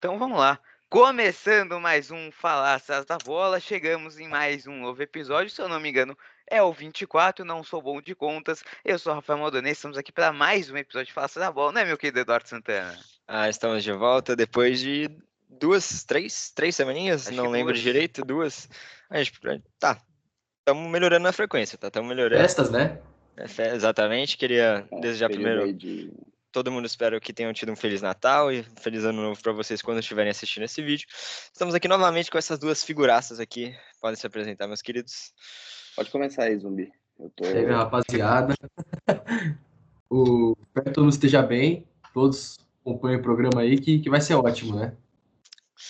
Então vamos lá. Começando mais um Falácias da Bola, chegamos em mais um novo episódio. Se eu não me engano, é o 24. Não sou bom de contas. Eu sou o Rafael Maldonês, estamos aqui para mais um episódio de Falácias da Bola, né, meu querido Eduardo Santana? Estamos de volta depois de três semaninhas, Acho que não lembro duas. direito, duas. Estamos melhorando na frequência, tá? Estamos melhorando. Festas, né? Exatamente, queria desejar Período primeiro, aí de... todo mundo espero que tenham tido um Feliz Natal e Feliz Ano Novo para vocês quando estiverem assistindo esse vídeo. Estamos aqui novamente com essas duas figuraças aqui, podem se apresentar, meus queridos. Pode começar aí, Zumbi. Chega, rapaziada. Espero que todo mundo esteja bem. Todos acompanhem o programa aí, que vai ser ótimo, né?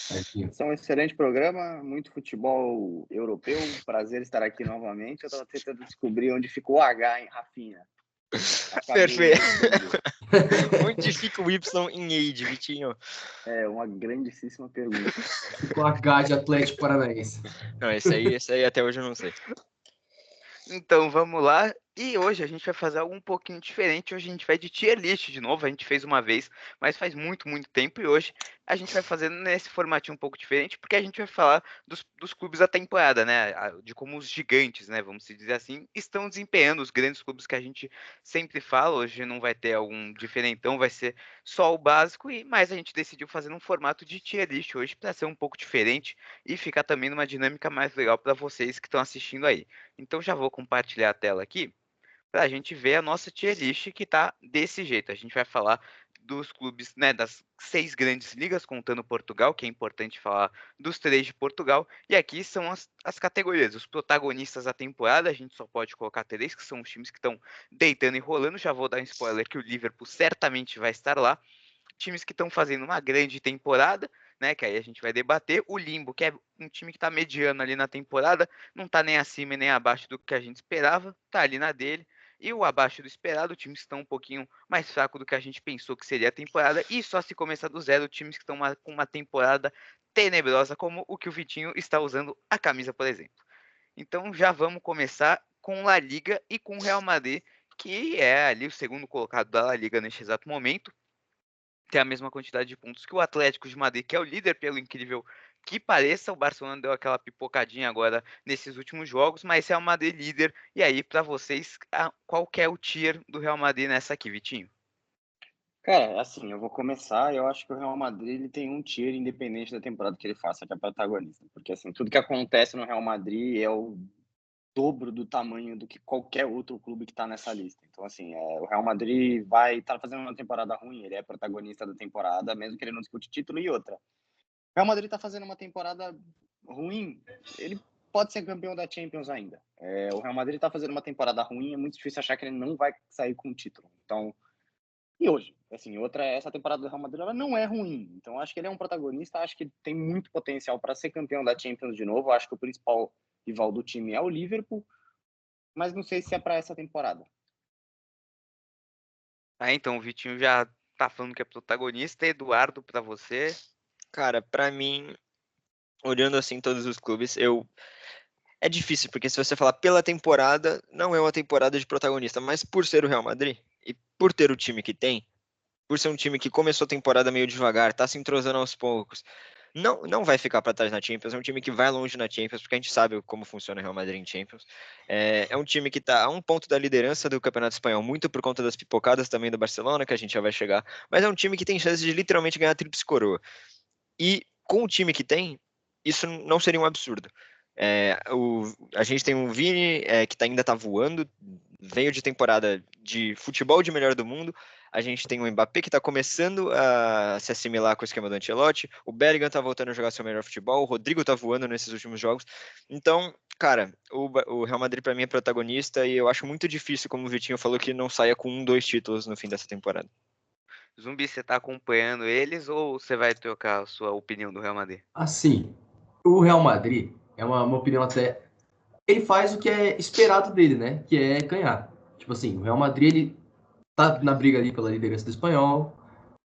Esse é um excelente programa, muito futebol europeu. Prazer estar aqui novamente. Eu estava tentando descobrir onde ficou o H em Rafinha. Perfeito. Onde fica o Y em age, Vitinho? É uma grandíssima pergunta. Com H de Atlético Paranaense. Não, esse aí até hoje eu não sei. Então vamos lá. E hoje a gente vai fazer algo um pouquinho diferente. Hoje a gente vai de tier list de novo. A gente fez uma vez, mas faz muito tempo. E hoje a gente vai fazer nesse formatinho um pouco diferente, porque a gente vai falar dos clubes da temporada, né? De como os gigantes, né? Vamos dizer assim, estão desempenhando os grandes clubes que a gente sempre fala. Hoje não vai ter algum diferentão, vai ser só o básico. Mas a gente decidiu fazer um formato de tier list hoje para ser um pouco diferente e ficar também numa dinâmica mais legal para vocês que estão assistindo aí. Então já vou compartilhar a tela aqui para a gente ver a nossa tier list que está desse jeito. A gente vai falar dos clubes, né, das 6 grandes ligas, contando Portugal, que é importante falar dos 3 de Portugal. E aqui são as categorias, os protagonistas da temporada. A gente só pode colocar 3, que são os times que estão deitando e rolando. Já vou dar um spoiler que o Liverpool certamente vai estar lá. Times que estão fazendo uma grande temporada, né? Que aí a gente vai debater. O Limbo, que é um time que está mediano ali na temporada, não está nem acima e nem abaixo do que a gente esperava, está ali na dele. E o abaixo do esperado, times que estão um pouquinho mais fracos do que a gente pensou que seria a temporada. E só se começar do zero, times que estão com uma temporada tenebrosa, como o que o Vitinho está usando a camisa, por exemplo. Então já vamos começar com La Liga e com o Real Madrid, que é ali o segundo colocado da La Liga neste exato momento. Tem a mesma quantidade de pontos que o Atlético de Madrid, que é o líder, pelo incrível que pareça. O Barcelona deu aquela pipocadinha agora nesses últimos jogos, mas Real Madrid líder. E aí, para vocês, qual que é o tier do Real Madrid nessa aqui, Vitinho? Cara, assim, eu vou começar. Eu acho que o Real Madrid ele tem um tier independente da temporada que ele faça, que é protagonista. Porque, assim, tudo que acontece no Real Madrid é o dobro do tamanho do que qualquer outro clube que está nessa lista. Então, assim, o Real Madrid vai estar fazendo uma temporada ruim, ele é protagonista da temporada, mesmo que ele não dispute título. E outra, o Real Madrid está fazendo uma temporada ruim, ele pode ser campeão da Champions ainda. O Real Madrid está fazendo uma temporada ruim, é muito difícil achar que ele não vai sair com o título. Então, e hoje, assim, essa temporada do Real Madrid ela não é ruim. Então, acho que ele é um protagonista, acho que tem muito potencial para ser campeão da Champions de novo. Acho que o principal rival do time é o Liverpool, mas não sei se é para essa temporada. Então o Vitinho já tá falando que é protagonista. Eduardo, para você? Cara, para mim, olhando assim todos os clubes, é difícil, porque se você falar pela temporada, não é uma temporada de protagonista, mas por ser o Real Madrid e por ter o time que tem, por ser um time que começou a temporada meio devagar, tá se entrosando aos poucos, não vai ficar para trás na Champions, é um time que vai longe na Champions, porque a gente sabe como funciona o Real Madrid em Champions. É um time que está a um ponto da liderança do Campeonato Espanhol, muito por conta das pipocadas também do Barcelona, que a gente já vai chegar, mas é um time que tem chance de literalmente ganhar a tríplice coroa. E com o time que tem, isso não seria um absurdo. A gente tem um Vini que ainda está voando, veio de temporada de futebol de melhor do mundo. A gente tem o Mbappé que está começando a se assimilar com o esquema do Ancelotti. O Bellingham está voltando a jogar seu melhor futebol. O Rodrigo está voando nesses últimos jogos. Então, cara, o Real Madrid para mim é protagonista e eu acho muito difícil, como o Vitinho falou, que não saia com 2 títulos no fim dessa temporada. Zumbi, você tá acompanhando eles ou você vai trocar a sua opinião do Real Madrid? Assim, o Real Madrid é uma opinião até... Ele faz o que é esperado dele, né? Que é ganhar. Tipo assim, o Real Madrid, ele tá na briga ali pela liderança do espanhol,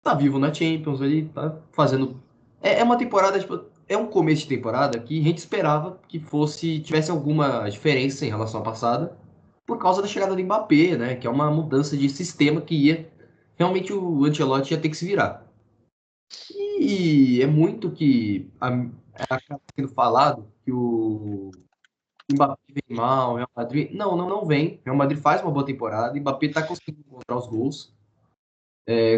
tá vivo na Champions, ele tá fazendo... É uma temporada, tipo, é um começo de temporada que a gente esperava que tivesse alguma diferença em relação à passada, por causa da chegada do Mbappé, né? Que é uma mudança de sistema que realmente o Ancelotti ia ter que se virar. E é muito que acaba sendo falado que o Mbappé vem mal, o Real Madrid. Não vem. O Real Madrid faz uma boa temporada, o Mbappé tá conseguindo encontrar os gols.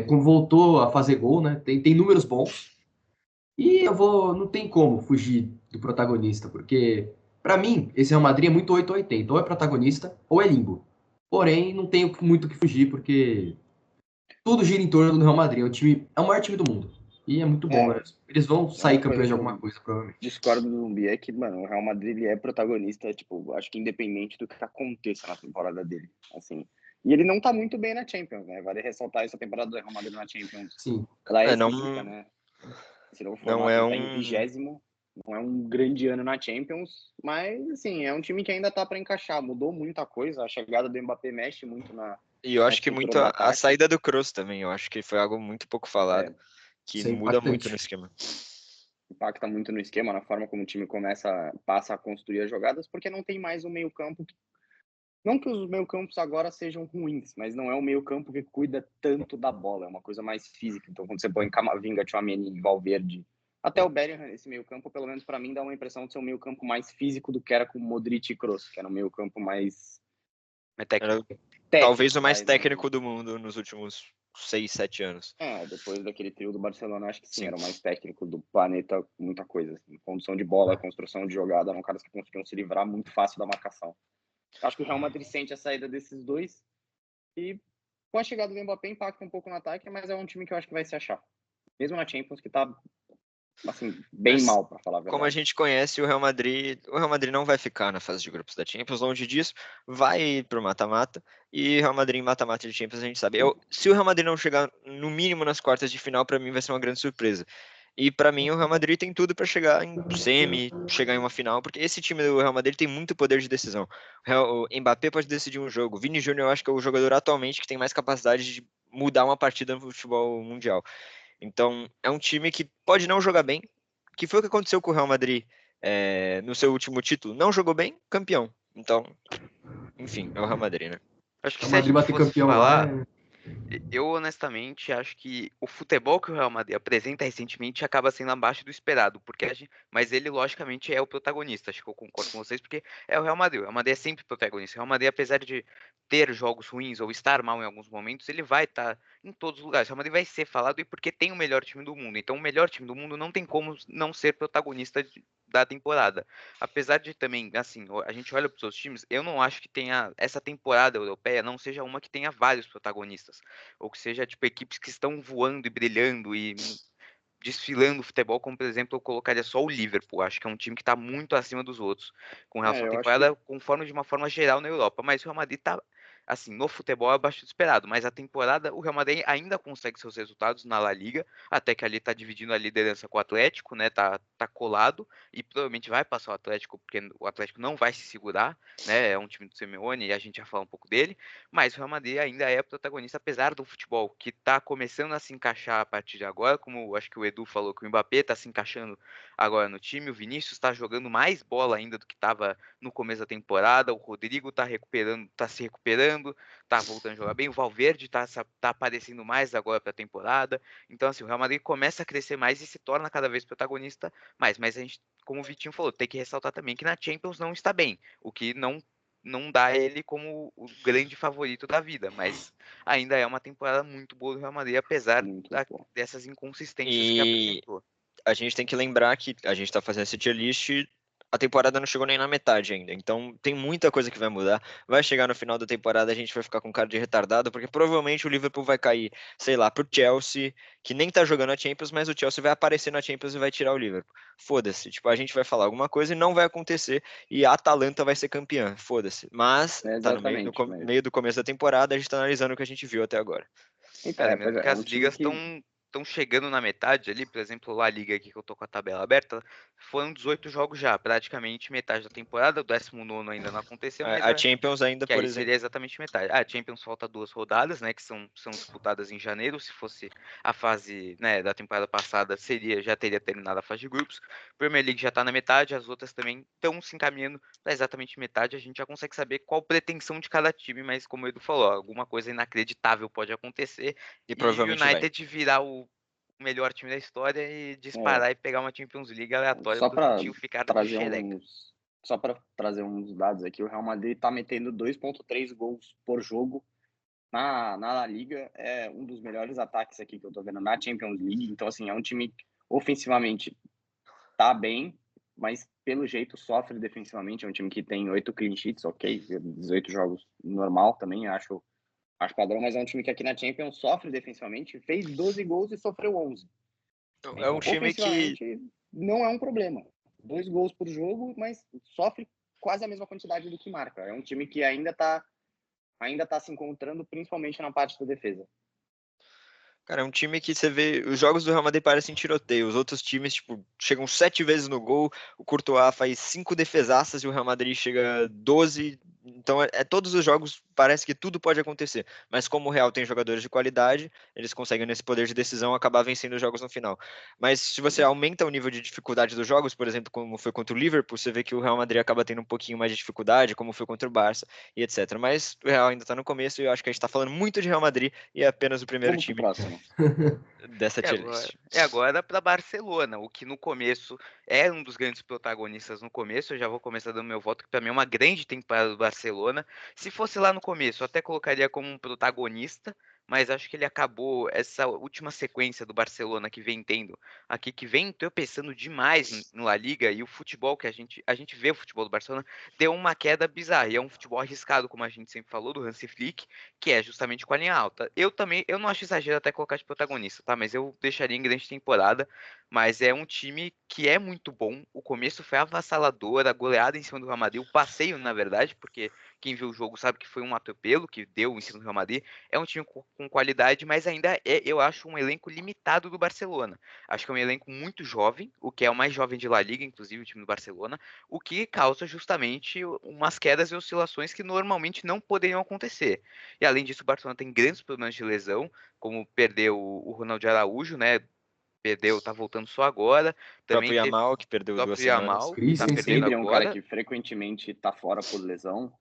Como voltou a fazer gol, né? Tem números bons. E não tem como fugir do protagonista, porque, para mim, esse Real Madrid é muito 8 ou 80. Ou é protagonista, ou é limbo. Porém, não tenho muito o que fugir, porque tudo gira em torno do Real Madrid. É o maior time do mundo. E é muito bom, né? Eles vão sair Uma coisa campeões de que alguma eu coisa, provavelmente. discordo do Zumbi é que, mano, o Real Madrid ele é protagonista, tipo, acho que independente do que aconteça na temporada dele, assim. E ele não tá muito bem na Champions, né? Vale ressaltar essa temporada do Real Madrid na Champions. Sim. Ela é Não, esquisita, né? Esse novo não formato, é ele tá em um. 20º, não é um grande ano na Champions, mas, assim, é um time que ainda tá para encaixar. Mudou muita coisa, a chegada do Mbappé mexe muito E eu na acho que estrutura muito do a ataque. saída do Kroos também, eu acho que foi algo muito pouco falado, É, que Isso é muda muito no impactante. esquema. impacta muito no esquema, na forma como o time passa a construir as jogadas, porque não tem mais um meio-campo. Não que os meio-campos agora sejam ruins, mas não é um meio-campo que cuida tanto da bola, é uma coisa mais física. Então, quando você põe Camavinga, Tchouaméni, Valverde, até o Bellingham, esse meio-campo, pelo menos para mim, dá uma impressão de ser um meio-campo mais físico do que era com Modric e Kroos, que era um meio-campo mais É Era técnico. talvez técnico, o mais vai, técnico do mundo nos últimos 6, 7 anos. depois daquele trio do Barcelona, acho que sim, Sim. era o mais técnico do planeta, muita coisa. Assim. Condução de bola, construção de jogada, eram caras que conseguiam se livrar muito fácil da marcação. Acho que o Real Madrid sente a saída desses dois e com a chegada do Mbappé impacta um pouco no ataque, mas é um time que eu acho que vai se achar. Mesmo na Champions, que tá, assim, bem Mas, mal, para falar a como a verdade. gente conhece o Real Madrid não vai ficar na fase de grupos da Champions, longe disso, vai ir pro mata-mata, e Real Madrid em mata-mata de Champions a gente sabe. Se o Real Madrid não chegar no mínimo nas quartas de final, para mim vai ser uma grande surpresa. E para mim o Real Madrid tem tudo para chegar em semi, chegar em uma final, porque esse time do Real Madrid tem muito poder de decisão. O Mbappé pode decidir um jogo. O Vini Júnior eu acho que é o jogador atualmente que tem mais capacidade de mudar uma partida no futebol mundial. Então, é um time que pode não jogar bem, que foi o que aconteceu com o Real Madrid no seu último título. Não jogou bem, campeão. Então, enfim, é o Real Madrid, né? Acho O que Real se a Madrid gente bater fosse campeão lá falar, eu honestamente acho que o futebol que o Real Madrid apresenta recentemente acaba sendo abaixo do esperado, mas ele logicamente é o protagonista. Acho que eu concordo com vocês porque é o Real Madrid. O Real Madrid é sempre protagonista. O Real Madrid, apesar de ter jogos ruins ou estar mal em alguns momentos, ele vai estar em todos os lugares. O Real Madrid vai ser falado e porque tem o melhor time do mundo. Então, o melhor time do mundo não tem como não ser protagonista da temporada. Apesar de também, assim, a gente olha para os outros times, eu não acho que tenha essa temporada europeia não seja uma que tenha vários protagonistas ou que seja tipo equipes que estão voando e brilhando e desfilando futebol, como por exemplo eu colocaria só o Liverpool. Acho que é um time que está muito acima dos outros com relação à Eu acho que temporada, conforme de uma forma geral na Europa. Mas o Real Madrid está assim no futebol abaixo do esperado. Mas a temporada o Real Madrid ainda consegue seus resultados na La Liga, até que ali está dividindo a liderança com o Atlético, né? Tá colado e provavelmente vai passar o Atlético porque o Atlético não vai se segurar, né? É um time do Simeone e a gente já fala um pouco dele. Mas o Real Madrid ainda é protagonista, apesar do futebol que está começando a se encaixar a partir de agora, como acho que o Edu falou que o Mbappé está se encaixando agora no time, o Vinícius está jogando mais bola ainda do que estava no começo da temporada, o Rodrigo está recuperando, está se recuperando, está voltando a jogar bem, o Valverde tá aparecendo mais agora para a temporada. Então, assim, o Real Madrid começa a crescer mais e se torna cada vez protagonista mais. Mas a gente, como o Vitinho falou, tem que ressaltar também que na Champions não está bem, o que não dá ele como o grande favorito da vida, mas ainda é uma temporada muito boa do Real Madrid, apesar muito bom. dessas inconsistências que E apresentou. a gente tem que lembrar que a gente está fazendo esse tier list, a temporada não chegou nem na metade ainda, então tem muita coisa que vai mudar. Vai chegar no final da temporada, a gente vai ficar com cara de retardado, porque provavelmente o Liverpool vai cair, sei lá, pro Chelsea, que nem tá jogando a Champions, mas o Chelsea vai aparecer na Champions e vai tirar o Liverpool. Foda-se, tipo, a gente vai falar alguma coisa e não vai acontecer, e a Atalanta vai ser campeã, foda-se. Mas É tá no meio, exatamente, mas... meio do começo da temporada, a gente tá analisando o que a gente viu até agora. Então, pois Lembrando que é as um time ligas que... estão chegando na metade ali, por exemplo, La Liga aqui que eu tô com a tabela aberta, foram 18 jogos já, praticamente metade da temporada, o 19º ainda não aconteceu, mas A Champions ainda, que por aí seria exemplo. exatamente metade. A Champions falta 2 rodadas, né, que são disputadas em janeiro. Se fosse a fase, né, da temporada passada, já teria terminado a fase de grupos. Premier League já está na metade, as outras também estão se encaminhando para exatamente metade. A gente já consegue saber qual pretensão de cada time, mas como o Edu falou, alguma coisa inacreditável pode acontecer E e o provavelmente vai. United virar o melhor time da história e disparar e pegar uma Champions League aleatória Só pro para tio ficar de trazer xereca. só para trazer uns dados aqui, o Real Madrid tá metendo 2,3 gols por jogo na La Liga, é um dos melhores ataques aqui que eu tô vendo na Champions League. Então, assim, é um time que ofensivamente tá bem, mas pelo jeito sofre defensivamente. É um time que tem 8 clean sheets, ok, 18 jogos normal também, acho padrão, mas é um time que aqui na Champions sofre defensivamente, fez 12 gols e sofreu 11. É um Então, time que ofensivamente, não é um problema. 2 gols por jogo, mas sofre quase a mesma quantidade do que marca. É um time que ainda tá se encontrando, principalmente na parte da defesa. Cara, é um time que você vê, os jogos do Real Madrid parecem tiroteio, os outros times, tipo, chegam 7 vezes no gol, o Courtois faz 5 defesaças e o Real Madrid chega 12, então todos os jogos parece que tudo pode acontecer, mas como o Real tem jogadores de qualidade, eles conseguem nesse poder de decisão acabar vencendo os jogos no final. Mas se você aumenta o nível de dificuldade dos jogos, por exemplo, como foi contra o Liverpool, você vê que o Real Madrid acaba tendo um pouquinho mais de dificuldade, como foi contra o Barça e etc. Mas o Real ainda tá no começo e eu acho que a gente tá falando muito de Real Madrid e é apenas o primeiro Vamos pro time próximo. dessa E tier agora, list. e agora para Barcelona, o que no começo era um dos grandes protagonistas no começo. Eu já vou começar dando meu voto, que para mim é uma grande temporada do Barcelona. Se fosse lá no começo, eu até colocaria como um protagonista, mas acho que ele acabou essa última sequência do Barcelona que vem tendo aqui, que vem tropeçando demais no La Liga, e o futebol que a gente vê o futebol do Barcelona deu uma queda bizarra. E é um futebol arriscado, como a gente sempre falou, do Hansi Flick, que é justamente com a linha alta. Eu não acho exagero até colocar de protagonista, tá? Mas eu deixaria em grande temporada. Mas é um time que é muito bom. O começo foi avassalador, a goleada em cima do Real Madrid, o passeio, na verdade, porque quem viu o jogo sabe que foi um atropelo que deu em cima do Real Madrid. É um time com qualidade, mas ainda eu acho, um elenco limitado do Barcelona. Acho que é um elenco muito jovem, o que é o mais jovem de La Liga, inclusive o time do Barcelona, o que causa justamente umas quedas e oscilações que normalmente não poderiam acontecer. E além disso, o Barcelona tem grandes problemas de lesão, como perdeu o Ronald Araújo, né? Perdeu, tá voltando só agora. O próprio Também teve Yamal, que o perdeu 2 próprio semanas. Yamal, tá O Christensen. perdendo Pedri é um cara agora. que frequentemente tá fora por lesão.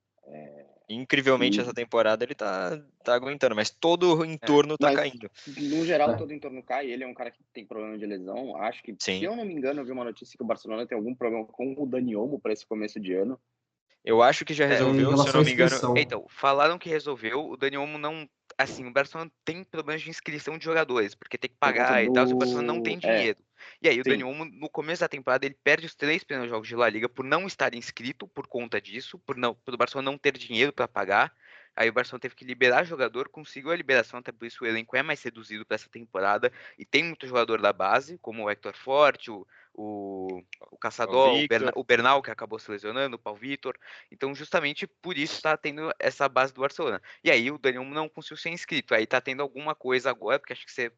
Incrivelmente, essa E, temporada ele tá aguentando, mas todo o É, entorno tá mas, caindo. no geral, É. todo em torno cai. Ele é um cara que tem problema de lesão. Acho que, se Sim. eu não me engano, eu vi uma notícia que o Barcelona tem algum problema com o Dani Olmo para esse começo de ano. Eu acho que já é, Em resolveu, se eu relação não à me engano. inscrição. Então, falaram que resolveu. O Dani Olmo não. Assim, o Barcelona tem problemas de inscrição de jogadores, porque tem que Por conta pagar e tal, se o Barcelona não do. tem dinheiro. E aí, o Dani Sim. Olmo, no começo da temporada, ele perde os 3 primeiros jogos de La Liga por não estar inscrito, por conta disso, por o Barcelona não ter dinheiro para pagar. Aí o Barcelona teve que liberar jogador, conseguiu a liberação, até por isso o elenco é mais reduzido para essa temporada. E tem muito jogador da base, como o Hector Forte, o O Caçador, Victor. o Bernal, que acabou se lesionando, o Paulo Vitor. Então, justamente por isso tá tendo essa base do Barcelona. E aí o Daniel não conseguiu ser inscrito. Aí tá tendo alguma coisa agora, porque acho que você.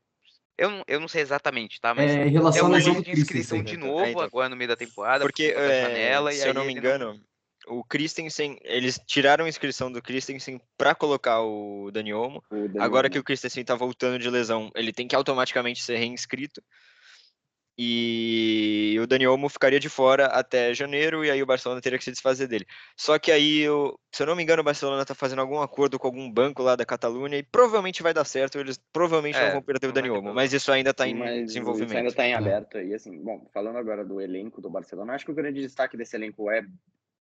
Eu não sei exatamente, tá? Mas Em tem relação à algum lesão lance do de inscrição Christensen. de É, novo então. agora no meio da temporada, por Porque, conta da janela, e se eu aí não me ele não. engano, o Christensen, eles tiraram a inscrição do Christensen para colocar o Dani Olmo. O Dani Agora que Olmo. o Christensen tá voltando de lesão, ele tem que automaticamente ser reinscrito. E o Dani Olmo ficaria de fora até janeiro, e aí o Barcelona teria que se desfazer dele. Só que aí, se eu não me engano, o Barcelona tá fazendo algum acordo com algum banco lá da Catalunha, e provavelmente vai dar certo, eles provavelmente não vão perder o Não vai Dani ter Olmo, mas problema. isso ainda tá em Mas isso ainda desenvolvimento. está em É. aberto. E assim, bom, falando agora do elenco do Barcelona, acho que o grande destaque desse elenco é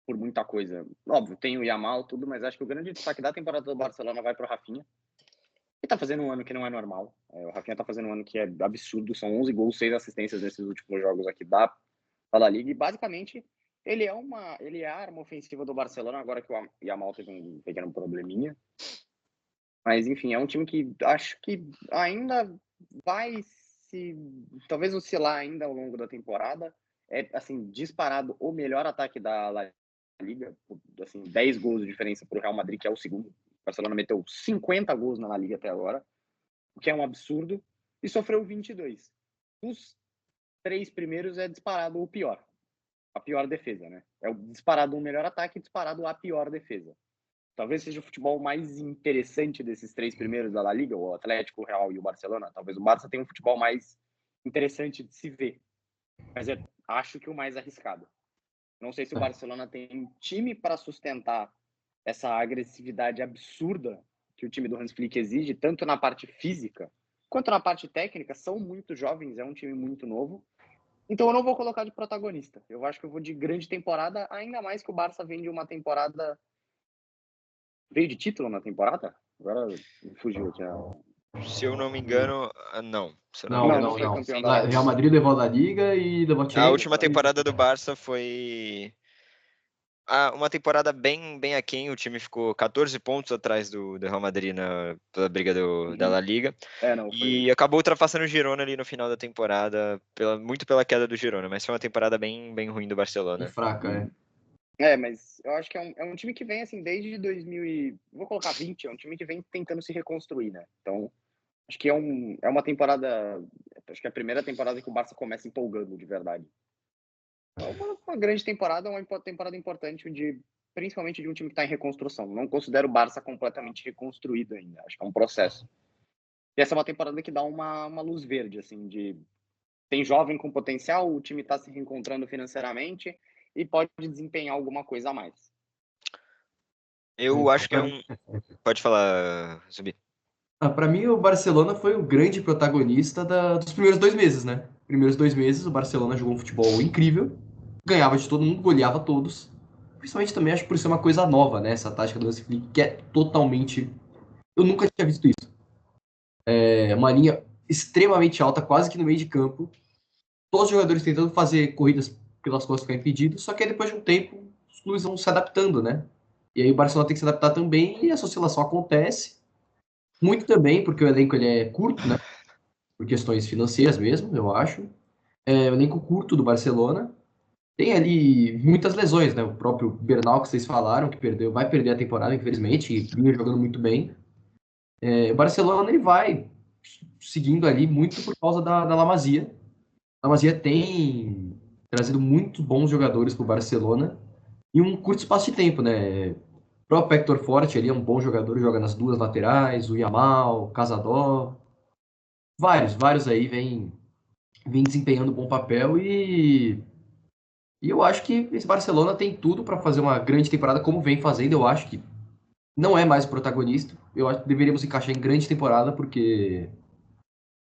por muita coisa. Óbvio, tem o Yamal, tudo, mas acho que o grande destaque da temporada do Barcelona vai para o Rafinha. Ele tá fazendo um ano que não é normal. O Rafinha tá fazendo um ano que é absurdo. São 11 gols, 6 assistências nesses últimos jogos aqui da La Liga. E basicamente, ele é a arma ofensiva do Barcelona, agora que o Yamal teve um pequeno probleminha. Mas, enfim, é um time que acho que ainda vai se talvez oscilar ainda ao longo da temporada. É, assim, disparado o melhor ataque da La Liga. Assim, 10 gols de diferença para o Real Madrid, que é o segundo. O Barcelona meteu 50 gols na La Liga até agora, o que é um absurdo, e sofreu 22. Os 3 primeiros é disparado o pior. A pior defesa, né? É o disparado o melhor ataque e disparado a pior defesa. Talvez seja o futebol mais interessante desses 3 primeiros da La Liga, o Atlético, o Real e o Barcelona. Talvez o Barça tenha um futebol mais interessante de se ver, mas acho que o mais arriscado. Não sei se o Barcelona tem time para sustentar essa agressividade absurda que o time do Hans Flick exige, tanto na parte física, Quanto na parte técnica, são muito jovens, é um time muito novo. Então eu não vou colocar de protagonista. Eu acho que eu vou de grande temporada, ainda mais que o Barça vem de uma temporada... Veio de título na temporada? Agora me fugiu aqui. Se eu não me engano, não. Se eu não me Não, Não, engano, não não, foi foi não. campeão sem da La Real Liga. Madrid levou a La Liga e levou a A Champions. última temporada do Barça foi uma temporada bem aquém. O time ficou 14 pontos atrás do Real Madrid pela briga da La Liga. Não, E acabou ultrapassando o Girona ali no final da temporada, muito pela queda do Girona. Mas foi uma temporada bem ruim do E Barcelona. fraca, é. Mas eu acho que é um time que vem, assim, desde 2000 vou colocar 20, é um time que vem tentando se reconstruir, né? Então, acho que é uma temporada... Acho que é a primeira temporada que o Barça começa empolgando, de verdade. É uma grande temporada, uma temporada importante, principalmente de um time que está em reconstrução. Não considero o Barça completamente reconstruído ainda. Acho que é um processo. E essa é uma temporada que dá uma luz verde, assim, tem jovem com potencial, o time está se reencontrando financeiramente e pode desempenhar alguma coisa a mais. Eu acho que Pode falar, Zubi. Para mim, o Barcelona foi o grande protagonista dos primeiros 2 meses, né? Primeiros 2 meses, o Barcelona jogou um futebol incrível, ganhava de todo mundo, goleava todos. Principalmente também, acho que por ser uma coisa nova, né? Essa tática do Hansi Flick, que é totalmente... Eu nunca tinha visto isso. É uma linha extremamente alta, quase que no meio de campo. Todos os jogadores tentando fazer corridas pelas costas ficar impedidos, só que aí depois de um tempo, os clubes vão se adaptando, né? E aí o Barcelona tem que se adaptar também e essa oscilação acontece. Muito também, porque o elenco ele é curto, né? Por questões financeiras mesmo, eu acho. O elenco curto do Barcelona. Tem ali muitas lesões, né? O próprio Bernal, que vocês falaram, que vai perder a temporada, infelizmente, e vinha jogando muito bem. O Barcelona ele vai seguindo ali muito por causa da La Masia. A La Masia tem trazido muito bons jogadores para o Barcelona em um curto espaço de tempo, né? O próprio Héctor Forte ali é um bom jogador, joga nas duas laterais, o Yamal, o Casador, vários aí vem desempenhando um bom papel e eu acho que esse Barcelona tem tudo para fazer uma grande temporada como vem fazendo. Eu acho que não é mais o protagonista. Eu acho que deveríamos encaixar em grande temporada porque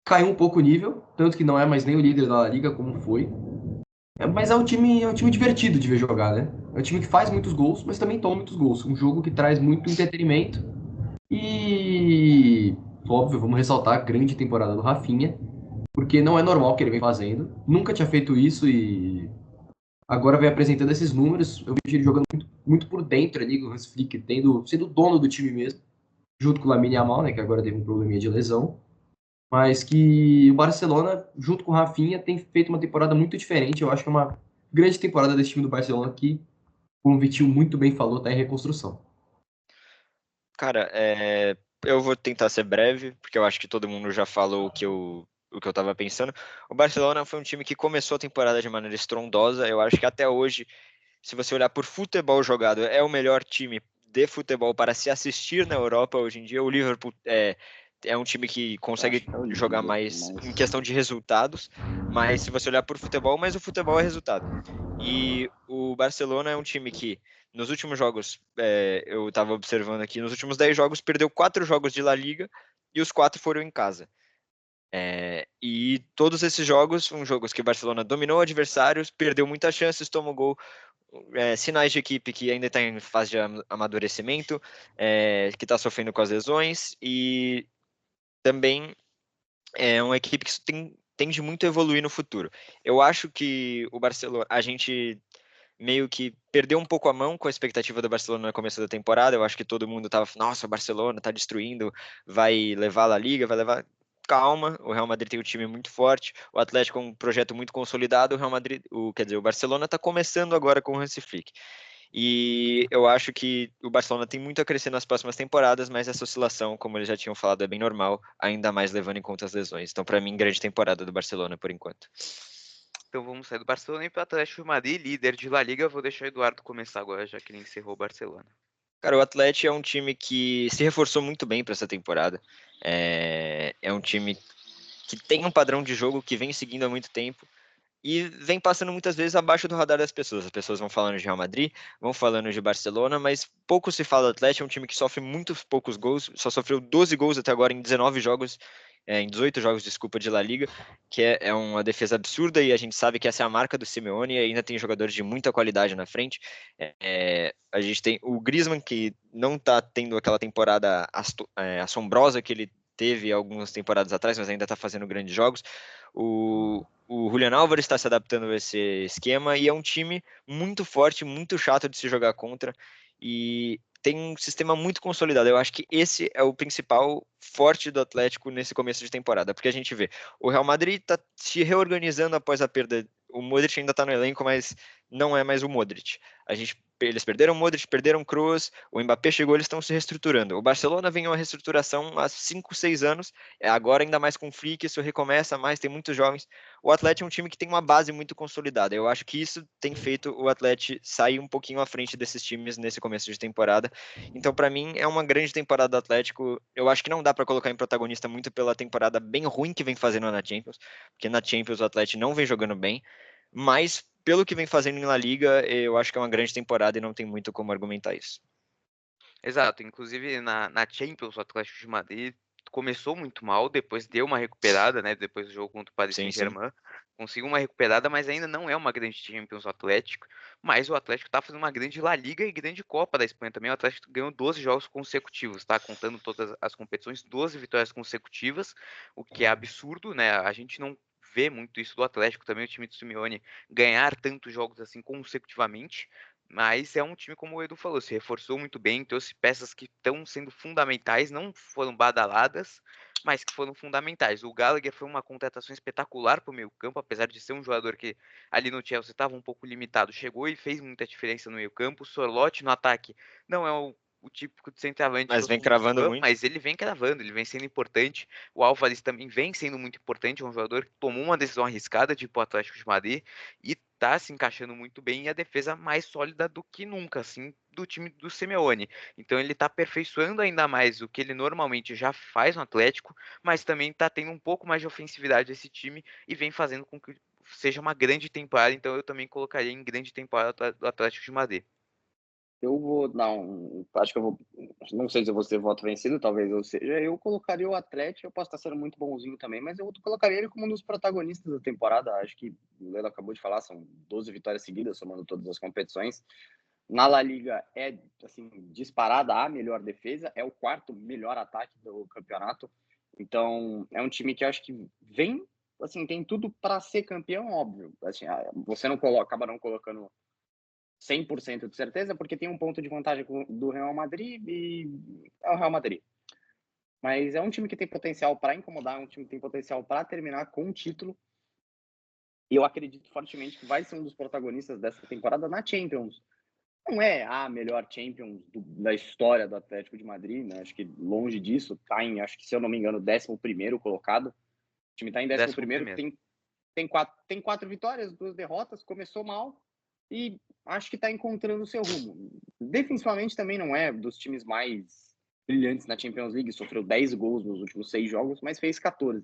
caiu um pouco o nível, tanto que não é mais nem o líder da La Liga como foi. Mas é um time divertido de ver jogar, né? É um time que faz muitos gols, mas também toma muitos gols. Um jogo que traz muito entretenimento. E, óbvio, vamos ressaltar a grande temporada do Rafinha, porque não é normal o que ele vem fazendo. Nunca tinha feito isso e agora vem apresentando esses números. Eu vejo ele jogando muito por dentro ali, com o Hans Flick sendo dono do time mesmo, junto com o Lamine Yamal, né, que agora teve um probleminha de lesão. Mas que o Barcelona, junto com o Rafinha, tem feito uma temporada muito diferente. Eu acho que é uma grande temporada desse time do Barcelona que, como o Vitinho muito bem falou, está em reconstrução. Cara, eu vou tentar ser breve, porque eu acho que todo mundo já falou o que eu tava pensando. O Barcelona foi um time que começou a temporada de maneira estrondosa. Eu acho que até hoje, se você olhar por futebol jogado, é o melhor time de futebol para se assistir na Europa hoje em dia. O Liverpool é um time que consegue jogar mais em questão de resultados, mas se você olhar por futebol, mas o futebol é resultado. E o Barcelona é um time que, nos últimos jogos, eu estava observando aqui, nos últimos 10 jogos, perdeu 4 jogos de La Liga e os 4 foram em casa. E todos esses jogos foram jogos que o Barcelona dominou adversários, perdeu muitas chances, tomou gol. Sinais de equipe que ainda está em fase de amadurecimento, que está sofrendo com as lesões, e também é uma equipe que tende muito a evoluir no futuro. Eu acho que o Barcelona, a gente meio que perdeu um pouco a mão com a expectativa do Barcelona no começo da temporada. Eu acho que todo mundo tava, nossa, o Barcelona tá destruindo, vai levar a La Liga, vai levar... Calma, o Real Madrid tem um time muito forte, o Atlético é um projeto muito consolidado, o Real Madrid, quer dizer, o Barcelona está começando agora com o Hansi Flick. E eu acho que o Barcelona tem muito a crescer nas próximas temporadas, mas essa oscilação, como eles já tinham falado, é bem normal, ainda mais levando em conta as lesões. Então, para mim, grande temporada do Barcelona por enquanto. Então vamos sair do Barcelona e para o Atlético de Madrid, líder de La Liga. Eu vou deixar o Eduardo começar agora, já que ele encerrou o Barcelona. Cara, o Atlético é um time que se reforçou muito bem para essa temporada. É um time que tem um padrão de jogo que vem seguindo há muito tempo e vem passando muitas vezes abaixo do radar das pessoas. As pessoas vão falando de Real Madrid, vão falando de Barcelona, mas pouco se fala do Atlético. É um time que sofre muitos poucos gols, só sofreu 12 gols até agora em 19 jogos. em 18 jogos, desculpa, de La Liga, que é uma defesa absurda, e a gente sabe que essa é a marca do Simeone, e ainda tem jogadores de muita qualidade na frente. A gente tem o Griezmann, que não está tendo aquela temporada assombrosa que ele teve algumas temporadas atrás, mas ainda está fazendo grandes jogos. O Julian Álvares está se adaptando a esse esquema, e é um time muito forte, muito chato de se jogar contra, e tem um sistema muito consolidado. Eu acho que esse é o principal forte do Atlético nesse começo de temporada, porque a gente vê, o Real Madrid está se reorganizando após a perda. O Modric ainda está no elenco, mas não é mais o Modric. Eles perderam o Modric, perderam o Kroos, o Mbappé chegou, eles estão se reestruturando. O Barcelona vem uma reestruturação há 5, 6 anos, agora ainda mais com o Flick, isso recomeça mais, tem muitos jovens. O Atlético é um time que tem uma base muito consolidada. Eu acho que isso tem feito o Atlético sair um pouquinho à frente desses times nesse começo de temporada. Então, para mim, é uma grande temporada do Atlético. Eu acho que não dá para colocar em protagonista muito pela temporada bem ruim que vem fazendo na Champions, porque na Champions o Atlético não vem jogando bem, mas pelo que vem fazendo em La Liga, eu acho que é uma grande temporada e não tem muito como argumentar isso. Exato, inclusive na Champions, o Atlético de Madrid começou muito mal, depois deu uma recuperada, né? Depois do jogo contra o Paris Sim, sim. Saint-Germain, conseguiu uma recuperada, mas ainda não é uma grande Champions o Atlético. Mas o Atlético tá fazendo uma grande La Liga e grande Copa da Espanha também. O Atlético ganhou 12 jogos consecutivos, tá? Contando todas as competições, 12 vitórias consecutivas, o que é absurdo, né? A gente não vê muito isso do Atlético também, o time do Simeone ganhar tantos jogos assim consecutivamente. Mas é um time, como o Edu falou, se reforçou muito bem, trouxe peças que estão sendo fundamentais, não foram badaladas, mas que foram fundamentais. O Gallagher foi uma contratação espetacular para o meio-campo, apesar de ser um jogador que ali no Chelsea estava um pouco limitado, chegou e fez muita diferença no meio-campo. O Sorloth no ataque não é o típico de centroavante que Mas eu vem sou muito cravando fã, muito. mas ele vem cravando, ele vem sendo importante. O Álvares também vem sendo muito importante, é um jogador que tomou uma decisão arriscada de ir para o Atlético de Madrid e tá se encaixando muito bem, e a defesa mais sólida do que nunca, assim, do time do Simeone. Então ele tá aperfeiçoando ainda mais o que ele normalmente já faz no Atlético, mas também tá tendo um pouco mais de ofensividade esse time e vem fazendo com que seja uma grande temporada. Então eu também colocaria em grande temporada do Atlético de Madrid. Eu vou dar acho que eu vou, não sei se eu vou ser voto vencido, talvez eu seja. Eu colocaria o Atlético, eu posso estar sendo muito bonzinho também, mas eu colocaria ele como um dos protagonistas da temporada. Acho que o Lelo acabou de falar, são 12 vitórias seguidas, somando todas as competições. Na La Liga é, assim, disparada a melhor defesa, é o quarto melhor ataque do campeonato. Então, é um time que eu acho que vem, assim, tem tudo para ser campeão, óbvio. Assim, você acaba não colocando 100% de certeza, porque tem um ponto de vantagem do Real Madrid e é o Real Madrid. Mas é um time que tem potencial para incomodar, é um time que tem potencial para terminar com um título. E eu acredito fortemente que vai ser um dos protagonistas dessa temporada na Champions. Não é a melhor Champions da história do Atlético de Madrid, né? Acho que longe disso, tá em, acho que se eu não me engano, 11º colocado. O time tá em 11º, tem 4 vitórias, 2 derrotas, começou mal e acho que está encontrando o seu rumo. Defensivamente também não é dos times mais brilhantes na Champions League, sofreu 10 gols nos últimos 6 jogos, mas fez 14.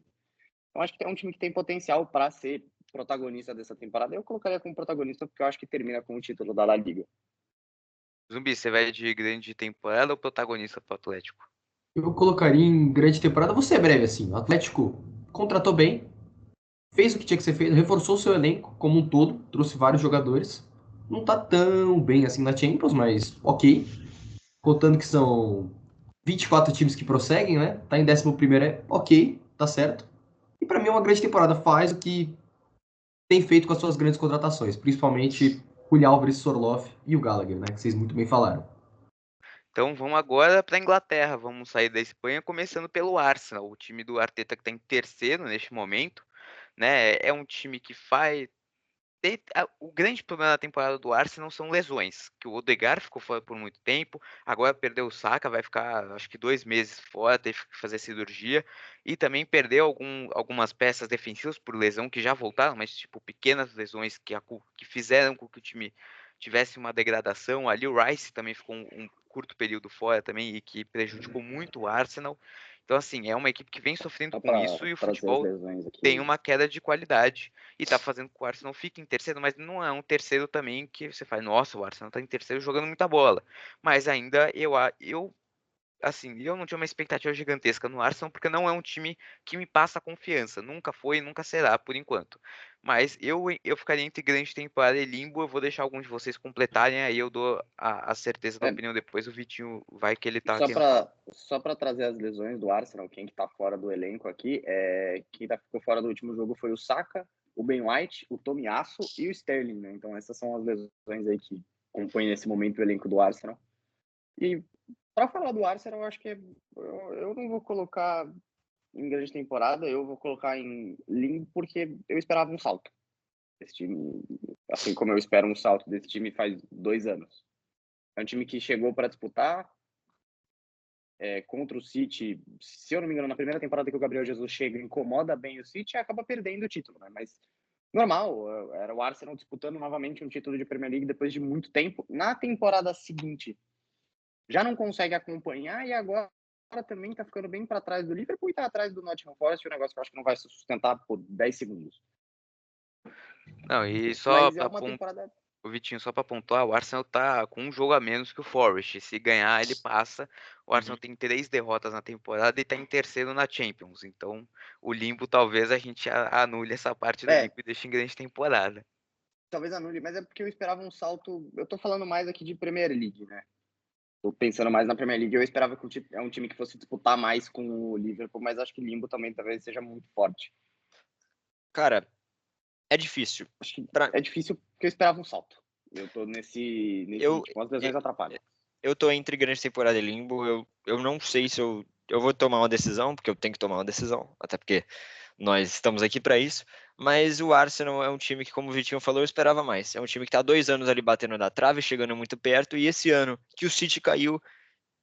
Então acho que é um time que tem potencial para ser protagonista dessa temporada. Eu colocaria como protagonista porque eu acho que termina com o título da La Liga. Zumbi, você vai de grande temporada ou protagonista pro Atlético? Eu colocaria em grande temporada. Vou ser breve assim. O Atlético contratou bem, fez o que tinha que ser feito, reforçou o seu elenco como um todo, trouxe vários jogadores. Não tá tão bem assim na Champions, mas ok. Contando que são 24 times que prosseguem, né? Tá em 11º, é ok, tá certo. E para mim é uma grande temporada. Faz o que tem feito com as suas grandes contratações, principalmente Julián Álvares, Sorloth e o Gallagher, né? Que vocês muito bem falaram. Então vamos agora para a Inglaterra, vamos sair da Espanha, começando pelo Arsenal, o time do Arteta que está em terceiro neste momento, né? É um time que faz. O grande problema da temporada do Arsenal são lesões, que o Odegaard ficou fora por muito tempo, agora perdeu o Saka, vai ficar acho que 2 meses fora, teve que fazer cirurgia, e também perdeu algumas peças defensivas por lesão que já voltaram, mas tipo pequenas lesões que fizeram com que o time tivesse uma degradação. Ali o Rice também ficou um curto período fora também e que prejudicou muito o Arsenal. Então assim, é uma equipe que vem sofrendo Só com para isso e o trazer as futebol lesões tem aqui. uma queda de qualidade e tá fazendo com que o Arsenal fique em terceiro, mas não é um terceiro também que você faz, nossa, o Arsenal tá em terceiro jogando muita bola. Mas ainda eu assim, eu não tinha uma expectativa gigantesca no Arsenal, porque não é um time que me passa confiança. Nunca foi e nunca será, por enquanto. Mas eu ficaria entre grande temporada e limbo. Eu vou deixar alguns de vocês completarem, aí eu dou a certeza da É, opinião depois. O Vitinho vai que ele tá só querendo falar. para trazer as lesões do Arsenal, quem que tá fora do elenco aqui, ficou fora do último jogo foi o Saka, o Ben White, o Tomiyasu e o Sterling, né? Então essas são as lesões aí que compõem nesse momento o elenco do Arsenal. E para falar do Arsenal, eu acho que eu não vou colocar em grande temporada, eu vou colocar em limbo porque eu esperava um salto desse time, assim como eu espero um salto desse time faz 2 anos. É um time que chegou para disputar contra o City, se eu não me engano, na primeira temporada que o Gabriel Jesus chega, incomoda bem o City e acaba perdendo o título, né? Mas normal, era o Arsenal disputando novamente um título de Premier League depois de muito tempo. Na temporada seguinte, já não consegue acompanhar e agora também está ficando bem para trás do Liverpool e está atrás do Nottingham Forest, um negócio que eu acho que não vai se sustentar por 10 segundos. Não, e só Mas é pra uma temporada. o Vitinho, só para pontuar, o Arsenal tá com um jogo a menos que o Forest. Se ganhar, ele passa. O Arsenal tem 3 derrotas na temporada e tá em terceiro na Champions. Então, o limbo, talvez a gente anule essa parte do limbo e deixe em grande temporada. Talvez anule, mas é porque eu esperava um salto. Eu tô falando mais aqui de Premier League, né? Tô pensando mais na Premier League. Eu esperava que é um time que fosse disputar mais com o Liverpool, mas acho que o limbo também talvez seja muito forte. Cara, é difícil. Acho que Pra... é difícil porque eu esperava um salto. Eu tô nesse Eu, ritmo. As lesões atrapalham. eu tô entre grande temporada e limbo. Eu não sei se eu vou tomar uma decisão, porque eu tenho que tomar uma decisão, até porque nós estamos aqui para isso. Mas o Arsenal é um time que, como o Vitinho falou, eu esperava mais. É um time que está há 2 anos ali batendo na trave, chegando muito perto. E esse ano que o City caiu,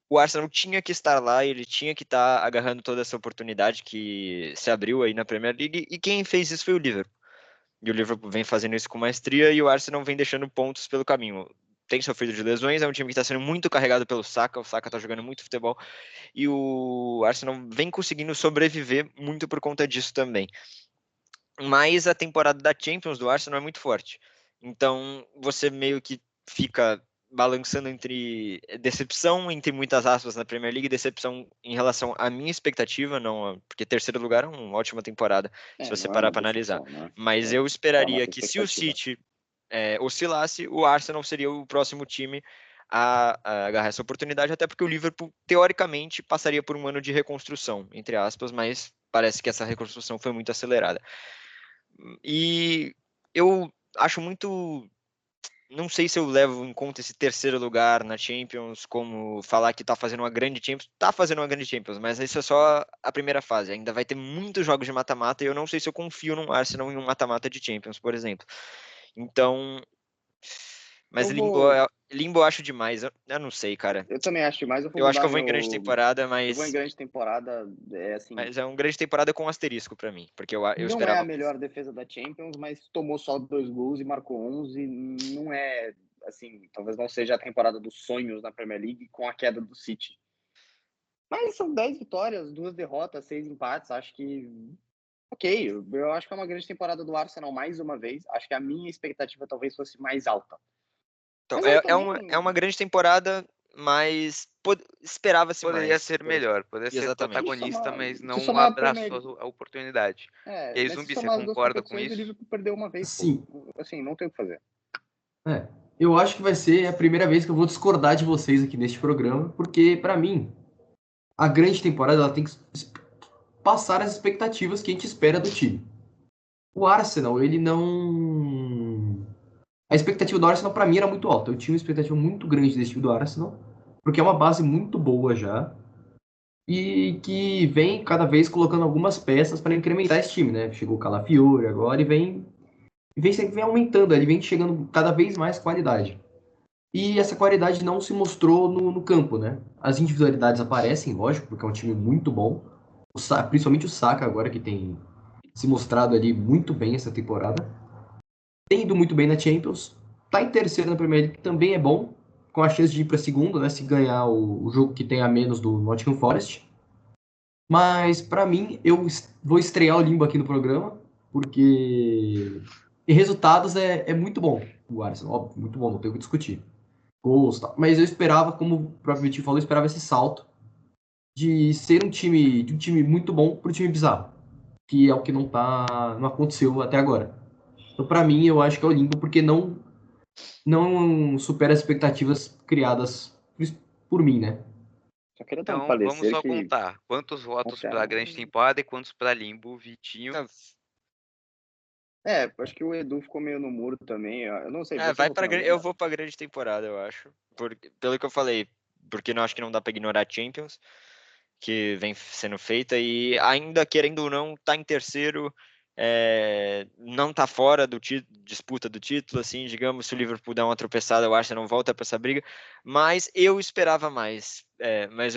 o Arsenal tinha que estar lá, ele tinha que estar agarrando toda essa oportunidade que se abriu aí na Premier League. E quem fez isso foi o Liverpool. E o Liverpool vem fazendo isso com maestria e o Arsenal vem deixando pontos pelo caminho. Tem sofrido de lesões, é um time que está sendo muito carregado pelo Saka, o Saka está jogando muito futebol e o Arsenal vem conseguindo sobreviver muito por conta disso também. Mas a temporada da Champions do Arsenal é muito forte. Então você meio que fica balançando entre decepção, entre muitas aspas, na Premier League, decepção em relação à minha expectativa, não, porque terceiro lugar é uma ótima temporada, se você Não é parar uma para analisar. decepção, né? Mas eu Tá na esperaria tua que se o expectativa. City oscilasse, o Arsenal seria o próximo time a agarrar essa oportunidade, até porque o Liverpool, teoricamente, passaria por um ano de reconstrução, entre aspas, mas parece que essa reconstrução foi muito acelerada. E eu acho muito. Não sei se eu levo em conta esse terceiro lugar na Champions como falar que tá fazendo uma grande Champions. Tá fazendo uma grande Champions, mas isso é só a primeira fase. Ainda vai ter muitos jogos de mata-mata e eu não sei se eu confio no Arsenal em um mata-mata de Champions, por exemplo. Então. Mas Limbo eu acho demais. Eu não sei, cara. Eu também acho demais. Eu vou Eu acho que mudar eu vou em grande temporada, Eu vou em grande temporada. Assim. mas é uma grande temporada com um asterisco pra mim, porque eu Não é a esperava. melhor defesa da Champions, mas tomou só 2 gols e marcou 11. Não é, assim, talvez não seja a temporada dos sonhos na Premier League com a queda do City. Mas são 10 vitórias, 2 derrotas, 6 empates. Acho que, ok, eu acho que é uma grande temporada do Arsenal mais uma vez. Acho que a minha expectativa talvez fosse mais alta. Então, Mas eu é uma grande temporada, mas esperava-se Poderia mais. ser melhor, poderia ser Exatamente. protagonista, mas Se não somar abraçou a oportunidade. E aí, mas se Zumbi, você somar as duas concorda com competições, o isso? Liverpool perdeu uma vez, pô. Sim. Assim, não tem o que fazer. Eu acho que vai ser a primeira vez que eu vou discordar de vocês aqui neste programa, porque, para mim, a grande temporada ela tem que passar as expectativas que a gente espera do time. O Arsenal, ele não... A expectativa do Arsenal, para mim, era muito alta. Eu tinha uma expectativa muito grande desse time do Arsenal, porque é uma base muito boa já, e que vem cada vez colocando algumas peças para incrementar esse time, né? Chegou o Calafiori agora e vem aumentando, ele vem chegando cada vez mais qualidade. E essa qualidade não se mostrou no campo, né? As individualidades aparecem, lógico, porque é um time muito bom. Principalmente o Saka agora, que tem se mostrado ali muito bem essa temporada. Tem ido muito bem na Champions. Tá em terceiro na Premier League, que também é bom, com a chance de ir para segundo, né? Se ganhar o jogo que tem a menos do Nottingham Forest. Mas, para mim, eu vou estrear o Limbo aqui no programa, porque em resultados é muito bom o Arsenal, óbvio, muito bom, não tenho o que discutir. Gols, tal. Mas eu esperava, como o próprio Vitinho falou, eu esperava esse salto. de ser de um time muito bom para um time bizarro, que é o que não aconteceu até agora. Então, para mim, eu acho que é o limbo, porque não supera as expectativas criadas por mim, né? Só queria dar um Então vamos parecer só que contar quantos votos para a grande temporada e quantos para Limbo, Vitinho. acho que o Edu ficou meio no muro também. Eu não sei, você Vai votou em alguém? eu vou pra grande temporada, eu acho. Pelo que eu falei, porque não acho que não dá pra ignorar a Champions, que vem sendo feita, e ainda querendo ou não, tá em terceiro, não tá fora do disputa do título, assim, digamos, se o Liverpool der uma tropeçada, o Arsenal volta pra essa briga, mas eu esperava mais, mas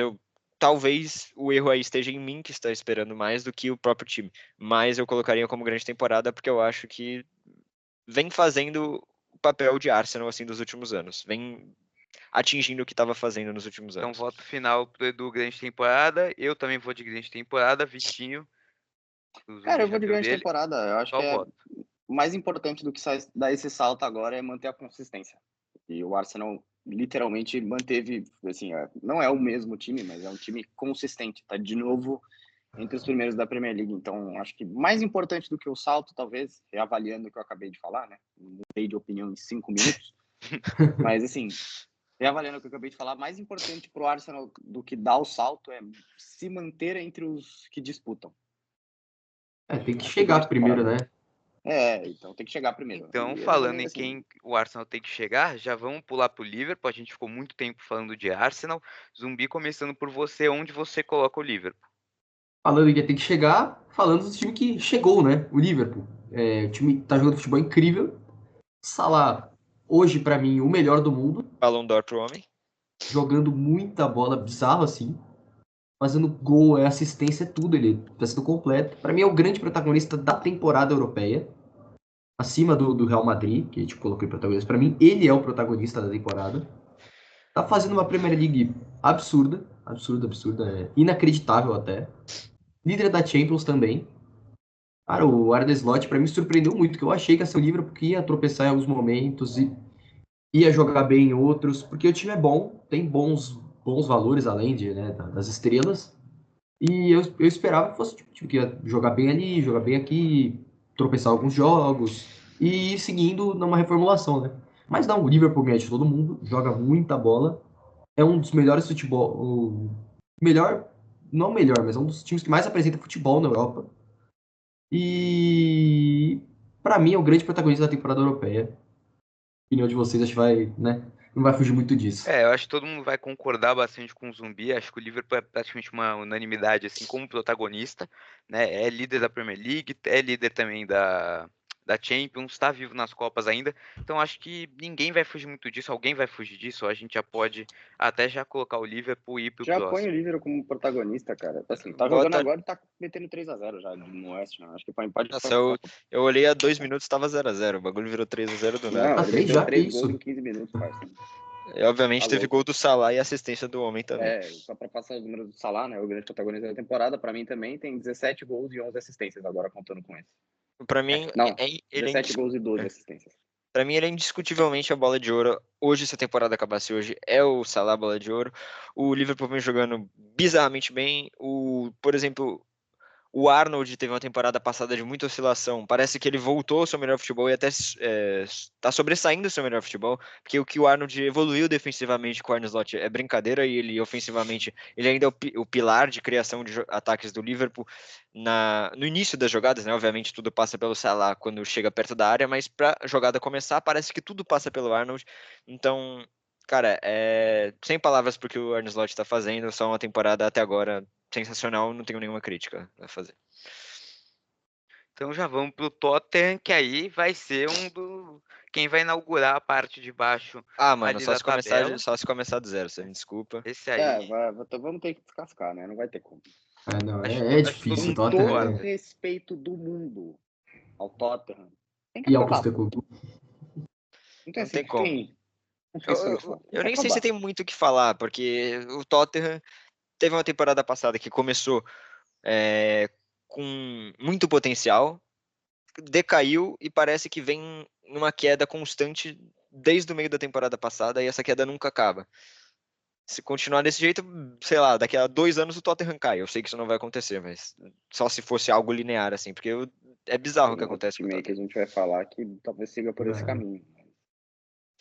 talvez o erro aí esteja em mim, que está esperando mais do que o próprio time, mas eu colocaria como grande temporada, porque eu acho que vem fazendo o papel de Arsenal assim dos últimos anos, vem atingindo o que estava fazendo nos últimos Então anos. voto final pro Edu, grande temporada. Eu também vou de grande temporada, Vitinho. O Cara, Zumbi eu já vou de deu grande dele. temporada. Eu acho Só que o voto. o mais importante do que dar esse salto agora é manter a consistência. E o Arsenal literalmente manteve, assim, não é o mesmo time, mas é um time consistente. Tá de novo entre os primeiros da Premier League. Então, acho que mais importante do que o salto, talvez, reavaliando o que eu acabei de falar, né? Mudei de opinião em 5 minutos. Mas, assim, reavaliando o que eu acabei de falar, mais importante para o Arsenal do que dar o salto é se manter entre os que disputam. Tem que Acho que grande chegar primeiro, temporada. né? Então tem que chegar primeiro. Então, E eu falando também, em assim, quem o Arsenal tem que chegar, já vamos pular pro Liverpool. A gente ficou muito tempo falando de Arsenal. Zumbi, começando por você, onde você coloca o Liverpool? Falando em quem tem que chegar, falando do time que chegou, né? O Liverpool. O time tá jogando futebol incrível. Salah, hoje, para mim, o melhor do mundo. Ballon d'Or pro homem. Jogando muita bola, bizarro assim. Fazendo gol, assistência, tudo. Ele tá sendo completo. Para mim, é o grande protagonista da temporada europeia. Acima do Real Madrid, que a gente colocou em protagonista. Para mim, ele é o protagonista da temporada. Tá fazendo uma Premier League absurda. Absurda, absurda. Inacreditável até. Líder da Champions também. Cara, o Arne Slot pra mim surpreendeu muito, que eu achei que ia ser o Liverpool que ia tropeçar em alguns momentos e ia jogar bem em outros, porque o time é bom, tem bons valores além das estrelas. E eu esperava que fosse tipo, que ia jogar bem ali, jogar bem aqui, tropeçar alguns jogos e ir seguindo numa reformulação, né? Mas não, o Liverpool ganha de todo mundo, joga muita bola, é um dos melhores futebol, melhor, não o melhor, mas é um dos times que mais apresenta futebol na Europa. E pra mim é o grande protagonista da temporada europeia. A opinião de vocês acho que vai, né? Não vai fugir muito disso. Eu acho que todo mundo vai concordar bastante com o Zumbi. Acho que o Liverpool é praticamente uma unanimidade, assim, como protagonista, né? É líder da Premier League, é líder também da Champions, está vivo nas Copas ainda. Então acho que ninguém vai fugir muito disso, alguém vai fugir disso. A gente já pode até já colocar o Liverpool e ir pro já põe o próximo. Liverpool como protagonista, cara. Assim, tá jogando Bota. agora e tá metendo 3-0 já no West, né? Acho que pode Nossa, eu olhei há 2 minutos, tava 0-0. O bagulho virou 3-0 do nada. Não, Ah, ele três meteu já? Que 3 gols isso? em 15 minutos, parça. E, obviamente Tá teve gol louco. do Salah e assistência do homem também. Só pra passar os números do Salah, né? O grande protagonista da temporada, pra mim também tem 17 gols e 11 assistências agora, contando com esse. Pra mim, Não, ele 17 gols e 12 assistências. Pra mim, ele é indiscutivelmente a bola de ouro. Hoje, se a temporada acabasse hoje, é o Salah bola de ouro. O Liverpool vem jogando bizarramente bem. Por exemplo, o Arnold teve uma temporada passada de muita oscilação. Parece que ele voltou ao seu melhor futebol e até está sobressaindo o seu melhor futebol, porque o que o Arnold evoluiu defensivamente com o Arne Slot é brincadeira, e ele ofensivamente ele ainda é o pilar de criação de ataques do Liverpool no início das jogadas, né? Obviamente tudo passa pelo Salah quando chega perto da área, mas para a jogada começar parece que tudo passa pelo Arnold. Então, cara, sem palavras porque o Arne Slot está fazendo, só uma temporada até agora sensacional, não tenho nenhuma crítica a fazer. Então já vamos pro Tottenham, que aí vai ser quem vai inaugurar a parte de baixo Mano, ali da tabela. só se começar do zero, você me desculpa. Esse aí, Vamos ter que descascar, né? Não vai ter como. Não, acho, é acho que todo difícil. O Com mundo Tottenham todo o concorda. respeito do mundo ao Tottenham, tem que e ao acabar, pô. Postecoglou. Não tem Não assim, tem como. não tem solução. Tem Eu que nem sei se acabar. tem muito o que falar, porque o Tottenham teve uma temporada passada que começou com muito potencial, decaiu e parece que vem numa queda constante desde o meio da temporada passada e essa queda nunca acaba. Se continuar desse jeito, sei lá, daqui a 2 anos o Tottenham cai. Eu sei que isso não vai acontecer, mas só se fosse algo linear, assim, porque é bizarro o que Tem outro acontece com o time aí que a Tottenham. gente vai falar que talvez siga por esse caminho.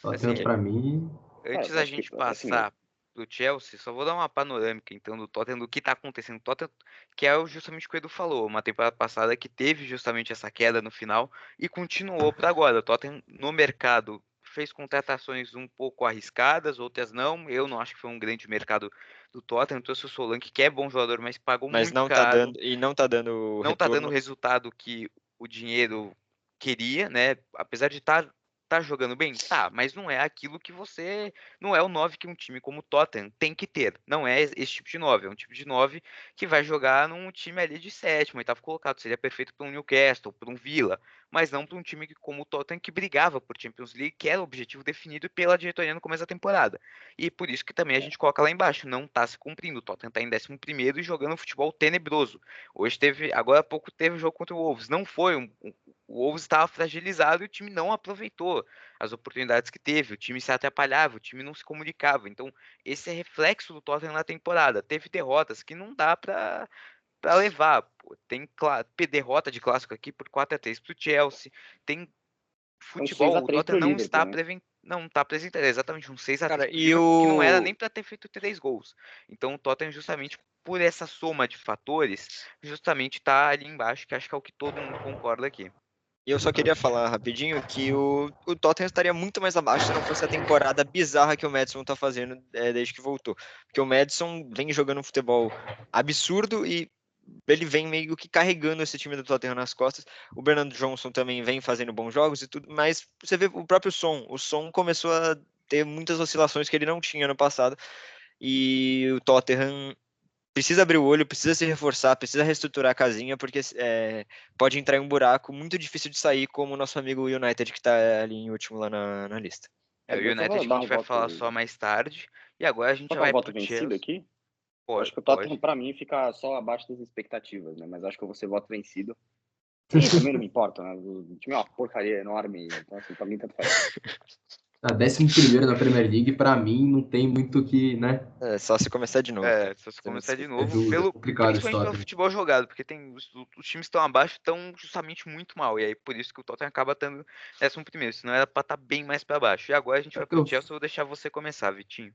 Tottenham, Assim, pra mim, Cara, antes eu da acho que, gente assim, passar pro Chelsea, só vou dar uma panorâmica então do Tottenham, do que tá acontecendo no Tottenham, que é justamente o que o Edu falou, uma temporada passada que teve justamente essa queda no final e continuou para agora. O Tottenham no mercado fez contratações um pouco arriscadas, outras não. Eu não acho que foi um grande mercado do Tottenham. Trouxe o Solanke, que é bom jogador, mas pagou Mas muito não tá caro. dando, e não tá dando Não tá dando o retorno. resultado que o dinheiro queria, né? Apesar de tá jogando bem, tá, mas não é aquilo que você, não é o 9 que um time como o Tottenham tem que ter. Não é esse tipo de 9, é um tipo de 9 que vai jogar num time ali de sétimo, oitavo colocado, seria perfeito para um Newcastle, para um Villa, mas não para um time como o Tottenham que brigava por Champions League, que era o objetivo definido pela diretoria no começo da temporada. E por isso que também a gente coloca lá embaixo, não tá se cumprindo. O Tottenham tá em 11º e jogando um futebol tenebroso. Hoje agora há pouco teve o jogo contra o Wolves. Não foi o Wolves estava fragilizado e o time não aproveitou as oportunidades que teve. O time se atrapalhava, o time não se comunicava. Então, esse é reflexo do Tottenham na temporada. Teve derrotas que não dá para levar. Pô, tem derrota de clássico aqui por 4-3 pro Chelsea. Tem é um seis a futebol, o três Tottenham pro não Liverpool, está né? não está apresentando, é exatamente um 6-3 Cara, pro e Liverpool, que não era nem o. para ter feito 3 gols. Então o Tottenham justamente por essa soma de fatores, justamente tá ali embaixo, que acho que é o que todo mundo concorda aqui. E eu só queria falar rapidinho que o Tottenham estaria muito mais abaixo se não fosse a temporada bizarra que o Maddison tá fazendo desde que voltou. Porque o Maddison vem jogando um futebol absurdo e ele vem meio que carregando esse time do Tottenham nas costas. O Bernardo Johnson também vem fazendo bons jogos e tudo, mas você vê o próprio Son. O Son começou a ter muitas oscilações que ele não tinha no passado. E o Tottenham precisa abrir o olho, precisa se reforçar, precisa reestruturar a casinha, porque pode entrar em um buraco muito difícil de sair, como o nosso amigo United, que está ali em último lá na lista. É o Deixa eu United que a dar gente um vai falar voto. só mais tarde. E agora a gente Posso já dar um vai voto pro vencido Chelsea. aqui? Eu acho Pode, que o Tottenham, pode. pra mim, fica só abaixo das expectativas, né? Mas acho que eu vou ser voto vencido. E também não me importa, né? O time é uma porcaria enorme, então, assim, pra mim, tanto faz. a 11º na Premier League, pra mim, não tem muito o que, né? É só se começar de novo, cara. Se você Você me começar de desculpa. É novo, duro, é complicado esse principalmente pelo Tottenham. futebol jogado, porque os times que estão abaixo estão justamente muito mal. E aí por isso que o Tottenham acaba estando 11º, senão era pra estar bem mais pra baixo. E agora a gente É vai que pro eu, Chelsea, eu vou deixar você começar, Vitinho.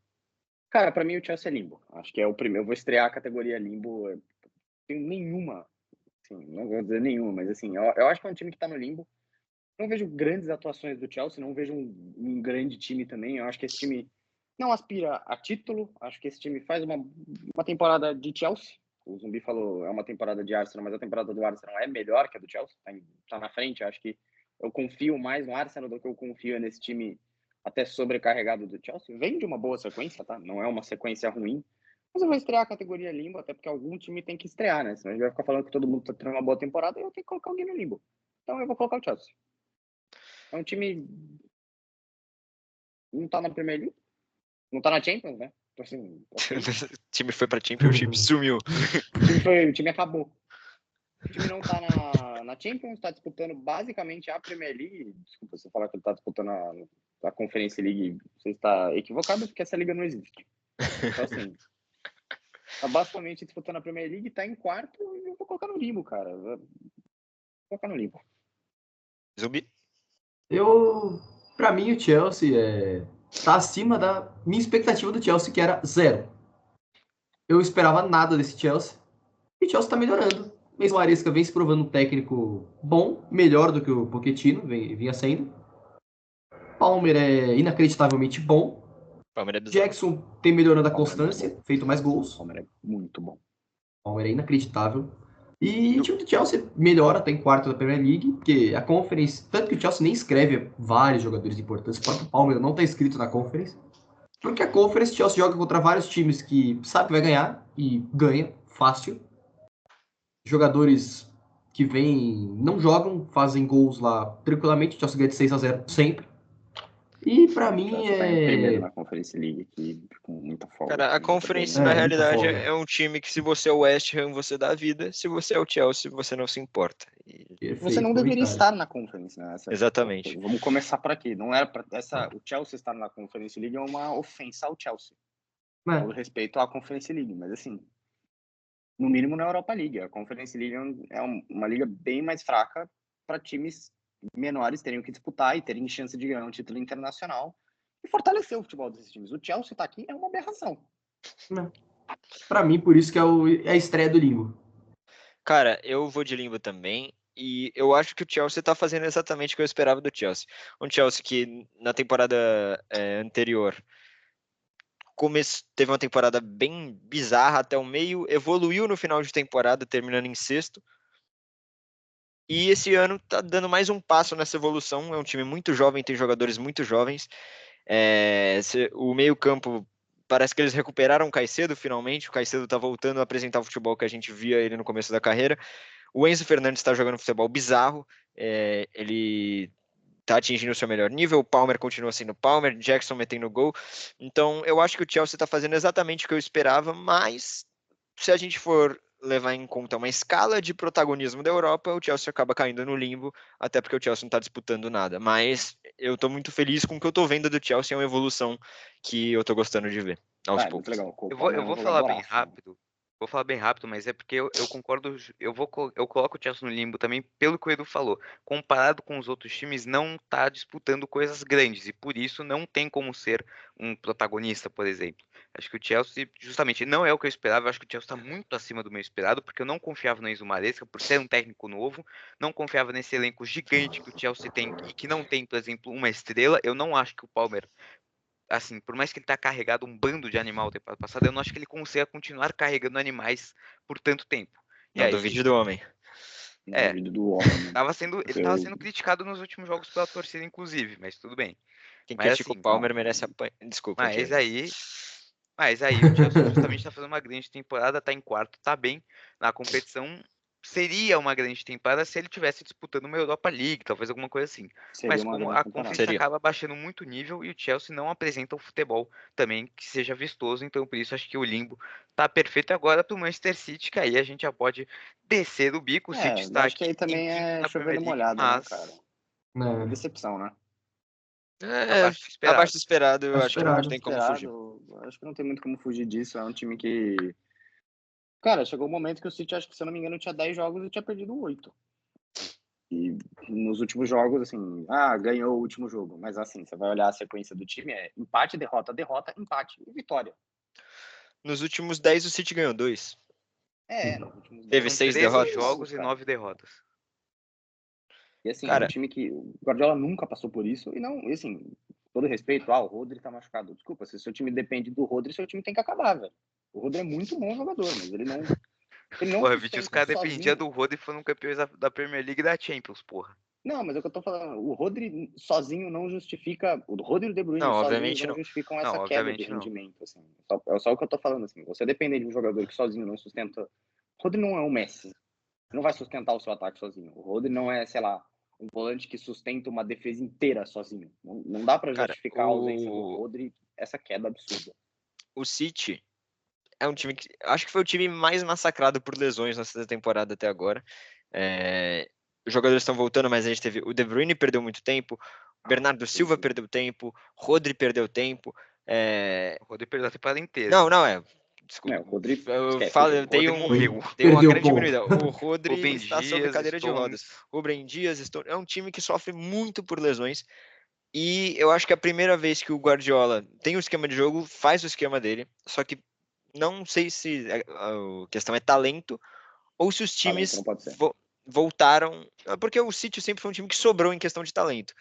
Cara, pra mim o Chelsea é limbo. Acho que é o primeiro. Eu vou estrear a categoria limbo. Tenho nenhuma, assim, não vou dizer nenhuma, mas assim, eu acho que é um time que tá no limbo. Não vejo grandes atuações do Chelsea, não vejo um grande time também. Eu acho que esse time não aspira a título. Acho que esse time faz uma temporada de Chelsea. O Zumbi falou, é uma temporada de Arsenal, mas a temporada do Arsenal é melhor que a do Chelsea. Tá na frente. Acho que eu confio mais no Arsenal do que eu confio nesse time até sobrecarregado do Chelsea. Vem de uma boa sequência, tá? Não é uma sequência ruim. Mas eu vou estrear a categoria limbo, até porque algum time tem que estrear, né? Senão a gente vai ficar falando que todo mundo tá tendo uma boa temporada e eu tenho que colocar alguém no limbo. Então eu vou colocar o Chelsea. É um time. Não tá na Premier League. Não tá na Champions, né? Então, assim, ok. O time foi pra Championship, sumiu. O time acabou. O time não tá na Champions, tá disputando basicamente a Premier League. Desculpa, você falar que ele tá disputando a Conference League, você está equivocado, porque essa liga não existe. Então, assim, tá basicamente disputando a Premier League, tá em quarto e eu vou colocar no limbo, cara. Vou colocar no limbo. Zumbi? pra mim, o Chelsea tá acima da minha expectativa do Chelsea, que era 0. Eu esperava nada desse Chelsea. E o Chelsea tá melhorando. Mesmo o Maresca vem se provando um técnico bom, melhor do que o Pochettino vinha sendo. Palmer é inacreditavelmente bom. Palmeiras é bizarro. Jackson tem melhorado a Palmer é muito bom. constância, feito mais gols. Palmer é muito bom. Palmer é inacreditável. E o time do Chelsea melhora, tá em quarto da Premier League, porque a Conference, tanto que o Chelsea nem escreve vários jogadores importantes, o próprio Palmer não tá escrito na Conference, porque a Conference, o Chelsea joga contra vários times que sabe que vai ganhar, e ganha, fácil. Jogadores que vêm, não jogam, fazem gols lá tranquilamente, o Chelsea ganha de 6-0 sempre. E pra mim Chelsea tá em primeiro na Conference League, aqui, com muita folga. Cara, a Conference, na muita realidade, folga. é um time que se você é o West Ham, você dá a vida. Se você é o Chelsea, você não se importa. Você não deveria estar na Conference, né? Exatamente. Vamos começar por aqui. Não era para o Chelsea estar na Conference League é uma ofensa ao Chelsea. todo respeito à Conference League, mas assim, no mínimo na Europa League. A Conference League é uma liga bem mais fraca para times menores terem que disputar e terem chance de ganhar um título internacional e fortalecer o futebol desses times. O Chelsea tá aqui é uma aberração. Pra mim, por isso que é a estreia do Limbo. Cara, eu vou de Limbo também. E eu acho que o Chelsea tá fazendo exatamente o que eu esperava do Chelsea. Um Chelsea que na temporada anterior teve uma temporada bem bizarra até o meio, evoluiu no final de temporada, terminando em sexto. E esse ano tá dando mais um passo nessa evolução. É um time muito jovem, tem jogadores muito jovens. O meio-campo, parece que eles recuperaram o Caicedo finalmente. O Caicedo tá voltando a apresentar o futebol que a gente via ele no começo da carreira. O Enzo Fernandes está jogando futebol bizarro. Ele tá atingindo o seu melhor nível. O Palmer continua sendo Palmer, Jackson metendo gol. Então, eu acho que o Chelsea está fazendo exatamente o que eu esperava, mas se a gente for levar em conta uma escala de protagonismo da Europa, o Chelsea acaba caindo no limbo, até porque o Chelsea não está disputando nada. Mas eu estou muito feliz com o que eu estou vendo do Chelsea, é uma evolução que eu estou gostando de ver, aos É muito poucos. legal. O Eu Palmer é um vou falar bem jogadoraço, né? rápido. Vou falar bem rápido, mas é porque eu concordo. Eu coloco o Chelsea no limbo também pelo que o Edu falou. Comparado com os outros times, não tá disputando coisas grandes e por isso não tem como ser um protagonista, por exemplo. Acho que o Chelsea, justamente, não é o que eu esperava. Eu acho que o Chelsea está muito acima do meu esperado, porque eu não confiava no Enzo Maresca por ser um técnico novo. Não confiava nesse elenco gigante que o Chelsea tem e que não tem, por exemplo, uma estrela. Eu não acho que o Palmer, assim, por mais que ele tá carregado um bando de animal temporada passada, eu não acho que ele consiga continuar carregando animais por tanto tempo. E Não aí, duvide do homem. é, Duvido do homem, mano. ele tava sendo criticado nos últimos jogos pela torcida, inclusive, mas tudo bem. Quem Mas critica o assim, Palmer merece apanhar. Desculpa, mas Diego. aí, mas aí o Chelsea justamente tá fazendo uma grande temporada, tá em quarto, tá bem na competição. Seria uma grande temporada se ele tivesse disputando uma Europa League, talvez alguma coisa assim. Seria Mas uma como grande a temporada. Conferência Seria. acaba baixando muito o nível e o Chelsea não apresenta um futebol também que seja vistoso, então por isso acho que o limbo tá perfeito agora pro Manchester City, que aí a gente já pode descer do bico. O City Eu está acho que aqui aí em também quinto é na chover Premier no League, molhado, né, cara? mas É Né? decepção, né? abaixo do Abaixo esperado. do esperado, eu acho que não Esperado. tem como fugir. Esperado. Acho que não tem muito como fugir disso. É um time que. Cara, chegou um momento que o City, acho que se eu não me engano, tinha 10 jogos e tinha perdido 8. E nos últimos jogos, assim, ganhou o último jogo. Mas assim, você vai olhar a sequência do time, é empate, derrota, derrota, empate e vitória. Nos últimos 10, o City ganhou 2. Nos últimos 10 Teve São 6 13 derrotas. jogos e cara. 9 derrotas. E assim, é um Cara, time que o Guardiola nunca passou por isso. E não, e, assim, todo respeito, o Rodri tá machucado. Desculpa, se o seu time depende do Rodri, seu time tem que acabar, velho. O Rodri é muito bom jogador, mas ele não Porra, Vitinho, os sustenta caras dependiam sozinho. do Rodri e foram campeões da Premier League e da Champions, porra. Não, mas é o que eu tô falando. O Rodri sozinho não justifica. O Rodri e o De Bruyne não, sozinhos obviamente não não. justificam Não, essa queda de obviamente não. rendimento. Assim. É só o que eu tô falando. Assim. Você depende de um jogador que sozinho não sustenta. O Rodri não é o Messi. Não vai sustentar o seu ataque sozinho. O Rodri não é, sei lá, um volante que sustenta uma defesa inteira sozinho. Não dá para Cara, justificar a ausência do Rodri, essa queda absurda. o City é um time que acho que foi o time mais massacrado por lesões nessa temporada até agora. Os jogadores estão voltando, mas a gente teve o De Bruyne perdeu muito tempo, Bernardo Silva perdeu tempo, Rodri perdeu tempo. O Rodri perdeu a temporada inteira. Não, desculpa. O Rodri, Eu esquece. falo, eu O Rodri morreu. dei uma Perdeu o grande ponto. diminuída. O Rodri Rubem está sobre Dias, cadeira de rodas. Stones. Rubem Dias, é um time que sofre muito por lesões. E eu acho que é a primeira vez que o Guardiola tem o esquema de jogo, faz o esquema dele, só que não sei se a questão é talento ou se os Talento times não pode ser. voltaram. Porque o City sempre foi um time que sobrou em questão de talento.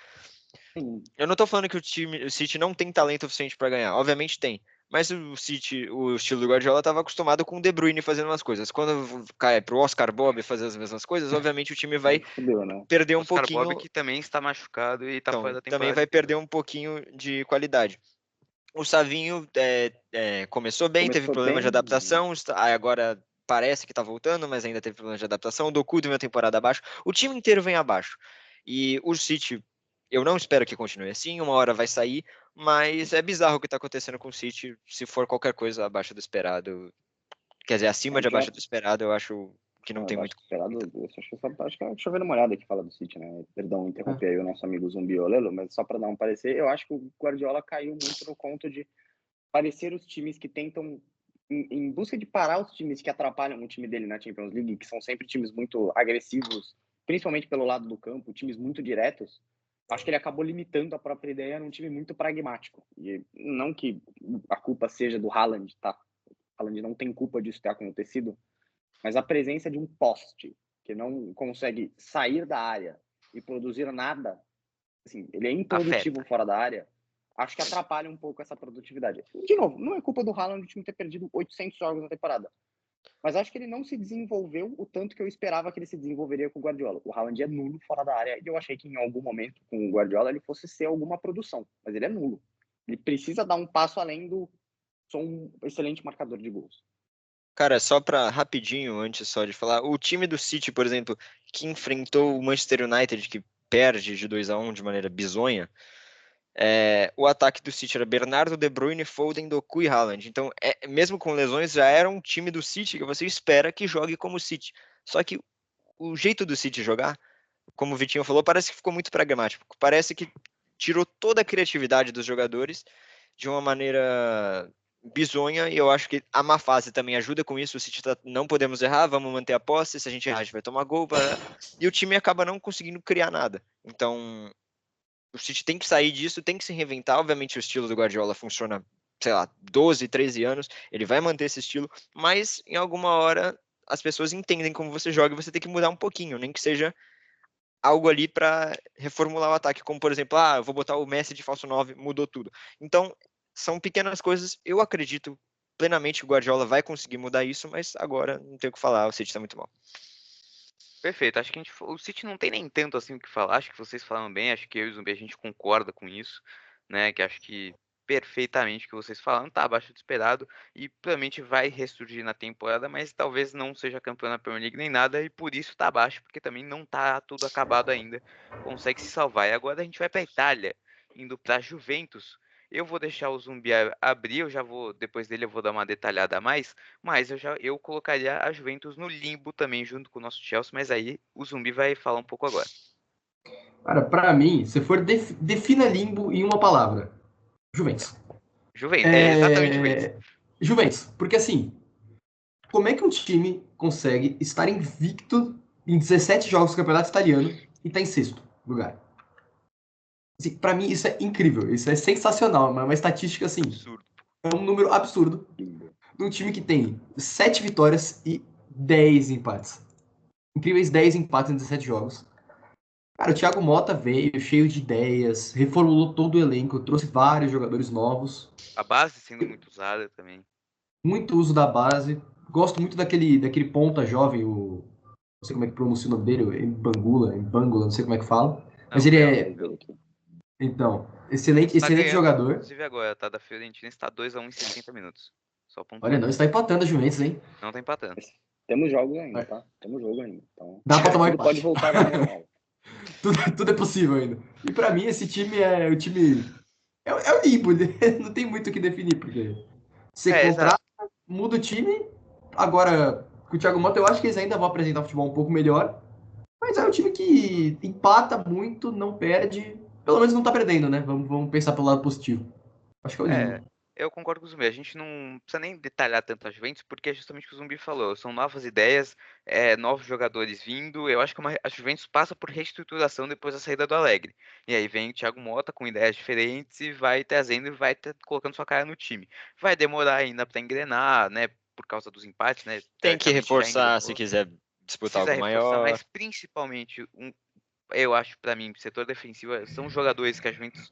Sim. Eu não tô falando que o City não tem talento suficiente para ganhar, obviamente tem. Mas o City, o estilo do Guardiola, estava acostumado com o De Bruyne fazendo umas coisas. Quando cai pro Oscar Bob fazer as mesmas coisas, obviamente o time vai Aí fudeu, né? perder um Oscar Bob, pouquinho. que também está machucado e está fora Então, da também temporada vai inteira. perder um pouquinho de qualidade. O Savinho começou bem, teve Começou problema de bem. adaptação, agora parece que tá voltando, mas ainda teve problema de adaptação. O Doku teve uma temporada abaixo. O time inteiro vem abaixo. E o City, eu não espero que continue assim, uma hora vai sair, mas é bizarro o que tá acontecendo com o City, se for qualquer coisa abaixo do esperado. Quer dizer, acima de abaixo do esperado, eu acho que não tem Abaixo muito do como esperado, comentar. eu acho que é chovendo molhado aqui fala do City, né? Perdão, interromper aí o nosso amigo Zumbi Olelo, mas só para dar um parecer, eu acho que o Guardiola caiu muito no conto de parecer os times que tentam, em busca de parar os times que atrapalham o time dele na Champions League, que são sempre times muito agressivos, principalmente pelo lado do campo, times muito diretos, acho que ele acabou limitando a própria ideia num time muito pragmático. E não que a culpa seja do Haaland, tá? O Haaland não tem culpa disso ter acontecido, mas a presença de um poste que não consegue sair da área e produzir nada, assim, ele é improdutivo fora da área, acho que atrapalha um pouco essa produtividade. De novo, não é culpa do Haaland o time ter perdido 800 jogos na temporada, mas acho que ele não se desenvolveu o tanto que eu esperava que ele se desenvolveria com o Guardiola. O Haaland é nulo fora da área e eu achei que em algum momento com o Guardiola ele fosse ser alguma produção, mas ele é nulo. Ele precisa dar um passo além do sou um excelente marcador de gols. Cara, só para rapidinho, antes só de falar, o time do City, por exemplo, que enfrentou o Manchester United, que perde de 2-1 de maneira bizonha, o ataque do City era Bernardo, De Bruyne, Foden, Doku e Haaland. Então, mesmo com lesões, já era um time do City que você espera que jogue como o City. Só que o jeito do City jogar, como o Vitinho falou, parece que ficou muito pragmático. Parece que tirou toda a criatividade dos jogadores de uma maneira bizonha, e eu acho que a má fase também ajuda com isso. O City não podemos errar, vamos manter a posse, se a gente errar a gente vai tomar gol, e o time acaba não conseguindo criar nada. Então o City tem que sair disso, tem que se reinventar. Obviamente o estilo do Guardiola funciona, sei lá, 12, 13 anos, ele vai manter esse estilo, mas em alguma hora as pessoas entendem como você joga e você tem que mudar um pouquinho, nem que seja algo ali para reformular o ataque, como por exemplo, eu vou botar o Messi de falso 9, mudou tudo. Então, são pequenas coisas, eu acredito plenamente que o Guardiola vai conseguir mudar isso, mas agora não tem o que falar, o City tá muito mal. Perfeito, acho que o City não tem nem tanto assim o que falar, acho que vocês falaram bem, acho que eu e o Zumbi a gente concorda com isso, né, que acho que perfeitamente o que vocês falaram tá abaixo do esperado e provavelmente vai ressurgir na temporada, mas talvez não seja campeão da Premier League nem nada e por isso tá abaixo, porque também não tá tudo acabado ainda, consegue se salvar. E agora a gente vai pra Itália, indo pra Juventus. Eu vou deixar o Zumbi abrir, eu já vou, depois dele eu vou dar uma detalhada a mais, mas eu colocaria a Juventus no limbo também, junto com o nosso Chelsea, mas aí o Zumbi vai falar um pouco agora. Cara, pra mim, se for defina limbo em uma palavra. Juventus. Juventus, é exatamente Juventus. Juventus, porque assim, como é que um time consegue estar invicto em 17 jogos do Campeonato Italiano e tá em sexto lugar? Assim, pra mim, isso é incrível, isso é sensacional, uma estatística assim, Absurdo. é um número absurdo de um time que tem 7 vitórias e 10 empates. Incríveis 10 empates em 17 jogos. Cara, o Thiago Motta veio cheio de ideias, reformulou todo o elenco, trouxe vários jogadores novos. A base sendo muito usada também. Muito uso da base. Gosto muito daquele ponta jovem, não sei como é que pronuncia o nome dele, Mbangula, não sei como é que fala. Mas Não, ele Belo. é. Então, excelente, Está excelente ganhando, jogador. inclusive agora, tá? Da Fiorentina está 2-1 em 60 minutos. Só Olha, pontuando. não está empatando a Juventus, hein? Não tá empatando. Temos jogos ainda, tá? Temos jogo ainda. Então, Dá pra tomar um tudo pode empate. voltar ao normal. Tudo é possível ainda. E pra mim, esse time é o time. É o limbo, né? Não tem muito o que definir, porque você Exato. contrata, muda o time. Agora, com o Thiago Motta, eu acho que eles ainda vão apresentar um futebol um pouco melhor. Mas é um time que empata muito, não perde. Pelo menos não tá perdendo, né? Vamos pensar pelo lado positivo. Acho que é o É, limbo. eu concordo com o Zumbi. A gente não precisa nem detalhar tanto a Juventus, porque é justamente o que o Zumbi falou. São novas ideias, novos jogadores vindo. Eu acho que a Juventus passa por reestruturação depois da saída do Alegre. E aí vem o Thiago Motta com ideias diferentes e vai trazendo e vai colocando sua cara no time. Vai demorar ainda para engrenar, né? Por causa dos empates, né? Tem que Teoricamente já reforçar se engrenou. quiser disputar Precisa algo reforçar, maior. mas principalmente eu acho, pra mim, setor defensivo são jogadores que a Juventus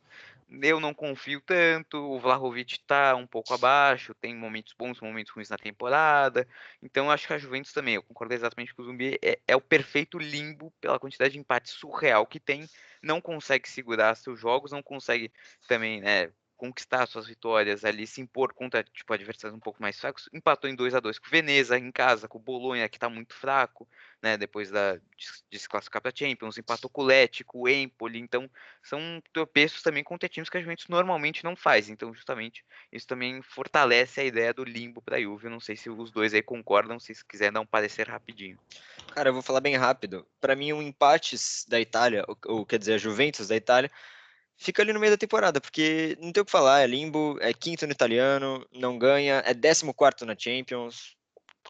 eu não confio tanto. O Vlahovic tá um pouco abaixo, tem momentos bons, momentos ruins na temporada. Então eu acho que a Juventus também, eu concordo exatamente com o Zumbi, é o perfeito limbo pela quantidade de empate surreal que tem. Não consegue segurar seus jogos, não consegue também, né, conquistar suas vitórias ali, se impor contra tipo, adversários um pouco mais fracos. Empatou em 2-2 com o Veneza em casa, com o Bolonha, que tá muito fraco, né, depois de se classificar para Champions, empatou com o Lecce, com o Empoli, então são tropeços também contra times que a Juventus normalmente não faz, então justamente isso também fortalece a ideia do limbo para a Juve. Eu não sei se os dois aí concordam, se quiser dar um parecer rapidinho. Cara, eu vou falar bem rápido. Para mim, o empate da Itália, ou quer dizer, a Juventus da Itália, fica ali no meio da temporada, porque não tem o que falar, é limbo, é quinto no italiano, não ganha, é 14º na Champions.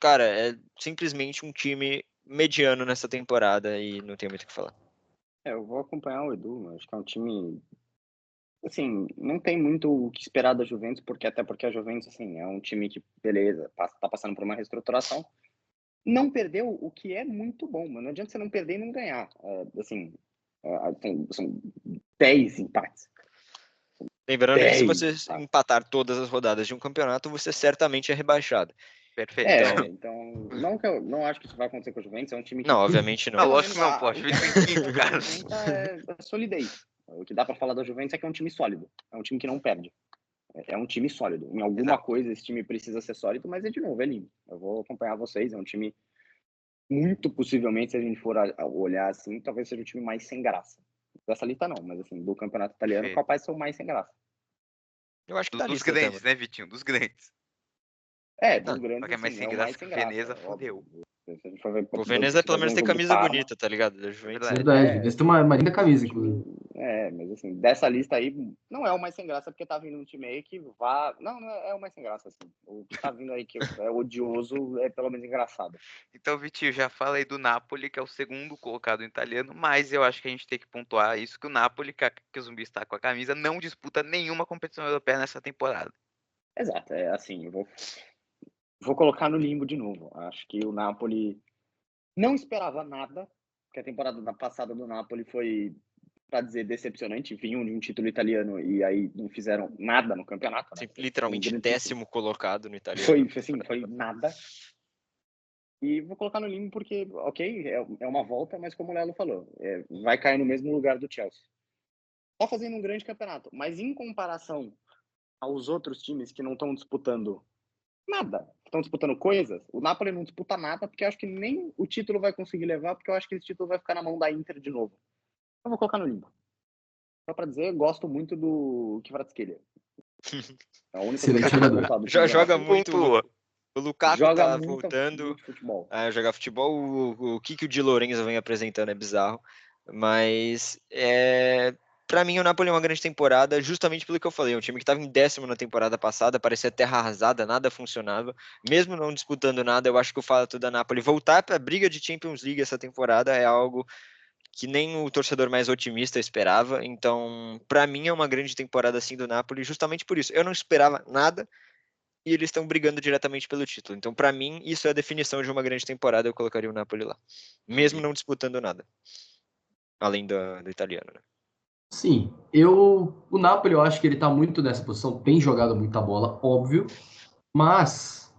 Cara, é simplesmente um time mediano nessa temporada e não tem muito o que falar. Eu vou acompanhar o Edu, acho que é um time, assim, não tem muito o que esperar da Juventus, até porque a Juventus, assim, é um time que, beleza, tá passando por uma reestruturação, não perdeu, o que é muito bom, mano. Não adianta você não perder e não ganhar. São 10 empates. Lembrando que se 10 você empates. empatar todas as rodadas de um campeonato, você certamente é rebaixado. Perfeito. Então, não que eu não acho que isso vai acontecer com a Juventus, é um time que... Não, obviamente não. Não, lógico que não, pô. A O que Juventus tem quinto, cara. é solidez. O que dá pra falar da Juventus é que é um time sólido. É um time que não perde. É um time sólido. Em alguma Exato. coisa esse time precisa ser sólido, mas de novo, é lindo. Eu vou acompanhar vocês, é um time muito possivelmente, se a gente for olhar assim, talvez seja o time mais sem graça. Dessa lista não, mas assim, do campeonato italiano, Perfeito. capaz de ser o mais sem graça. Eu acho que tá Dos lista até, grandes, mano. né, Vitinho? Dos grandes. Dos Não, grandes, só que é mais assim, sem é o graça mais que sem o graça. Veneza, Óbvio. fudeu. Se a gente for ver, O se Veneza pelo fazer menos um tem jogo do camisa Parma, bonita, tá ligado? Da Juventus. verdade. Verdade. Esse tem uma linda camisa, inclusive. mas assim, dessa lista aí, não é o mais sem graça, porque tá vindo um time aí que vá... Não é o mais sem graça, assim. O que tá vindo aí que é odioso é pelo menos engraçado. Então, Vitinho, já fala aí do Napoli, que é o segundo colocado em italiano, mas eu acho que a gente tem que pontuar isso, que o Napoli, que o Zumbi está com a camisa, não disputa nenhuma competição europeia nessa temporada. Exato, assim, eu vou colocar no limbo de novo. Acho que o Napoli não esperava nada, porque a temporada passada do Napoli foi, para dizer, decepcionante. Vinham de um título italiano e aí não fizeram nada no campeonato, né? Literalmente Um grande 10º colocado no italiano. foi nada. E vou colocar no limbo porque, ok, é uma volta, mas como o Lelo falou, vai cair no mesmo lugar do Chelsea. Tá fazendo um grande campeonato, mas em comparação aos outros times que não estão disputando nada, estão disputando coisas, o Napoli não disputa nada, porque eu acho que nem o título vai conseguir levar, porque eu acho que esse título vai ficar na mão da Inter de novo. Eu vou colocar no limbo. Só pra dizer, gosto muito do Kvaratskhelia. É a única Excelente coisa que eu jogador. posso Já joga muito. Pontua. O Lukaku Joga tá muito voltando futebol. a jogar futebol. O que o Di Lorenzo vem apresentando é bizarro. Mas pra mim o Napoli é uma grande temporada, justamente pelo que eu falei. É um time que estava em 10º na temporada passada, parecia terra arrasada, nada funcionava. Mesmo não disputando nada, eu acho que o fato da Napoli voltar para a briga de Champions League essa temporada é algo que nem o torcedor mais otimista esperava. Então, pra mim é uma grande temporada assim do Napoli, justamente por isso. Eu não esperava nada e eles estão brigando diretamente pelo título. Então, pra mim, isso é a definição de uma grande temporada. Eu colocaria o Napoli lá, mesmo não disputando nada, além do italiano, né? Sim, o Napoli eu acho que ele tá muito nessa posição, tem jogado muita bola, óbvio, mas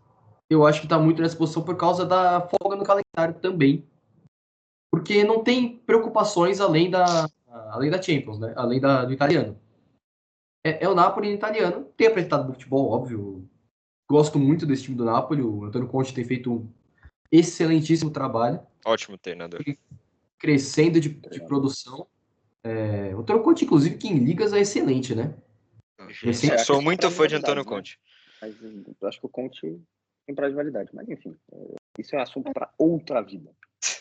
eu acho que tá muito nessa posição por causa da folga no calendário também, porque não tem preocupações além da Champions, né? Além do italiano. É o Napoli em italiano, tem apresentado futebol, óbvio. Gosto muito desse time do Napoli, o Antônio Conte tem feito um excelentíssimo trabalho, Ótimo treinador. crescendo de produção. O Antônio Conte, inclusive, que em ligas é excelente, né? Gente, A Sou questão é muito prazo de fã de Antônio validade, né? Conte. Mas eu acho que o Conte tem prazo de validade. Mas enfim, isso é assunto para outra vida.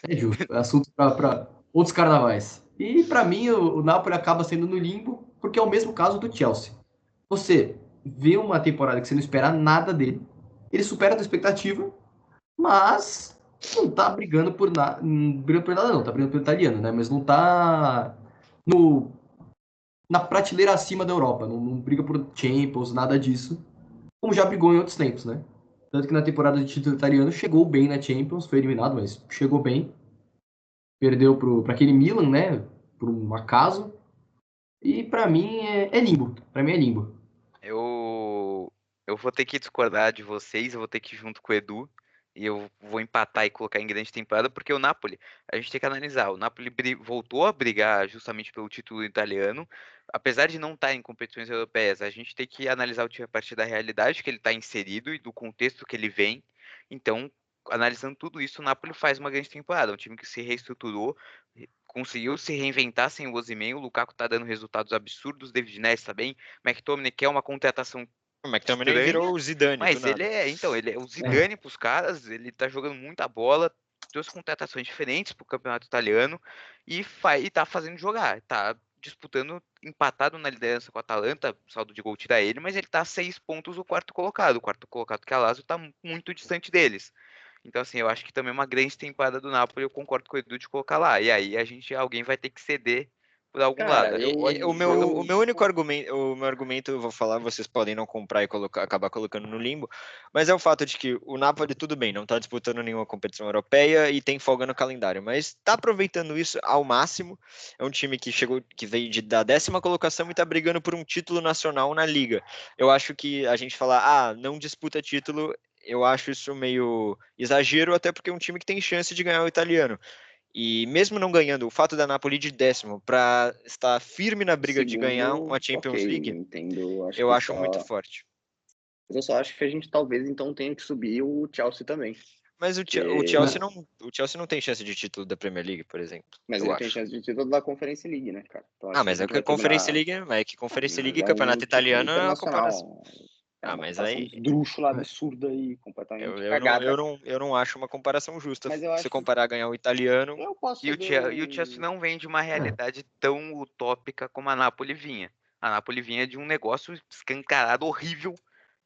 É justo, é assunto para outros carnavais. E para mim o Napoli acaba sendo no limbo, porque é o mesmo caso do Chelsea. Você vê uma temporada que você não espera nada dele, ele supera a tua expectativa, mas não tá brigando por nada, não, tá brigando pelo italiano, né? Mas não tá na prateleira acima da Europa, não briga por Champions, nada disso, como já brigou em outros tempos, né? Tanto que na temporada de título italiano chegou bem na Champions, foi eliminado, mas chegou bem. Perdeu para aquele Milan, né? Por um acaso. E para mim é limbo. Para mim é limbo. eu vou ter que discordar de vocês, eu vou ter que ir junto com o Edu, e eu vou empatar e colocar em grande temporada, porque o Napoli, a gente tem que analisar, o Napoli voltou a brigar justamente pelo título italiano, apesar de não estar em competições europeias, a gente tem que analisar o time a partir da realidade que ele está inserido e do contexto que ele vem, então, analisando tudo isso, o Napoli faz uma grande temporada, um time que se reestruturou, conseguiu se reinventar sem o Osimhen, o Lukaku tá dando resultados absurdos, David Neres tá bem, McTominay que é uma contratação O McTominay estranha, virou o Zidane do mas nada. ele é o Zidane pros caras, ele tá jogando muita bola, trouxe contratações diferentes pro campeonato italiano e tá fazendo jogar, tá disputando, empatado na liderança com o Atalanta, o saldo de gol tira ele, mas ele tá a 6 pontos o quarto colocado que é a Lazio tá muito distante deles. Então, assim, eu acho que também é uma grande temporada do Napoli, eu concordo com o Edu de colocar lá. E aí alguém vai ter que ceder por algum lado. Cara, O meu único argumento, eu vou falar, vocês podem não comprar e acabar colocando no limbo, mas é o fato de que o Napoli, tudo bem, não tá disputando nenhuma competição europeia e tem folga no calendário, mas tá aproveitando isso ao máximo. É um time que veio da 10ª colocação e tá brigando por um título nacional na liga. Eu acho que a gente falar, não disputa título, eu acho isso meio exagero, até porque é um time que tem chance de ganhar o italiano. E mesmo não ganhando, o fato da Napoli de 10º para estar firme na briga de ganhar uma Champions ok, League, entendo. eu acho muito forte. Mas eu só acho que a gente talvez então tenha que subir o Chelsea também. Mas o Chelsea não tem chance de título da Premier League, por exemplo. Mas ele tem chance de título da Conference League, né, cara? Então, mas é que a Conference League, e Campeonato Italiano é uma comparação. Mas aí esdrúxula absurda e completamente cagada. Eu não acho uma comparação justa. Mas eu se acho comparar ganhar o italiano. E o Chelsea não vem de uma realidade tão utópica como a Napoli vinha. A Napoli vinha de um negócio escancarado, horrível,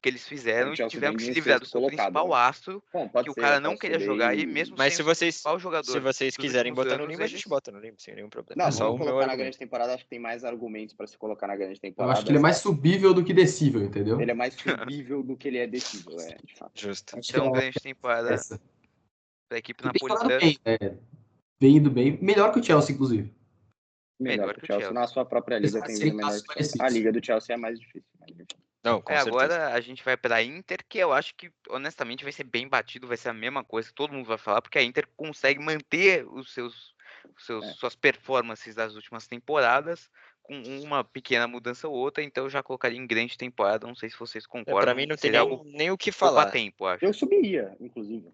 que eles fizeram e tiveram que se livrar do seu principal astro, que o cara não queria jogar e mesmo mas sem se vocês, o principal jogador. Se vocês quiserem botar no limbo, a gente bota no limbo, sem nenhum problema. Não, vamos colocar na grande temporada, acho que tem mais argumentos para se colocar na grande temporada. Eu acho que ele é mais subível do que descível, entendeu? Ele é mais subível do que ele é descível, de fato. Justo. Então, grande temporada da equipe napolitana. Bem, vem indo bem, melhor que o Chelsea, inclusive. Melhor que o Chelsea. Na sua própria liga tem vindo melhor que o Chelsea. A liga do Chelsea é mais difícil. Não, com certeza. Agora a gente vai para a Inter, que eu acho que, honestamente, vai ser bem batido, vai ser a mesma coisa que todo mundo vai falar, porque a Inter consegue manter suas performances das últimas temporadas, com uma pequena mudança ou outra, então eu já colocaria em grande temporada, não sei se vocês concordam. Para mim não tem nem o que falar. Tempo, acho. Eu subiria, inclusive.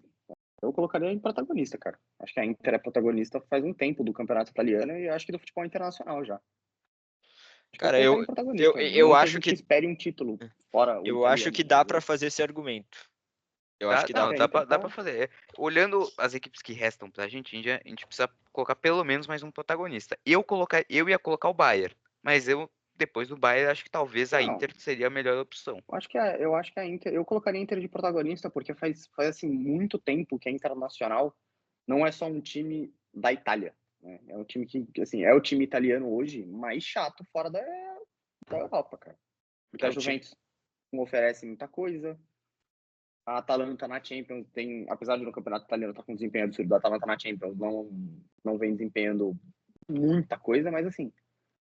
Eu colocaria em protagonista, cara. Acho que a Inter é protagonista faz um tempo do campeonato italiano e acho que do futebol internacional já. Cara, eu acho que espere um título fora. Eu acho que dá para fazer esse argumento. Eu acho que dá para fazer. Olhando as equipes que restam pra gente, a gente precisa colocar pelo menos mais um protagonista. Eu ia colocar o Bayern, mas depois do Bayern, acho que talvez a Inter seria a melhor opção. Eu acho que a Inter, eu colocaria a Inter de protagonista porque faz assim muito tempo que a Internacional não é só um time da Itália, né? É um time que, assim, é o time italiano hoje mais chato fora da Europa, cara. Porque a Juventus não oferece muita coisa. A Atalanta na Champions apesar de no campeonato italiano estar com um desempenho absurdo, a Atalanta na Champions não vem desempenhando muita coisa, mas assim,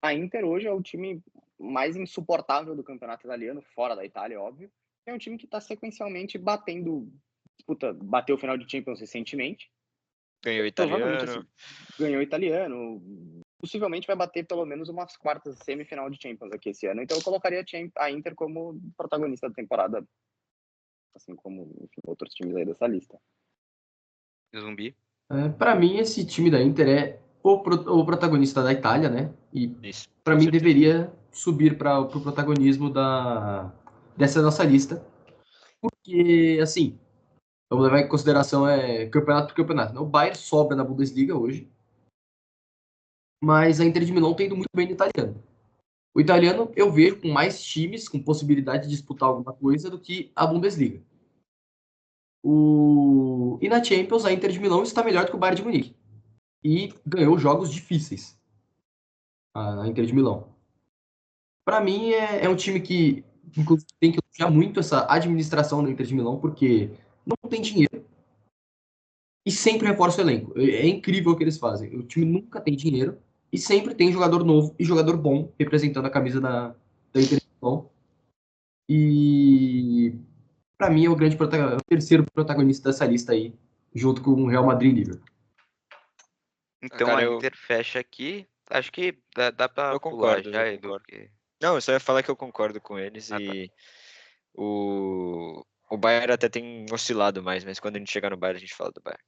a Inter hoje é o time mais insuportável do campeonato italiano, fora da Itália, óbvio. É um time que está sequencialmente bateu o final de Champions recentemente. Ganhou o italiano. Ganhou o italiano. Possivelmente vai bater pelo menos umas quartas semifinal de Champions aqui esse ano. Então eu colocaria a Inter como protagonista da temporada, assim como, enfim, outros times aí dessa lista. Zumbi? Para mim, esse time da Inter é o protagonista da Itália, né? E para mim deveria subir para o protagonismo dessa nossa lista. Porque, assim, vamos levar em consideração campeonato por campeonato, né? O Bayern sobra na Bundesliga hoje, mas a Inter de Milão tem ido muito bem no italiano. O italiano eu vejo com mais times com possibilidade de disputar alguma coisa do que a Bundesliga. E na Champions, a Inter de Milão está melhor do que o Bayern de Munique. E ganhou jogos difíceis, a Inter de Milão. Para mim, é um time que inclusive, tem que elogiar muito essa administração da Inter de Milão, porque não tem dinheiro e sempre reforça o elenco. É incrível o que eles fazem. O time nunca tem dinheiro e sempre tem jogador novo e jogador bom representando a camisa da Inter de Milão. E para mim é o terceiro protagonista dessa lista aí, junto com o Real Madrid e Liverpool. Então a Inter fecha aqui. Acho que dá pra pular já, Edu. Porque... Não, eu só ia falar que eu concordo com eles o Bayern até tem oscilado mais, mas quando a gente chegar no Bayern, a gente fala do Bayern.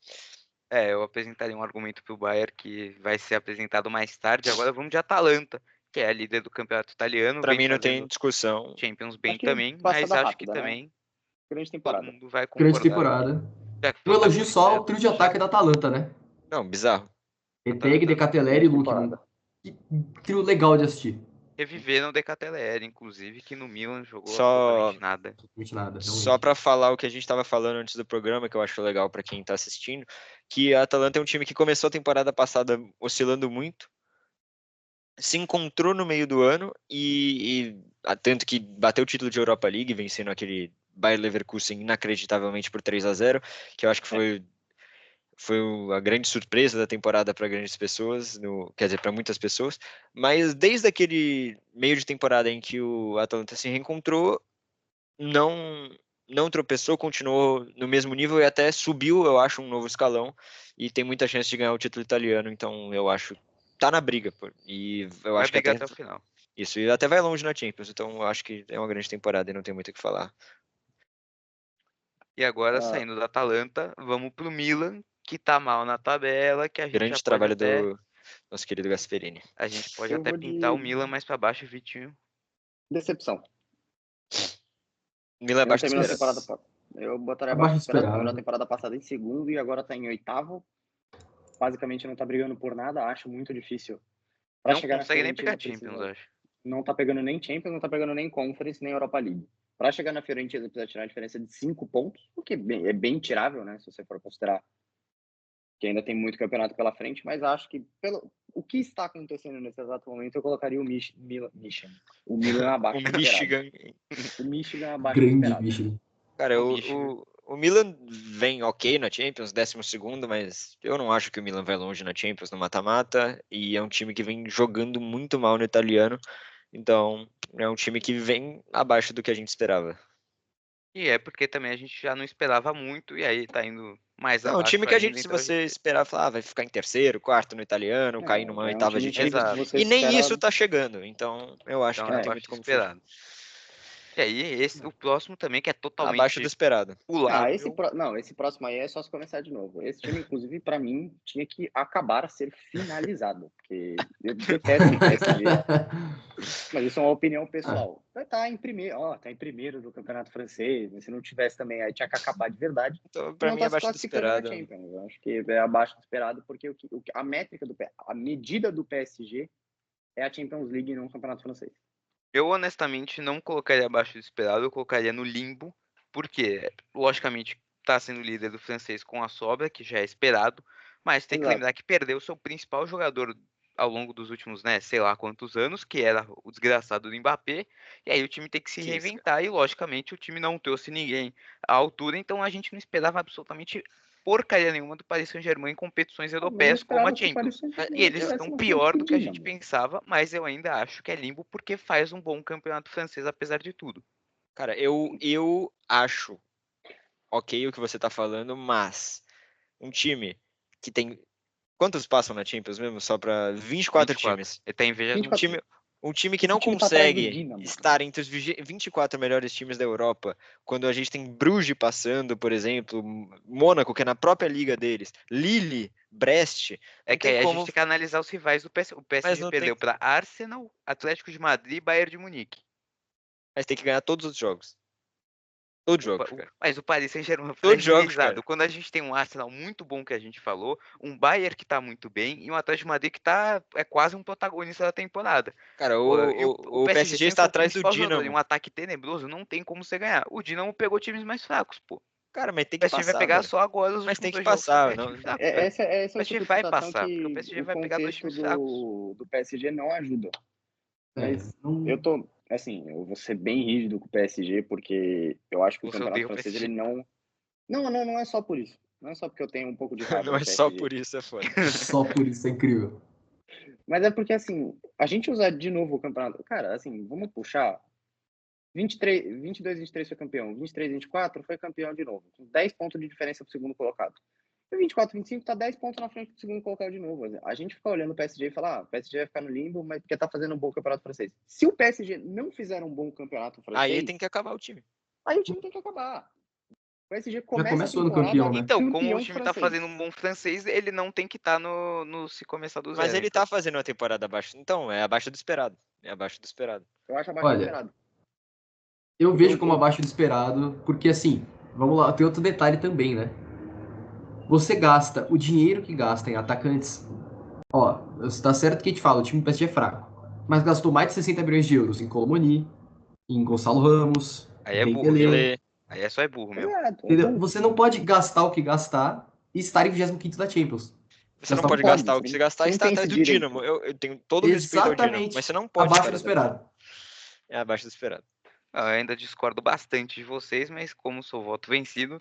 Eu apresentaria um argumento pro Bayern que vai ser apresentado mais tarde. Agora vamos de Atalanta, que é a líder do campeonato italiano. Pra mim não tem discussão. Champions bem também, mas acho que também grande temporada. Todo mundo vai concordar. Grande temporada. Eu elogio só o trio de ataque da Atalanta, né? Não, bizarro. Retegui, Decateleri e Luque. trio legal de assistir. Reviveram o Decatelere, inclusive, que no Milan jogou Só- absolutamente nada. Absolutamente nada, Só realmente. pra falar o que a gente tava falando antes do programa, que eu acho legal pra quem tá assistindo, que a Atalanta é um time que começou a temporada passada oscilando muito, se encontrou no meio do ano tanto que bateu o título de Europa League, vencendo aquele Bayer Leverkusen inacreditavelmente por 3-0, que eu acho que foi a grande surpresa da temporada para grandes pessoas, quer dizer, para muitas pessoas. Mas desde aquele meio de temporada em que o Atalanta se reencontrou, não tropeçou, continuou no mesmo nível e até subiu, eu acho, um novo escalão e tem muita chance de ganhar o título italiano. Então, eu acho tá na briga, pô. E eu Vai acho que brigar até até o final. isso, e até vai longe na Champions. Então, eu acho que é uma grande temporada e não tem muito o que falar. E agora, Ah. saindo da Atalanta, vamos pro Milan, que tá mal na tabela, que a gente já Grande pode trabalho até... do nosso querido Gasperini. A gente pode Eu até vou pintar o de Milan mais pra baixo, Vitinho. decepção. Milan é Não abaixo do terminou a esperado. temporada. Eu botaria Abaixo abaixo do do esperado. esperado. Terminou a temporada passada em segundo e agora tá em oitavo. Basicamente não tá brigando por nada. Acho muito difícil. Pra Não chegar na consegue nem Fiorentina, pegar Champions, precisa... acho. Não tá pegando nem Champions, não tá pegando nem Conference, nem Europa League. Pra chegar na Fiorentina, precisa tirar a diferença de 5 pontos, o que é bem tirável, né? Se você for considerar que ainda tem muito campeonato pela frente, mas acho que pelo o que está acontecendo nesse exato momento, eu colocaria o Milan abaixo O do esperado. Michigan. O Michigan abaixo do Grande esperado. Michigan. Cara, O Michigan. o Milan vem ok na Champions, 12º, mas eu não acho que o Milan vai longe na Champions, no mata-mata, e é um time que vem jogando muito mal no italiano, então é um time que vem abaixo do que a gente esperava. E é porque também a gente já não esperava muito, e aí tá indo mais Não, um abaixo time que a gente, ainda, se então a você gente... esperar, falar, vai ficar em terceiro, quarto no italiano, cair numa É um oitava de time que Champions, Exato. você e nem espera... isso tá chegando, então eu acho Então que é não tem abaixo muito do como fugir. esperado. E aí, o próximo também, que é Abaixo do totalmente esperado. pulável. Esse próximo aí é só se começar de novo. Esse time, inclusive, para mim, tinha que acabar a ser finalizado, porque eu detesto o PSG, mas isso é uma opinião pessoal. Tá em primeiro do campeonato francês, mas se não tivesse também, aí tinha que acabar de verdade. Então, E pra não mim, é tá se abaixo do classificando na esperado. Champions. Eu acho que é abaixo do esperado, porque a métrica a medida do PSG é a Champions League e não o campeonato francês. Eu honestamente não colocaria abaixo do esperado, eu colocaria no limbo, porque, logicamente, tá sendo líder do francês com a sobra, que já é esperado, mas tem que Exato. lembrar que perdeu o seu principal jogador ao longo dos últimos, né, sei lá quantos anos, que era o desgraçado do Mbappé, e aí o time tem que se reinventar, e logicamente o time não trouxe ninguém à altura, então a gente não esperava absolutamente porcaria nenhuma do Paris Saint-Germain em competições Nem europeias como a esperava que o Paris Champions. Saint-Germain E eles tivesse estão na frente pior do do que a gente Dinamo. pensava, mas eu ainda acho que é limbo porque faz um bom campeonato francês, apesar de tudo. Cara, eu acho ok o que você tá falando, mas um time que tem. Quantos passam na Champions mesmo? Só pra 24 24. times. Ele tá em 24. Um time que Esse não time tá atrás do consegue Dinamo. estar entre os 24 melhores times da Europa, quando a gente tem Bruges passando, por exemplo, Mônaco, que é na própria liga deles, Lille, Brest, É não que tem aí a gente como, tem que analisar os rivais do PSG. O mas PSG não tem, perdeu para Arsenal, Atlético de Madrid e Bayern de Munique. mas tem que ganhar todos os jogos. Todos os jogos, cara. Mas o Paris Saint-Germain Todos os jogos, fragilizado. cara. Quando a gente tem um Arsenal muito bom que a gente falou, um Bayern que tá muito bem e um Atlético de Madrid que é quase um protagonista da temporada. Cara, Pô, e o o PSG PSG sem o está seu atrás do principal jogador e um Dinamo. ataque tenebroso, não tem como você ganhar. O Dinamo pegou times mais fracos, pô. Cara, mas tem O que PSG vai passar, pegar velho. só agora os Mas últimos tem que dois jogos pra passar. pegar time Não, fraco, velho. Esse O é o PSG tipo de vai situação passar, porque o que PSG o vai pegar dois contexto times fracos. do PSG não ajuda. Mas não... eu tô, assim, eu vou ser bem rígido com o PSG, porque eu acho que o Você campeonato odeia o francês, PSG. ele não... Não é só por isso. Não é só porque eu tenho um pouco de raiva não do é só PSG. por isso, é foda. Só por isso é incrível. Mas é porque, assim, a gente usar de novo o campeonato... Cara, assim, vamos puxar... 22, 23 foi campeão. 23, 24 foi campeão de novo. Com 10 pontos de diferença pro segundo colocado. E 24, 25 tá 10 pontos na frente do segundo colocado de novo. A gente fica olhando o PSG e fala, o PSG vai ficar no limbo, mas porque tá fazendo um bom campeonato francês. Se o PSG não fizer um bom campeonato Aí francês, tem que acabar o time. aí o time tem que acabar. O PSG Já começa a começou no temporada campeão, né? Então, como o campeão time tá francês. fazendo um bom francês, ele não tem que estar no se começar do Mas zero. ele Então. tá fazendo uma temporada abaixo. Então, é abaixo do esperado. É abaixo do esperado. Eu acho abaixo do Olha, esperado. eu vejo como eu- abaixo do esperado, porque assim, vamos lá, tem outro detalhe também, né? Você gasta o dinheiro que gasta em atacantes. Ó, Tá certo que a gente fala, o time do PSG é fraco. Mas gastou mais de 60 milhões de euros em Colomoni, em Gonçalo Ramos, Aí em é burro, viu? Dembélé. Ele Aí é só é burro mesmo. Exato. Entendeu? Você não pode gastar o que gastar e estar em 25º da Champions. Você não Gastar pode muito. gastar o que se gastar Você e não está tem atrás esse do direito. Dinamo. Eu tenho todo o respeito ao Dinamo, mas você Exatamente não pode abaixo estar do atrás. esperado. É abaixo do esperado. Eu ainda discordo bastante de vocês, mas como sou voto vencido,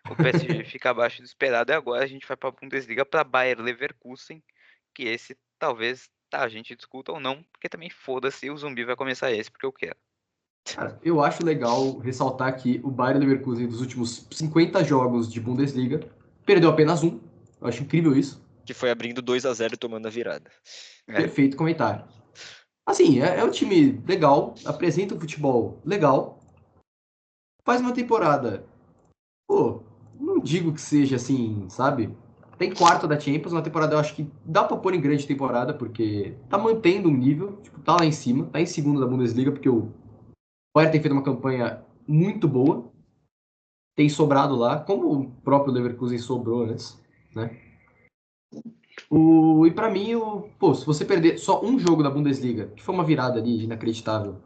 o PSG fica abaixo do esperado. E agora a gente vai para a Bundesliga, para Bayer Leverkusen, que esse talvez a gente discuta ou não, porque também foda-se, o Zumbi vai começar esse porque eu quero. Cara, eu acho legal ressaltar que o Bayer Leverkusen, dos últimos 50 jogos de Bundesliga, perdeu apenas um. Eu acho incrível isso. Que foi abrindo 2-0 e tomando a virada. É. Perfeito comentário. Assim, é um time legal, apresenta um futebol legal, faz uma temporada. Pô, não digo que seja assim, sabe? Tem quarto da Champions, uma temporada eu acho que dá pra pôr em grande temporada, porque tá mantendo um nível, tipo, tá lá em cima, tá em segundo da Bundesliga, porque o Bayern tem feito uma campanha muito boa, tem sobrado lá, como o próprio Leverkusen sobrou antes, né? E pra mim, pô, se você perder só um jogo da Bundesliga, que foi uma virada ali inacreditável,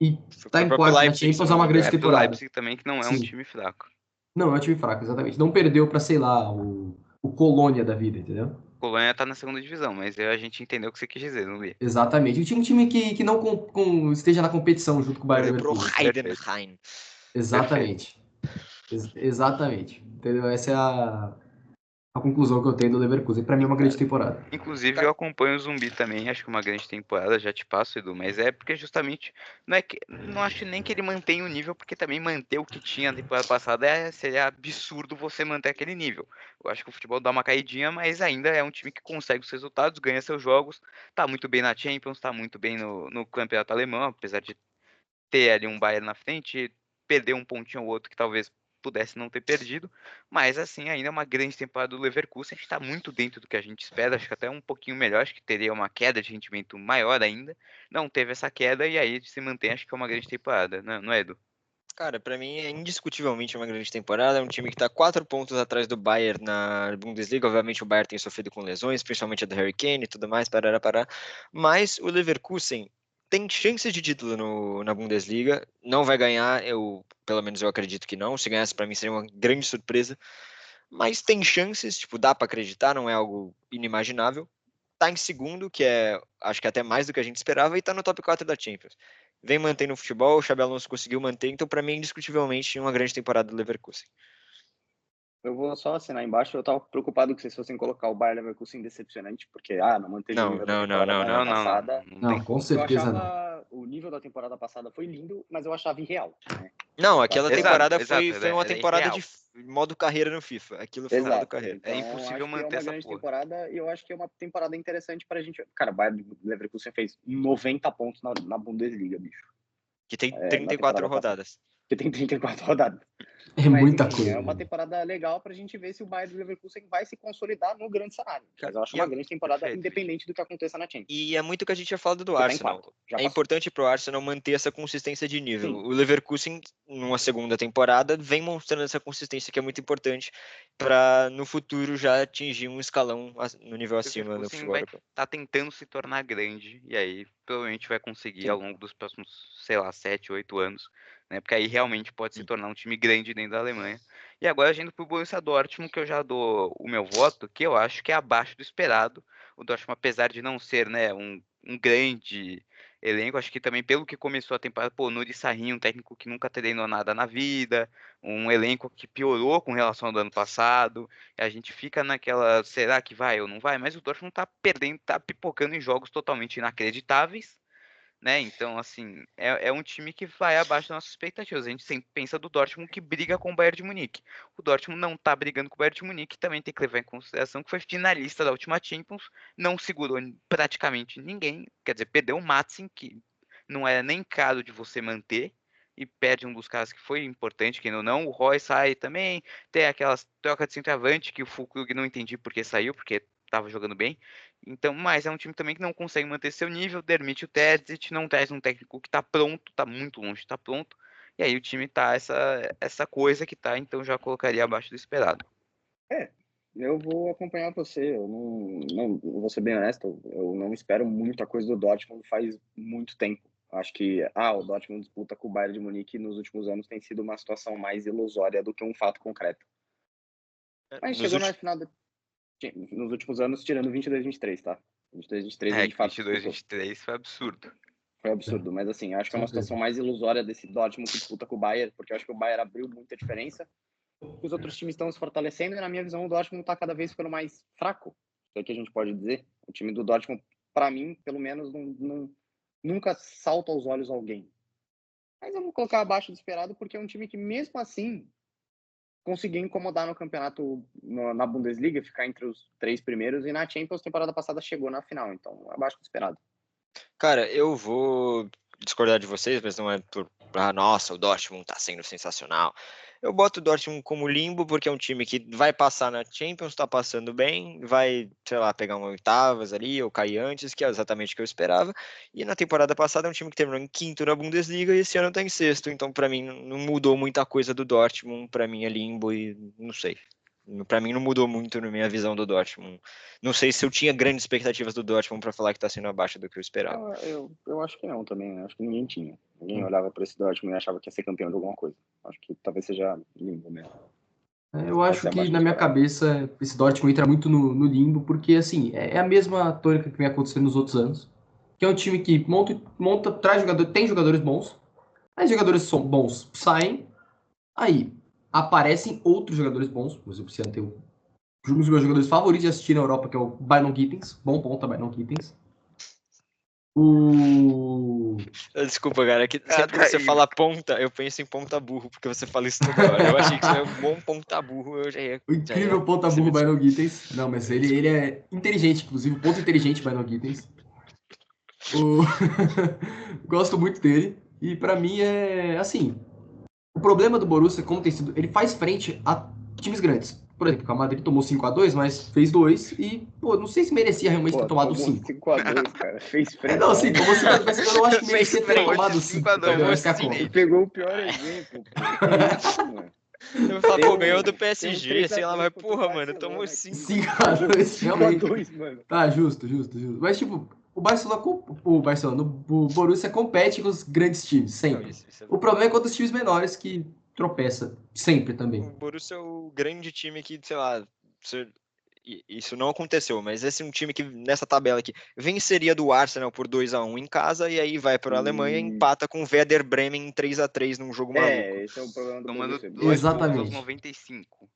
e tá Foi em o próprio quarto da Leipzig, se eu Champions, é não me uma grande engano. É pro temporada. Leipzig também, que não é um Sim. time fraco. Não, é um time fraco, exatamente. Não perdeu pra, sei lá, o Colônia da vida, entendeu? O Colônia tá na segunda divisão, mas a gente entendeu o que você quis dizer, não vi. Exatamente. Um time que não esteja na competição junto com o Bayern Perdeu pro Leverkusen. Heidenheim. Exatamente. Exatamente. Entendeu? Essa é a conclusão que eu tenho do Leverkusen. Pra mim é uma grande temporada. Inclusive, eu acompanho o Zumbi também, acho que uma grande temporada, já te passo, Edu, mas é porque justamente, não acho nem que ele mantém o nível, porque também manter o que tinha na temporada passada seria absurdo você manter aquele nível. Eu acho que o futebol dá uma caidinha, mas ainda é um time que consegue os resultados, ganha seus jogos, tá muito bem na Champions, tá muito bem no campeonato alemão, apesar de ter ali um Bayern na frente, perder um pontinho ou outro que talvez pudesse não ter perdido, mas assim, ainda é uma grande temporada do Leverkusen, a gente está muito dentro do que a gente espera, acho que até um pouquinho melhor, acho que teria uma queda de rendimento maior ainda, não teve essa queda e aí se mantém, acho que é uma grande temporada, não é, Edu? Cara, pra mim é indiscutivelmente uma grande temporada. É um time que tá 4 pontos atrás do Bayern na Bundesliga. Obviamente o Bayern tem sofrido com lesões, principalmente a do Harry Kane e tudo mais, parará. Mas o Leverkusen tem chances de título na Bundesliga. Não vai ganhar, pelo menos eu acredito que não. Se ganhasse, pra mim seria uma grande surpresa. Mas tem chances, tipo, dá pra acreditar, não é algo inimaginável. Tá em segundo, que acho que até mais do que a gente esperava, e tá no top 4 da Champions. Vem mantendo o futebol, o Xabi Alonso conseguiu manter, então para mim, indiscutivelmente, uma grande temporada do Leverkusen. Eu vou só assinar embaixo. Eu tava preocupado que vocês fossem colocar o Bayer Leverkusen decepcionante, porque, não manteve o Não, nível da não, não, temporada não, não. passada. Não tem Não, com como. Eu certeza não. achava o nível da temporada passada foi lindo, mas eu achava irreal, né? Não, Eu aquela achava- temporada Exato, foi uma ela é temporada de irreal. modo carreira no FIFA. Aquilo foi um modo Exato. carreira. É Então, impossível acho que é manter uma essa grande porra. temporada e eu acho que é uma temporada interessante pra gente. Cara, o Bayer Leverkusen fez 90 pontos na Bundesliga, bicho. Que tem Na 34 temporada passada. rodadas. Que tem 34 rodadas. É Mas, muita enfim, coisa. é uma Né? temporada legal pra gente ver se o Bayern Leverkusen vai se consolidar no grande cenário. Mas eu acho E uma é- grande temporada Perfeito, independente do que aconteça na Champions. E é muito o que a gente tinha falado do Porque tá em Arsenal. quarto. Já É passou. importante para o Arsenal manter essa consistência de nível. Sim. O Leverkusen, numa segunda temporada, vem mostrando essa consistência que é muito importante para no futuro já atingir um escalão no nível O acima do Leverkusen futebol vai europeu. estar tentando se tornar grande, e aí provavelmente vai conseguir ao Sim. longo dos próximos, sei lá, 7, 8 anos, né? Porque aí realmente pode se tornar um time grande dentro da Alemanha. E agora a gente pro Borussia Dortmund, que eu já dou o meu voto, que eu acho que é abaixo do esperado. O Dortmund, apesar de não ser, né, um grande elenco, acho que também pelo que começou a temporada, pô, Nuri Sahin, um técnico que nunca treinou nada na vida, um elenco que piorou com relação ao do ano passado. A gente fica naquela, será que vai ou não vai? Mas o Dortmund tá perdendo, tá pipocando em jogos totalmente inacreditáveis, né? Então, assim, é um time que vai abaixo das nossas expectativas. A gente sempre pensa do Dortmund que briga com o Bayern de Munique. O Dortmund não tá brigando com o Bayern de Munique, também tem que levar em consideração que foi finalista da última Champions, não segurou praticamente ninguém, quer dizer, perdeu o Maatsen, que não era nem caro de você manter, e perde um dos caras que foi importante, que não, o Roy sai também, tem aquelas trocas de centroavante que o Füllkrug não entendi por que saiu, porque estava jogando bem. Então, mas é um time também que não consegue manter seu nível, demite o Terzic, não traz um técnico que está pronto, está muito longe de estar pronto. E aí o time tá essa coisa que tá, então já colocaria abaixo do esperado. Eu vou acompanhar você. Eu vou ser bem honesto, eu não espero muita coisa do Dortmund faz muito tempo. Acho que o Dortmund disputa com o Bayern de Munique nos últimos anos tem sido uma situação mais ilusória do que um fato concreto. Mas Nos chegou na últimos... final nos últimos anos, tirando 22 e 23, tá? 22 e 23 ele de Que fato 22, disputou. 23 foi absurdo. Foi absurdo, mas assim, acho que é uma Certeza. situação mais ilusória desse Dortmund que disputa com o Bayern, porque eu acho que o Bayern abriu muita diferença. Os outros times estão se fortalecendo e, na minha visão, o Dortmund está cada vez ficando mais fraco. É o que a gente pode dizer. O time do Dortmund, para mim, pelo menos, nunca salta aos olhos alguém. Mas eu vou colocar abaixo do esperado porque é um time que, mesmo assim, conseguiu incomodar no campeonato, na Bundesliga, ficar entre os 3 primeiros, e na Champions, temporada passada, chegou na final. Então, abaixo do esperado. Cara, eu vou discordar de vocês, mas não é por... nossa, o Dortmund tá sendo sensacional. Eu boto o Dortmund como limbo, porque é um time que vai passar na Champions, tá passando bem, vai, sei lá, pegar uma oitavas ali, ou cair antes, que é exatamente o que eu esperava. E na temporada passada é um time que terminou em quinto na Bundesliga e esse ano tá em sexto. Então, pra mim, não mudou muita coisa do Dortmund, pra mim é limbo e não sei. Pra mim não mudou muito na minha visão do Dortmund. Não sei se eu tinha grandes expectativas do Dortmund pra falar que tá sendo abaixo do que eu esperava. Eu acho que não também, né? Acho que ninguém tinha. Ninguém olhava para esse Dortmund e achava que ia ser campeão de alguma coisa. Acho que talvez seja limbo mesmo. Eu Vai acho ser que, abaixo do na minha esperado. cabeça, esse Dortmund entra muito no limbo, porque, assim, é a mesma tônica que vem acontecendo nos outros anos. Que é um time que traz jogadores, tem jogadores bons, aí jogadores são bons saem, aí aparecem outros jogadores bons. Por exemplo, esse ano tem um dos meus jogadores favoritos de assistir na Europa, que é o Bynon Gittens. Bom ponta, Bynon Gittens. Desculpa, cara, que sempre tá que você aí. fala ponta, eu penso em ponta burro, porque você fala isso toda hora. Eu achei que você é um bom ponta burro, eu O já ia incrível ponta você me burro des- Byron Gittens. Não, mas ele é inteligente, inclusive. O ponto inteligente Byron Gittens. O... Gosto muito dele. E pra mim é assim. O problema do Borussia, como tem sido, ele faz frente a times grandes. Por exemplo, o Madrid tomou 5-2, mas fez 2 e, pô, não sei se merecia realmente ter Pô, tomado tomou 5. 5-2, cara. Fez frente Não, sim, aonde? tomou 5-2, mas eu não acho que Fez merecia ter frente. tomado Hoje 5, 5-2. entendeu? Tomou Essa é a cinco. conta. Você pegou o pior exemplo, pô. Que isso, mano? Eu vou falar, Tem pô, ganhou do tem um PSG, sei lá, 3-2 mas contra o porra, mano, tomou Barcelona aqui, 5. mano. Pegou 5-2, realmente. 5-2, mano. Tá, justo. Mas, tipo, o Borussia compete com os grandes times, Não, sempre. isso é O verdade. problema é contra os times menores que tropeça, sempre também. O Borussia é o grande time que, sei lá, isso não aconteceu, mas esse é um time que nessa tabela aqui venceria do Arsenal por 2-1 em casa e aí vai para a Alemanha e E... empata com o Werder Bremen em 3-3 num jogo maluco. esse é o problema do Tomando Borussia. 2 gols aos Exatamente. 95.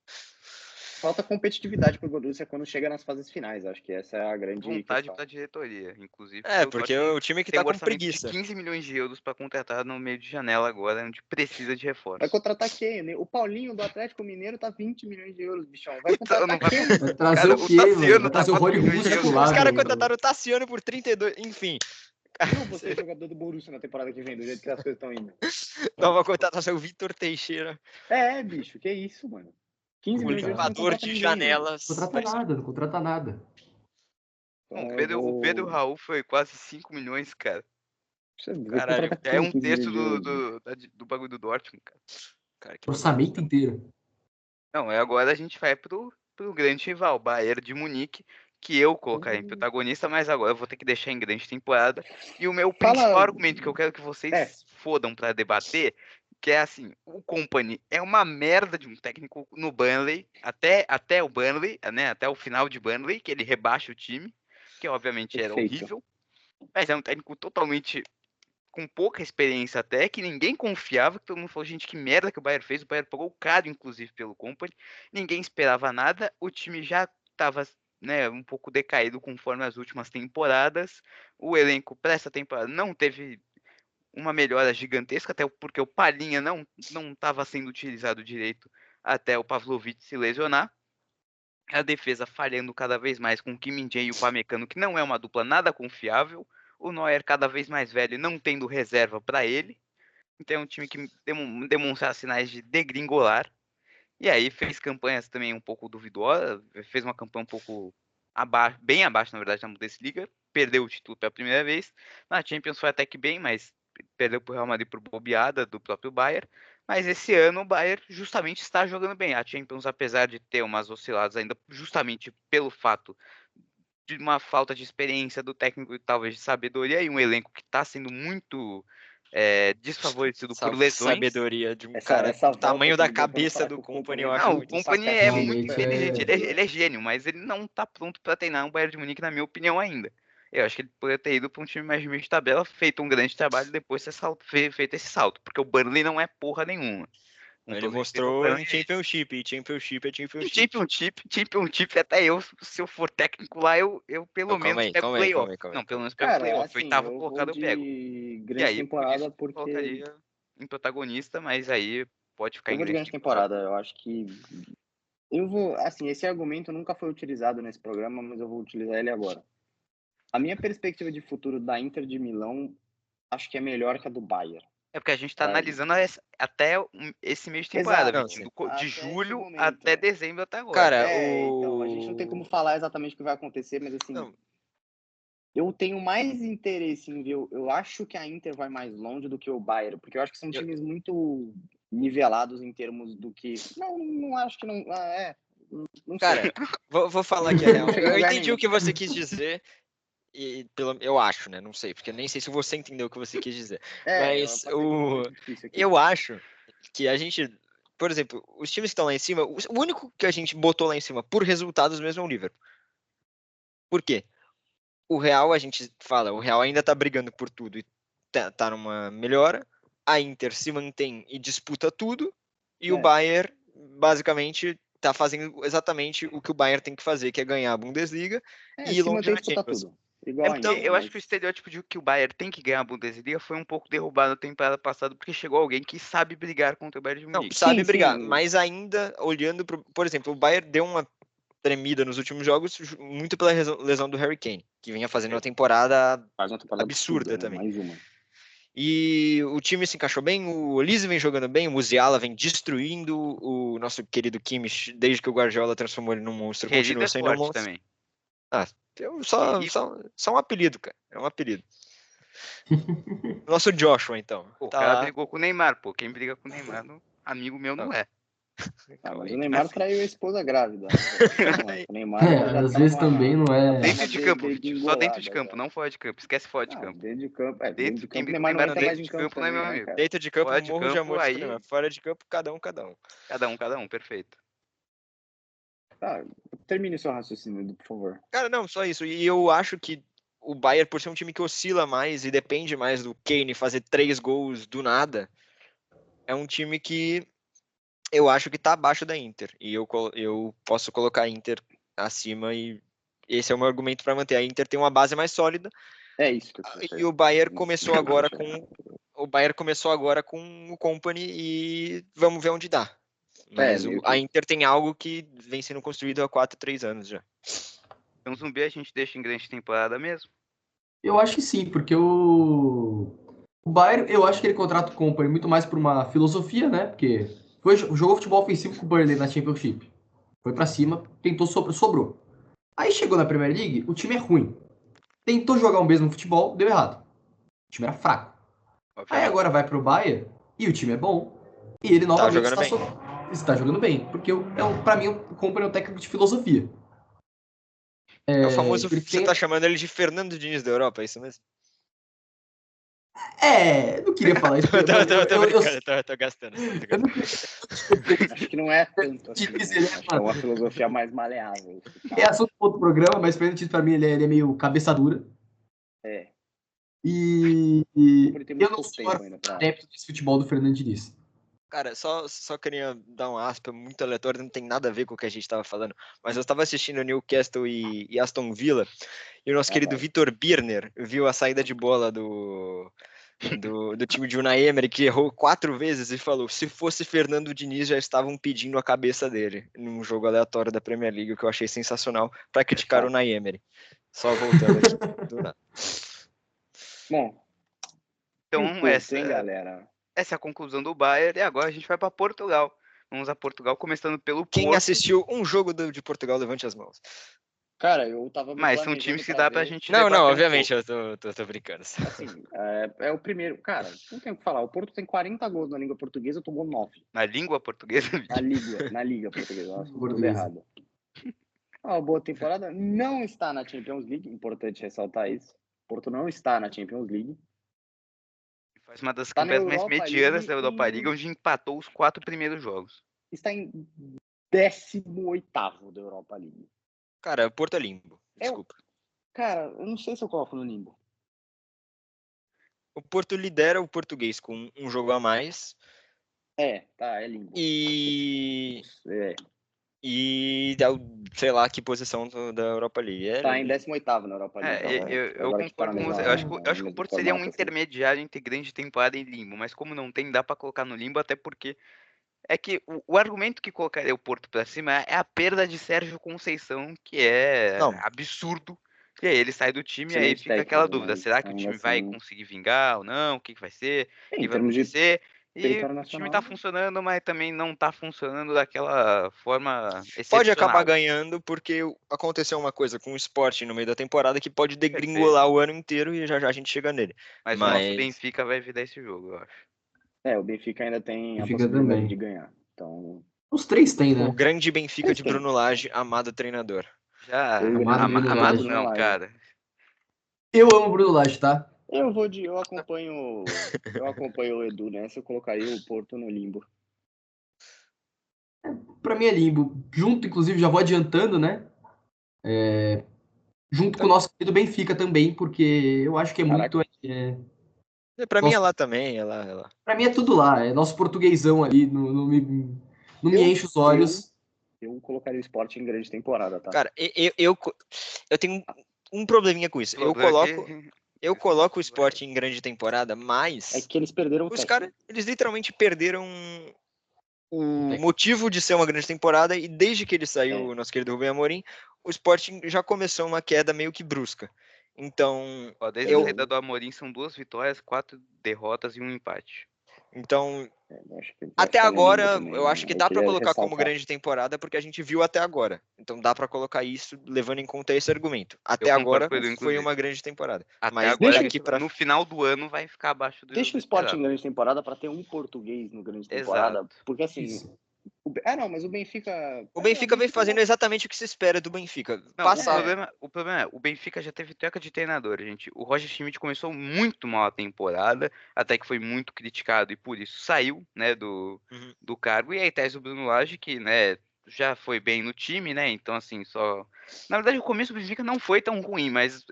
Falta competitividade pro Borussia quando chega nas fases finais. Acho que essa é a grande Vontade questão. para a diretoria, inclusive, porque É, o porque é Dortmund o time que tem tá um com orçamento de preguiça. 15 milhões de euros para contratar no meio de janela agora, onde precisa de Vai reforço. contratar quem? Né? O Paulinho do Atlético Mineiro tá 20 milhões de euros, bichão. Vai Então, contratar não vai... quem? Vai trazer Cara, o o quê, mano? Tassiano Vai tá trazer o 4 Rony milhões de Russo euros. Os lá, caras do... contrataram o Tassiano por 32, enfim. Eu vou ser jogador do Borussia na temporada que vem, do jeito que as coisas estão indo. Nova contratação, o Vitor Teixeira, Bicho, que isso, mano. 15 o milhões de euros você não limpador contrata de ninguém, velho. janelas. Não contrata nada. Não, Então eu O Pedro vou. Raul foi quase 5 milhões, cara. Você vai Caralho, contratar É quem um 15 milhões terço de euros, bicho? do bagulho do Dortmund, cara. cara, que loucura. Orçamento inteiro. Não, agora a gente vai pro grande rival, Bayern de Munique, que eu colocaria em protagonista, mas agora eu vou ter que deixar em grande temporada. E o meu principal Fala. argumento que eu quero que É, vocês fodam pra debater, que é assim, o Company é uma merda de um técnico no Burnley, até o Burnley, né, até o final de Burnley, que ele rebaixa o time, que obviamente era perfeito. horrível, mas é um técnico totalmente com pouca experiência até, que ninguém confiava, que todo mundo falou, gente, que merda que o Bayern fez, o Bayern pagou caro, inclusive, pelo Company, ninguém esperava nada, o time já estava, né, um pouco decaído conforme as últimas temporadas, o elenco para essa temporada não teve uma melhora gigantesca, até porque o Palhinha não estava sendo utilizado direito até o Pavlovic se lesionar, a defesa falhando cada vez mais com o Kim Min-jae e o Pamecano, que não é uma dupla nada confiável. O Neuer cada vez mais velho, não tendo reserva para ele. Então é um time que demonstra sinais de degringolar. E aí fez campanhas também um pouco duvidosas. Fez uma campanha um pouco abaixo, bem abaixo, na verdade, na Bundesliga. Perdeu o título pela primeira vez. Na Champions foi até que bem, mas perdeu para o Real Madrid por bobeada do próprio Bayern. Mas esse ano o Bayern justamente está jogando bem. A Champions, apesar de ter umas osciladas ainda, justamente pelo fato de uma falta de experiência do técnico e talvez de sabedoria, e um elenco que está sendo muito desfavorecido por lesões. Sabedoria de um Essa- cara essa do tamanho volta da que ele deu pra não cabeça falar do que o Company, Kompany eu é acho Não, o muito Kompany sacaço. é muito Realmente inteligente, é. ele é gênio, mas ele não tá pronto para treinar um Bayern de Munique, na minha opinião, ainda. Eu acho que ele poderia ter ido para um time mais de meio de tabela, feito um grande trabalho e depois feito esse salto, porque o Burnley não é porra nenhuma. Com Ele todo respeito ao mostrou Burnley, em Championship, e Championship é em Championship. Championship, até eu, se eu for técnico lá, eu pelo Então, calma menos aí, pego o calma aí, calma playoff. aí, calma aí, Não, pelo calma aí. menos pego o Cara, playoff. assim, Oitavo eu vou colocado eu pego. de E grande aí, por isso, temporada eu porque colocaria em protagonista, mas aí pode ficar eu em vou de grande grande temporada. temporada. Eu acho que eu vou, assim, esse argumento nunca foi utilizado nesse programa, mas eu vou utilizar ele agora. A minha perspectiva de futuro da Inter de Milão acho que é melhor que a do Bayern. É porque a gente tá Sabe? analisando até esse meio de temporada, Exato. Não, Vitinho, sim. de Até esse julho momento. até dezembro até agora. Cara, Então, a gente não tem como falar exatamente o que vai acontecer, mas assim, Não, eu tenho mais interesse em ver. Eu acho que a Inter vai mais longe do que o Bayern, porque eu acho que são eu- times muito nivelados em termos do que. Não acho que não. Não sei. Cara, vou falar aqui a real. Não cheguei a Eu lugar entendi nenhum. o que você quis dizer, eu acho, né? Não sei, porque nem sei se você entendeu o que você quis dizer. Mas Pode ser que eu tô muito difícil aqui. eu acho que a gente, por exemplo, os times que estão lá em cima, o único que a gente botou lá em cima por resultados mesmo é o Liverpool. Por quê? O Real, a gente fala, o Real ainda tá brigando por tudo e tá numa melhora. A Inter se mantém e disputa tudo. E o É. Bayern, basicamente, tá fazendo exatamente o que o Bayern tem que fazer, que é ganhar a Bundesliga e ir Se longe manter e na disputar Champions. tudo. Igual É a porque Inter, eu acho mas... que o estereótipo de que o Bayern tem que ganhar a Bundesliga foi um pouco derrubado na temporada passada, porque chegou alguém que sabe brigar contra o Bayern de Não, Munique. sabe Sim, brigar, sim. mas ainda olhando por exemplo, o Bayern deu uma tremida nos últimos jogos, muito pela lesão do Harry Kane, que vinha fazendo uma temporada Faz uma temporada absurda absurda, né? também. Mais uma. E o time se encaixou bem, o Olise vem jogando bem, o Musiala vem destruindo, o nosso querido Kimmich, desde que o Guardiola transformou ele num monstro, Querido continua é sendo um forte monstro. também. Ah, só Querido. um apelido, cara. É um apelido. Nosso Joshua, então. Pô, o Tá cara lá. brigou com o Neymar, pô. Quem briga com o Neymar, amigo meu Não, não é. calma Mas aí. o Neymar Assim, traiu a esposa grávida, né, velho? Vamos lá. O Neymar já Às tá vezes também não já é. tá numa dentro de campo, Vitinho. Só dentro de degringolada campo, já. não fora de campo. Esquece fora de Não, campo. dentro de Quem campo o briga com o Neymar não Neymar entra mais dentro em de campo campo não é meu também, né, amigo. cara? Dentro de campo, Fora de morro de campo, amores com o aí Neymar. Fora de campo, cada um, cada um. cada um, perfeito. Tá, termine seu raciocínio, por favor. Cara, não, só isso. E eu acho que o Bayern, por ser um time que oscila mais e depende mais do Kane fazer 3 gols do nada, é um time que eu acho que tá abaixo da Inter. E eu posso colocar a Inter acima e esse é o meu argumento para manter. A Inter tem uma base mais sólida É isso que eu queria e chegar. o Bayern Isso começou que eu agora queria chegar. com o Company e vamos ver onde dá. Mas Meio a que... Inter tem algo que vem sendo construído há 4, 3 anos já. Então, Zumbi a gente deixa em grande temporada mesmo. Eu acho que sim, porque o Bayern, eu acho que ele contrata o Kompany muito mais por uma filosofia, né? Porque jogou futebol ofensivo com o Burnley na Championship. Foi pra cima, tentou, sobrou. Aí chegou na Premier League, o time é ruim. Tentou jogar o mesmo futebol, deu errado. O time era fraco. Aí Obviamente. agora vai pro Bayern e o time é bom. E ele novamente jogando bem. está jogando bem. Porque pra mim o Kompany é um técnico de filosofia. É o famoso, Ele você tem... tá chamando ele de Fernando Diniz da Europa, é isso mesmo? Não queria falar isso. Tô brincando, tô gastando. Acho que não é tanto assim, Diniz, né? ele Acho que é uma filosofia mais maleável. é assunto para outro programa, mas Fernando Diniz, pra mim, ele é meio cabeça dura. É. E Ele tem eu muito não pouco sou tempo ainda pra... adepto desse futebol do Fernando Diniz. Cara, só queria dar um aspa muito aleatório, não tem nada a ver com o que a gente tava falando, mas eu tava assistindo Newcastle e Aston Villa, e o nosso querido Vitor Birner viu a saída de bola do time de Unai Emery, que errou 4 vezes e falou, se fosse Fernando Diniz já estavam pedindo a cabeça dele, num jogo aleatório da Premier League, o que eu achei sensacional, para criticar o Unai Emery. Só voltando aqui, do nada. Bom, Então, hein, galera? essa é a conclusão do Bayern. E agora a gente vai para Portugal. Vamos a Portugal, começando pelo Quem Porto. assistiu um jogo de Portugal, levante as mãos. Cara, eu tava me Mas são planejando times que pra dá pra ver. gente Não, debater um obviamente, pouco. eu tô brincando. Assim, é o primeiro. Cara, não tem o que falar. O Porto tem 40 gols na língua portuguesa, tomou 9. Na língua portuguesa, Na liga portuguesa. Nossa, tudo Portuguesa. errado. Uma boa temporada. Não está na Champions League. Importante ressaltar isso. O Porto não está na Champions League. faz uma das Tá na campanhas mais Europa medianas da League Europa League, onde empatou os 4 primeiros jogos. está em 18º da Europa League. Cara, o Porto é limbo. Desculpa. Cara, eu não sei se eu coloco no limbo. O Porto lidera o português com um jogo a mais. É limbo. E É, sei lá que posição da Europa League. tá em 18º na Europa League. Eu Agora que tá concordo na com mesma, você. Eu acho que o mesmo Porto seria um formato, assim. intermediário entre grande temporada e limbo, mas como não tem, dá pra colocar no limbo, até porque é que o argumento que colocaria o Porto pra cima é a perda de Sérgio Conceição, que é Não. absurdo. E aí ele sai do time e aí Excelente fica aquela técnico, dúvida: mas será que o ainda time vai assim, conseguir vingar ou não? O que vai ser? O em que vai termos de acontecer? E território o time nacional, tá funcionando, mas também não tá funcionando daquela forma Pode acabar excepcional. ganhando porque aconteceu uma coisa com o Sport no meio da temporada que pode Perfeito. degringolar o ano inteiro e já a gente chega nele. Mas o nosso Benfica vai virar esse jogo, eu acho. o Benfica ainda tem a Benfica possibilidade também. de ganhar. Então, Os três tem, O né? grande Benfica Mas de tem. Bruno Lage, amado treinador. Já, Amado Bruno amado Lage. não, cara. Eu amo o Bruno Lage, tá? Eu acompanho o Edu nessa, eu colocaria o Porto no limbo. Pra mim é limbo. Junto, inclusive, já vou adiantando, né? Junto com o nosso querido Benfica também, porque eu acho que é Caraca. muito. Pra mim é Nossa. lá também, é lá. Pra mim é tudo lá. É nosso portuguesão ali. Não me enche os olhos. Eu colocaria o Sport em grande temporada, tá? Cara, eu tenho um probleminha com isso. Eu coloco o Sport em grande temporada, mas É que eles perderam o os técnico. caras, eles literalmente perderam o motivo de ser uma grande temporada e desde que ele saiu, o nosso querido Rubem Amorim, o Sporting já começou uma queda meio que brusca. Então, Ó, desde a saída do Amorim são 2 vitórias, 4 derrotas e um empate. Então, Eu acho que vai até ficar no limbo agora, também, eu né? acho que Eu dá pra queria colocar como ressaltar. grande temporada porque a gente viu até agora. Então dá pra colocar isso levando em conta esse argumento. Até Eu concordo agora com ele, foi inclusive. uma grande temporada. Até Mas agora, daqui pra no final do ano, vai ficar abaixo do Deixa o Sport em esperado. grande temporada para ter um português no grande temporada, Exato. porque assim, Isso. mas o Benfica, o Benfica vem fazendo exatamente o que se espera do Benfica. Não, o problema é, o Benfica já teve troca de treinador, gente. O Roger Schmidt começou muito mal a temporada, até que foi muito criticado e por isso saiu, né, do cargo. E aí traz o Bruno Lage, que, né, já foi bem no time, né? Então, assim, só. Na verdade, o começo do Benfica não foi tão ruim, mas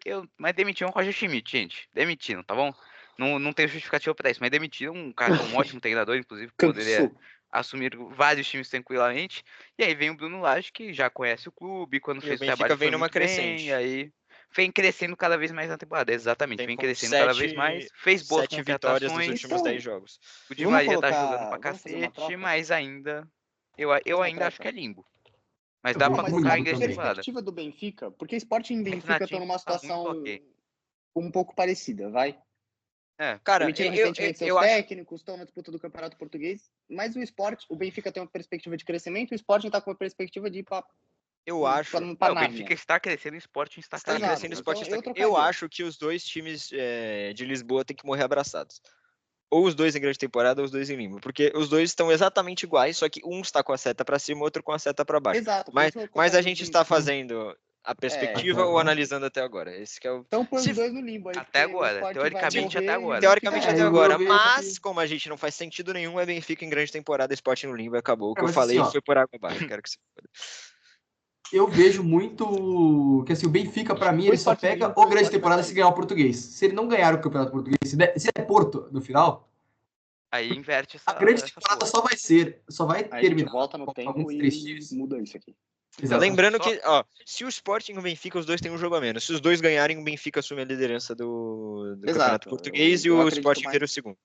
demitiram o Roger Schmidt, gente. Demitiram, tá bom? Não tem justificativa pra isso, mas demitiram um cara, um ótimo treinador, inclusive, poderia cansou. assumir vários times tranquilamente. E aí vem o Bruno Lage, que já conhece o clube, quando E o fez o Benfica trabalho vem foi numa muito bem, crescente. e aí vem crescendo cada vez mais na temporada. Exatamente, Tem vem com crescendo cada vez mais, fez boas 7 vitórias nos contratações, últimos 10 jogos. o Di Vamos Maria tá jogando colocar, pra vamos fazer uma cacete, troca? mas ainda, eu Fazer uma ainda acho troca? que é limbo. Mas Eu dá vou pra Mas como colocar em limbo grande também. temporada. perspectiva do Benfica, porque Sport e É que na Benfica estão numa Champions tá muito situação ok. um pouco parecida, vai? Cara, Demitiram recentemente seus eu acho. técnicos, estão na disputa do Campeonato Português, mas o Benfica tem uma perspectiva de crescimento, o Sporting está com uma perspectiva de ir para Eu acho. O Benfica está crescendo, o Sporting está Está caindo. crescendo o Exato. Sporting. Então, eu Eu trocaria. acho que os dois times de Lisboa têm que morrer abraçados. Ou os dois em grande temporada, ou os dois em limbo. Porque os dois estão exatamente iguais, só que um está com a seta para cima, outro com a seta para baixo. Exato. Mas a gente está fazendo a perspectiva ou agora. analisando até agora? Esse que é o. Então põe os dois no limbo aí. Até porque o agora, Sport teoricamente vai até morrer e agora. o Teoricamente Benfica até eu agora, vejo mas que- como a gente não faz sentido nenhum, é Benfica em grande temporada, Sporting no limbo, acabou. O que eu Mas falei assim, ó, foi por água abaixo. Quero que você foda. eu vejo muito que assim, o Benfica, pra mim, Põe ele só Sport no pega limbo, o porque o grande Sport vai temporada se cair. ganhar o português. Se ele não ganhar o Campeonato Português, se der Porto no final, Aí inverte a grande essa temporada porra. só vai Aí a gente terminar volta no com tempo alguns três e times. muda isso aqui. Então, Exato. Lembrando só- que, ó, se o Sporting e o Benfica, os dois têm um jogo a menos. Se os dois ganharem, o Benfica assume a liderança do Campeonato Exato. Português e Eu o acredito Sporting mais, vira o segundo.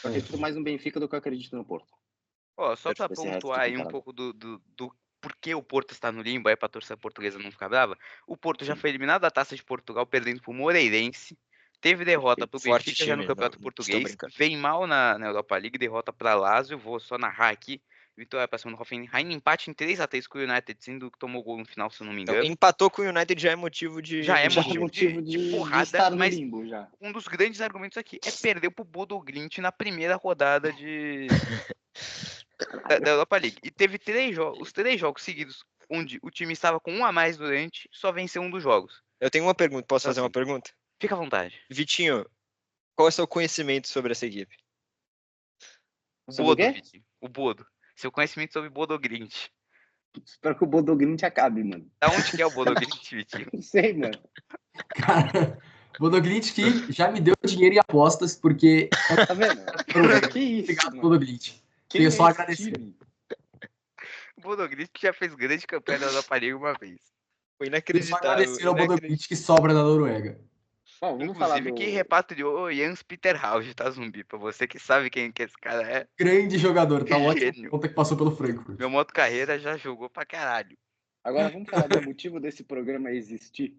eu acredito mais no Benfica do que eu acredito no Porto. Ó, só pra Esse resto de pontuar aí um temporada. pouco do porquê o Porto está no limbo, aí pra torcida portuguesa não ficar brava. O Porto já foi eliminado da Taça de Portugal, perdendo pro Moreirense. Teve derrota pro Forte Benfica já no time, não Campeonato estou Português. brincando. Vem mal na Europa League, derrota pra Lazio. Vou só narrar aqui. Vitória pra cima do Hoffenheim, empate em 3-3 com o United, sendo que tomou gol no final, se eu não me Então, engano. empatou com o United já é motivo de... Já é Já é motivo motivo de de porrada, estar no mas limbo já. um dos grandes argumentos aqui é perder pro Bodo Glimt na primeira rodada da Europa League. E teve os 3 jogos seguidos onde o time estava com um a mais durante, só venceu um dos jogos. Eu tenho uma pergunta, posso Então, fazer uma assim, pergunta? Fica à vontade. Vitinho, qual é o seu conhecimento sobre essa equipe? O Sobre o Bodo, quê? Vitinho. O Bodo. Seu conhecimento sobre Bodo Glimt. Espero que o Bodoglint acabe, mano. Da onde que é o Bodo Glimt, Vitinho? Não sei, mano. Cara, Bodoglint que já me deu dinheiro em apostas, porque Tá vendo? Que isso, obrigado, mano. Bodoglint. Quem Tenho é só a esse agradecer. time? O Bodo Glimt já fez grande campanha da Europa League uma vez. Foi Tenho só a inacreditável. agradecer ao Bodoglint que sobra na Noruega. Bom, vamos falar Inclusive do... que repatriou Jens Peter Hauge, tá, Zumbi? Pra você que sabe quem que esse cara é. Grande jogador, tá ótimo. Gênio. Conta que passou pelo Frankfurt. Meu moto carreira já jogou pra caralho. Agora vamos falar do motivo desse programa existir.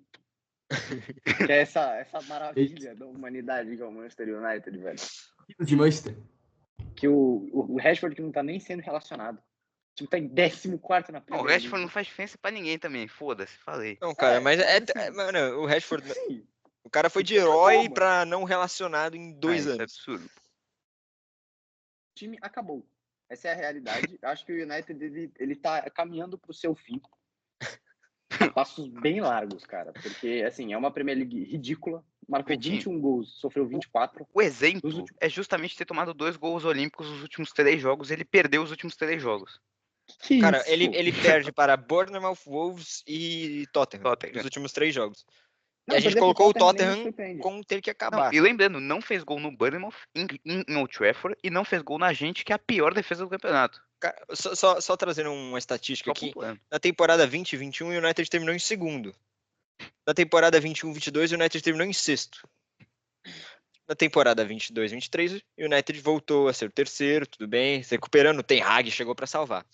Que é essa maravilha da humanidade que é o Manchester United, velho. De Manchester. Que o Rashford que não tá nem sendo relacionado. O time tá em 14º na Não, Premier o Rashford League. não faz diferença pra ninguém também, foda-se, falei. Não, cara, mas assim, mano, o Rashford, sim, o cara foi de Acabou, herói mano. pra não relacionado em 2 Isso é anos. absurdo. o time acabou. Essa é a realidade. Acho que o United ele tá caminhando pro seu fim. A passos bem largos, cara. Porque, assim, é uma Premier League ridícula. Marcou Vitinho. 21 gols, sofreu 24. O exemplo Nos últimos- é justamente ter tomado 2 gols olímpicos nos últimos 3 jogos. Ele perdeu os últimos 3 jogos. Que Cara, isso? ele perde para Bournemouth, Wolves e Tottenham nos últimos 3 jogos. Não, E a gente perder pro colocou o nem me Tottenham surpreende. com ter que Não, acabar. e lembrando, não fez gol no Bournemouth, em Old Trafford, e não fez gol na gente, que é a pior defesa do campeonato. Cara, só trazendo uma estatística Só aqui. pontuando. Na temporada 20-21, o United terminou em segundo. Na temporada 21-22, o United terminou em sexto. Na temporada 22-23, o United voltou a ser o terceiro, tudo bem, se recuperando. O Ten Hag chegou para salvar.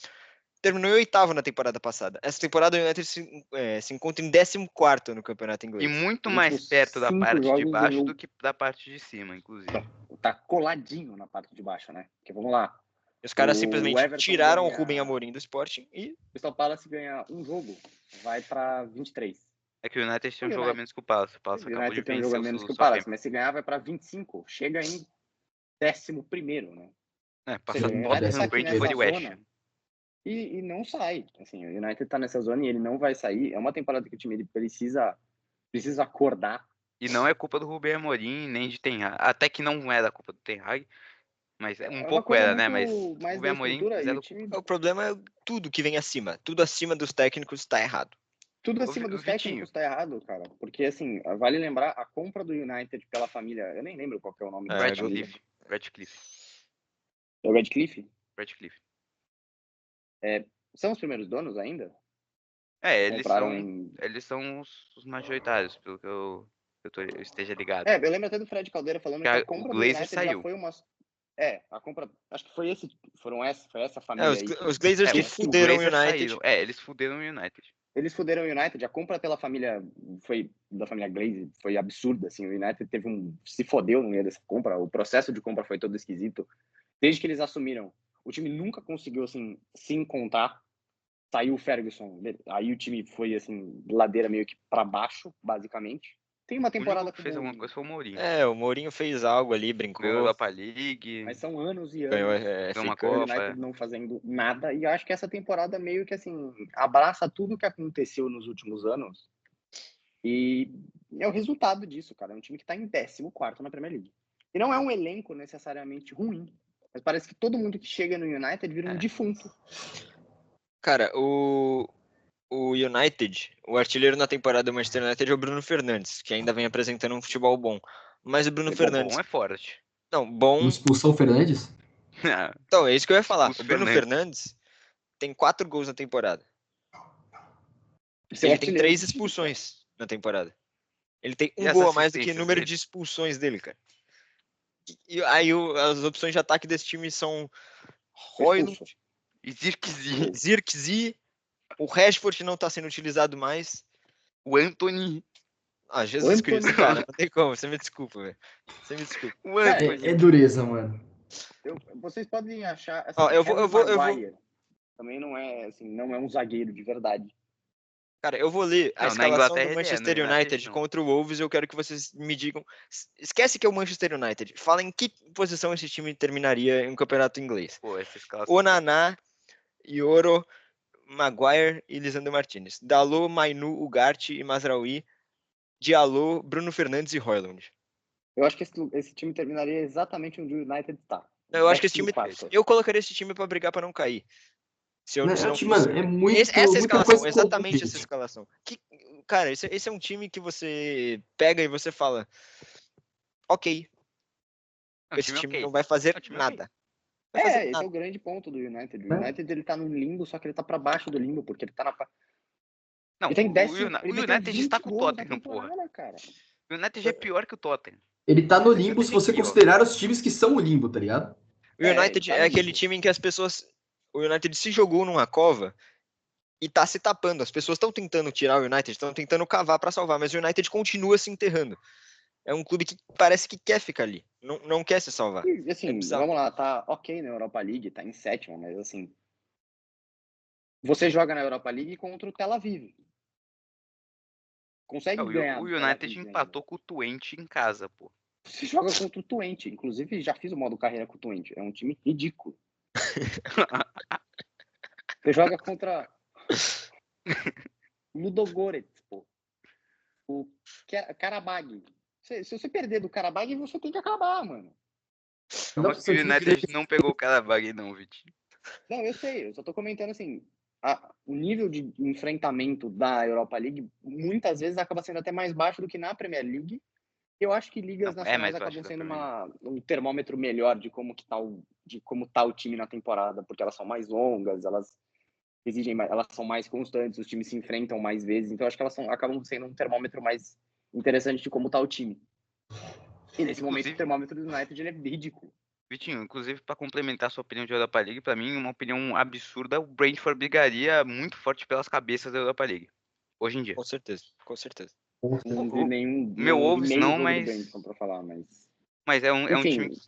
Terminou em oitavo na temporada passada. Essa temporada o United se encontra em 14º no campeonato E inglês. muito Nos mais últimos perto da 5 parte de jogos, baixo eu- do que da parte de cima, inclusive. Tá coladinho na parte de baixo, né? Porque vamos lá. Os caras O simplesmente Everton tiraram o ganha- Rubem Amorim do Sporting e O Crystal Palace ganha um jogo, vai pra 23. É que o United tem um O jogo a United- menos que o Palace. O O Palace acabou de United tem um vencer jogo a menos que o Southampton. Palace, mas se ganhar vai pra 25. Chega em 11º, né? É, Ou seja, passando o United Tottenham, tá aqui Brentford nessa e West zona Ham. e não sai. Assim, o United tá nessa zona e ele não vai sair. É uma temporada que o time ele precisa acordar. E não é culpa do Rubem Amorim, nem de Ten Hag. Até que não é da culpa do Ten Hag. Mas um uma pouco coisa era, né? Mas muito mais Rubem da Amorim, estrutura e zero o time o problema é tudo que vem acima. Tudo acima dos técnicos está errado. tudo Ô, acima dos Vitinho. técnicos tá errado, cara. Porque, assim, vale lembrar a compra do United pela família. Eu nem lembro qual que é o nome da família. Radcliffe. É o Radcliffe? Radcliffe. São os primeiros donos ainda? É, Compraram eles são os majoritários, pelo que eu esteja ligado. eu lembro até do Fred Caldeira falando que Que a o compra do Glazer United saiu. já foi uma. A compra. Acho que foi essa família os, aí. os Glazers que os fuderam o Glazers United. saíram. É, eles fuderam o United. Eles fuderam o United. A compra pela família foi da família Glazer, foi absurda. Assim, o United se fodeu no meio dessa compra. O processo de compra foi todo esquisito. Desde que eles assumiram, o time nunca conseguiu assim se encontrar. Saiu o Ferguson, aí o time foi assim ladeira meio que para baixo, basicamente. Tem uma O temporada único que fez alguma coisa foi o Mourinho. O Mourinho fez algo ali, Ganhou a brincou. Europa League. Mas são anos e Ganhou anos. Ganhou uma com o Copa. United não fazendo nada. E eu acho que essa temporada meio que assim abraça tudo que aconteceu nos últimos anos. E é o resultado disso, cara. É um time que tá em 14º na Premier League. E não é um elenco necessariamente ruim. Mas parece que todo mundo que chega no United vira um defunto. Cara, o United, o artilheiro na temporada do Manchester United é o Bruno Fernandes, que ainda vem apresentando um futebol bom. Mas o Bruno Fernandes... Bom é forte. Não, bom... Vamos expulsar o Fernandes? Então, é isso que eu ia falar. Expulsa O Bruno o Fernandes tem 4 gols na temporada. Esse é o Ele tem artilheiro 3 do time, expulsões na temporada. Ele tem E um as gol a mais do que o assistências número dele? de expulsões dele, cara. E aí as opções de ataque desse time são Højlund, Expulso. E Zirkzee. Zirkzee, o Rashford não tá sendo utilizado mais. O Anthony. Ah, Jesus Anthony. Cristo, cara, não tem como. Você me desculpa, velho. Você me desculpa. O Anthony. É dureza, mano. Vocês podem achar. Assim, Ó, eu Harry vou- Maguire Também não é, assim, não é um zagueiro de verdade. Cara, eu vou ler a Não, na escalação Inglaterra do ele é, Manchester no United United não. contra o Wolves e eu quero que vocês me digam. Esquece que é o Manchester United. Fala em que posição esse time terminaria em um campeonato inglês. Pô, essa escalação. Onaná, Yoro, Maguire e Lisandro Martinez. Dalot, Mainu, Ugarte e Mazraoui. Diallo, Bruno Fernandes e Højlund. Eu acho que esse time terminaria exatamente onde o United tá. Eu acho que esse time. 14º. Eu colocaria esse time pra brigar pra não cair. Se eu, Né, se não mano, fosse. é muito, Essa muita escalação, coisa exatamente comum, essa gente. escalação. Cara, esse é um time que você pega e você fala: ok, É um esse time time ok. não vai fazer É um time ok. nada. Vai fazer Esse é nada. o grande ponto do United. O É. United, ele tá no limbo, só que ele tá pra baixo do limbo, porque ele tá na... Não, Ele tem o décimo... Ele meteu United está 20 com o gols na Tottenham, porra. temporada, cara. O United é pior que o Tottenham. Ele tá no O limbo se você United é pior. considerar os times que são o limbo, tá ligado? O Ele United tá é no aquele limbo. time em que as pessoas. O United se jogou numa cova e tá se tapando. As pessoas estão tentando tirar o United, estão tentando cavar pra salvar, mas o United continua se enterrando. É um clube que parece que quer ficar ali, não quer se salvar. E, assim, É bizarro. vamos lá, tá ok na Europa League, tá em 7º, mas assim... Você joga na Europa League contra o Tel Aviv. Consegue ganhar O do Tel United Aviv ainda. empatou com o Twente em casa, pô. Você joga contra o Twente. Inclusive, já fiz o modo carreira com o Twente. É um time ridículo. Você joga contra Ludogorets, pô. O Karabag. Se você perder do Karabag, você tem que acabar, mano. Não Calma dá pra que ser o um time United não pegou o Karabag não, Vitinho. Não, eu sei. Eu só tô comentando assim. O nível de enfrentamento da Europa League muitas vezes acaba sendo até mais baixo do que na Premier League. Eu acho que ligas Não, é nacionais mais baixo acabam da sendo Premier um termômetro melhor de como tá o time na temporada, porque elas são mais longas, elas exigem mais, elas são mais constantes, os times se enfrentam mais vezes, então acho que elas acabam sendo um termômetro mais interessante de como tá o time. E nesse momento o termômetro do United ele é ridículo. Vitinho, inclusive para complementar sua opinião de Europa League, para mim uma opinião absurda, o Brentford brigaria muito forte pelas cabeças da Europa League. Hoje em dia. Com certeza, com certeza. Não vi Meu Wolves meio não, jogo mas do Brentford pra falar, mas é um enfim, time que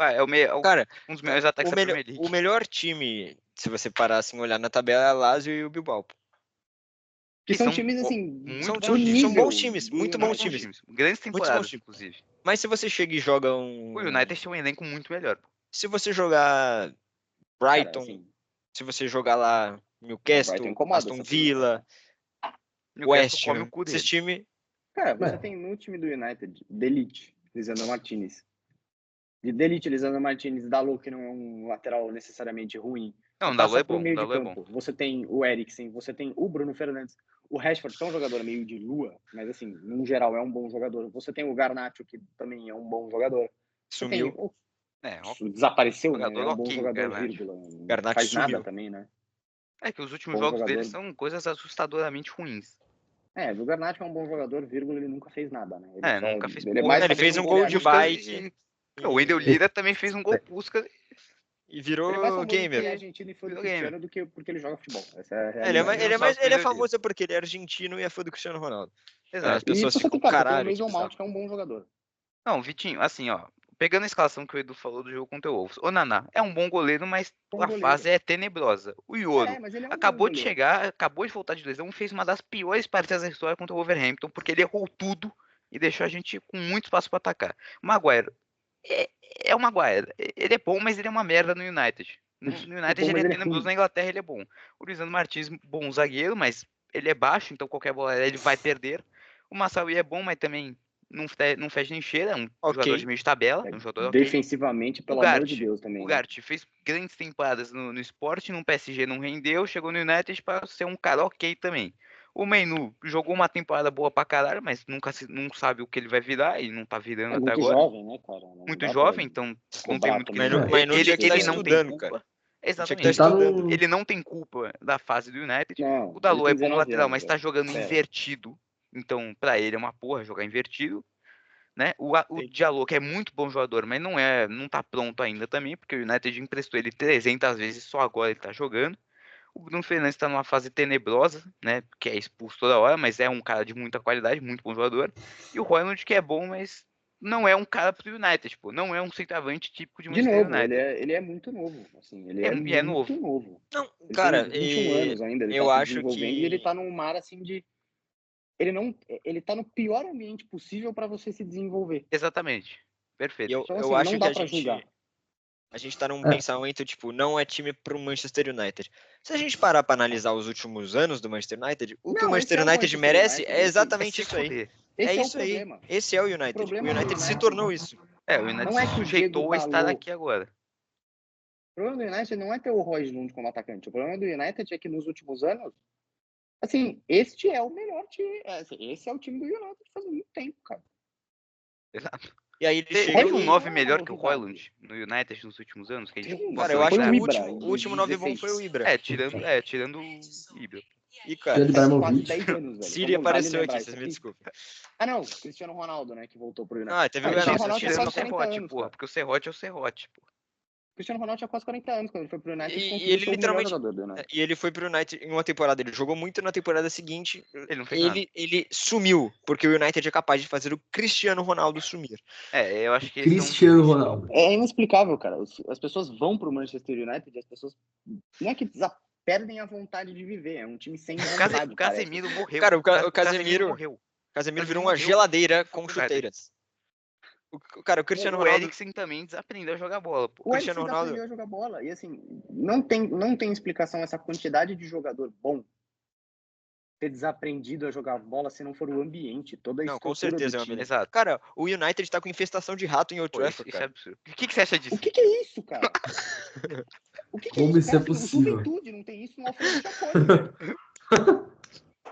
Cara, um dos melhores ataques da Premier League. o melhor time, se você parar assim, olhar na tabela, é a Lazio e o Bilbao. que são são times assim, muito São nível bons times, do muito bons United. times. Grandes Muito bons temporadas, times. inclusive. Mas se você chega e joga O United tem um elenco muito melhor. Pô. Se você jogar Brighton, Cara, assim, se você jogar lá o Brighton Newcastle, incomoda Aston essa Villa, Newcastle come o West Ham, cu esses dele. times... cara, você É. tem no time do United, Delite, Lisandro Martinez. De Delite, Lisandro Martinez, Dalot, que não é um lateral necessariamente ruim. Não, Você o Dalot passa é pro bom, meio o de Dalot é bom. campo. Você tem o Eriksen, você tem o Bruno Fernandes. O Rashford, que é um jogador meio de lua, mas assim, no geral é um bom jogador. Você tem o Garnacho, que também é um bom jogador. Você Sumiu. tem É, desapareceu, né? jogador É um bom ok, o jogador, Garnacho. vírgula. Não Garnacho faz nada sumiu. também, né? É que os últimos Bom jogos jogador. dele são coisas assustadoramente ruins. O Garnacho é um bom jogador, vírgula, ele nunca fez nada, né? Ele Nunca fez ele é porra. mais Ele fez um gol de Puskas bike. O Wendel Lira também fez um gol Puskas. E Ele é mais virou famoso porque gamer. ele é argentino e fã do Virou Cristiano gamer. do que porque ele joga futebol. Essa é a Ele realidade. é famoso porque ele é argentino e é fã do Cristiano Ronaldo. As Exato. E pessoas você ficam, tem, cara, você tem o caralho, que Mason bizarro. Mount, que é um bom jogador. Não, Vitinho, assim, ó. Pegando a escalação que o Edu falou do jogo contra o Wolves. O Naná é um bom goleiro, mas Bom a goleiro. fase é tenebrosa. O Ioro Mas ele é um bom acabou de goleiro. chegar, acabou de voltar de lesão, fez uma das piores partidas da história contra o Wolverhampton, porque ele errou tudo e deixou a gente com muito espaço para atacar. O Maguire é o Maguire. Ele é bom, mas ele é uma merda no United. No United bom, ele mas é ele é tenebroso, ruim. na Inglaterra ele é bom. O Lisandro Martins, bom zagueiro, mas ele é baixo, então qualquer bola ele vai perder. O Massaui é bom, mas também não fecha nem cheira, é um jogador de meio de tabela, é um jogador ok. Defensivamente, pelo amor de Deus também. O Né? Gart fez grandes temporadas no esporte, no PSG não rendeu, chegou no United para ser um cara ok também. O Mainu jogou uma temporada boa pra caralho, mas não sabe o que ele vai virar e não tá virando até muito agora. jovem, né, cara? Não Muito dá jovem, pra então não cobrar tem muito o que também. dizer. Mainu tinha que estar Ele não tem estudando, culpa. cara. Exatamente. Tinha que estar estudando. Ele não tem culpa da fase do United. Não, O Dalot ele é tem bom 19 lateral, anos, mas tá velho. jogando invertido. Então, pra ele é uma porra jogar invertido. Né? O Diallo, que é muito bom jogador, mas não tá pronto ainda também, porque o United emprestou ele 300 vezes, só agora ele tá jogando. O Bruno Fernandes tá numa fase tenebrosa, né? Que é expulso toda hora, mas é um cara de muita qualidade, muito bom jogador. E o Højlund, que é bom, mas não é um cara pro United, tipo, não é um centroavante típico de De Manchester novo, United. ele é muito novo. Assim, ele É- é e é muito novo. novo. Não, Ele cara, tem 21 anos ainda, ele eu tá se acho desenvolvendo que e ele tá num mar assim de. Ele tá no pior ambiente possível para você se desenvolver. Exatamente. Perfeito. eu, Então, eu assim, acho não que dá pra julgar. a gente tá num É. pensamento, tipo, não é time pro Manchester United. Se a gente parar pra analisar os últimos anos do Manchester United, o que o Não, esse Manchester é o United Manchester merece United, é exatamente Se isso aí. fuder. É Esse é o isso aí. problema. Esse é o O United. O problema do United se United tornou isso. O United não é se que o sujeitou Diego a estar Dalot. aqui agora. O problema do United não é ter o Højlund como atacante. O problema do United é que nos últimos anos, assim, este é o melhor time. Esse é o time do United faz muito tempo, cara. Exato. E aí ele chega Teve um e... 9 não é uma melhor que o novidade. Højlund no United nos últimos anos, que a gente Tem, possa Cara, eu acho foi que lembrar. o o Ibra, último 9 bom foi o 2016. Ibra. Tirando o Ibra. E, Tirando cara, o Faz quase Ibrahimovic. 10 anos, velho. Siri Vale apareceu lembrar aqui, isso vocês me desculpem. Ah, não, Cristiano Ronaldo, né, que voltou pro United. Ah, teve Ah, o Cristiano nossa, Ronaldo tinha tirando o quase 40 Serrote, anos, porra, cara. porque o Serrote é o Serrote, pô. Cristiano Ronaldo tinha quase 40 anos quando ele foi pro United e E conseguiu ele ser o melhor literalmente. jogador do United. E ele foi pro United em uma temporada. Ele jogou muito, na temporada seguinte Ele não fez nada. ele sumiu, porque o United é capaz de fazer o Cristiano Ronaldo sumir. Eu acho que esse Cristiano Ronaldo. É inexplicável, cara. As pessoas vão pro Manchester United e as pessoas não é que perdem a vontade de viver. É um time sem vontade, O Casemiro morreu. Cara, o Casemiro Casemiro morreu. Casemiro virou Casemiro uma morreu. geladeira com Foi pro United. chuteiras. Cara, o Cristiano O Ronaldo. Eriksen também desaprendeu a jogar bola, pô. O Cristiano Eriksen Ronaldo. aprendeu a jogar bola. E assim, não tem explicação essa quantidade de jogador bom ter desaprendido a jogar bola se não for o ambiente, toda a Não, com estrutura certeza é do uma time. beleza. Exato. Cara, o United tá com infestação de rato em Old Pô, Trafford, isso é cara. absurdo. O que você acha disso? O que é isso, cara? O que é Como isso? isso Cara, é assim, o possível? Juventude não tem isso no Alfredo Jaconi, velho.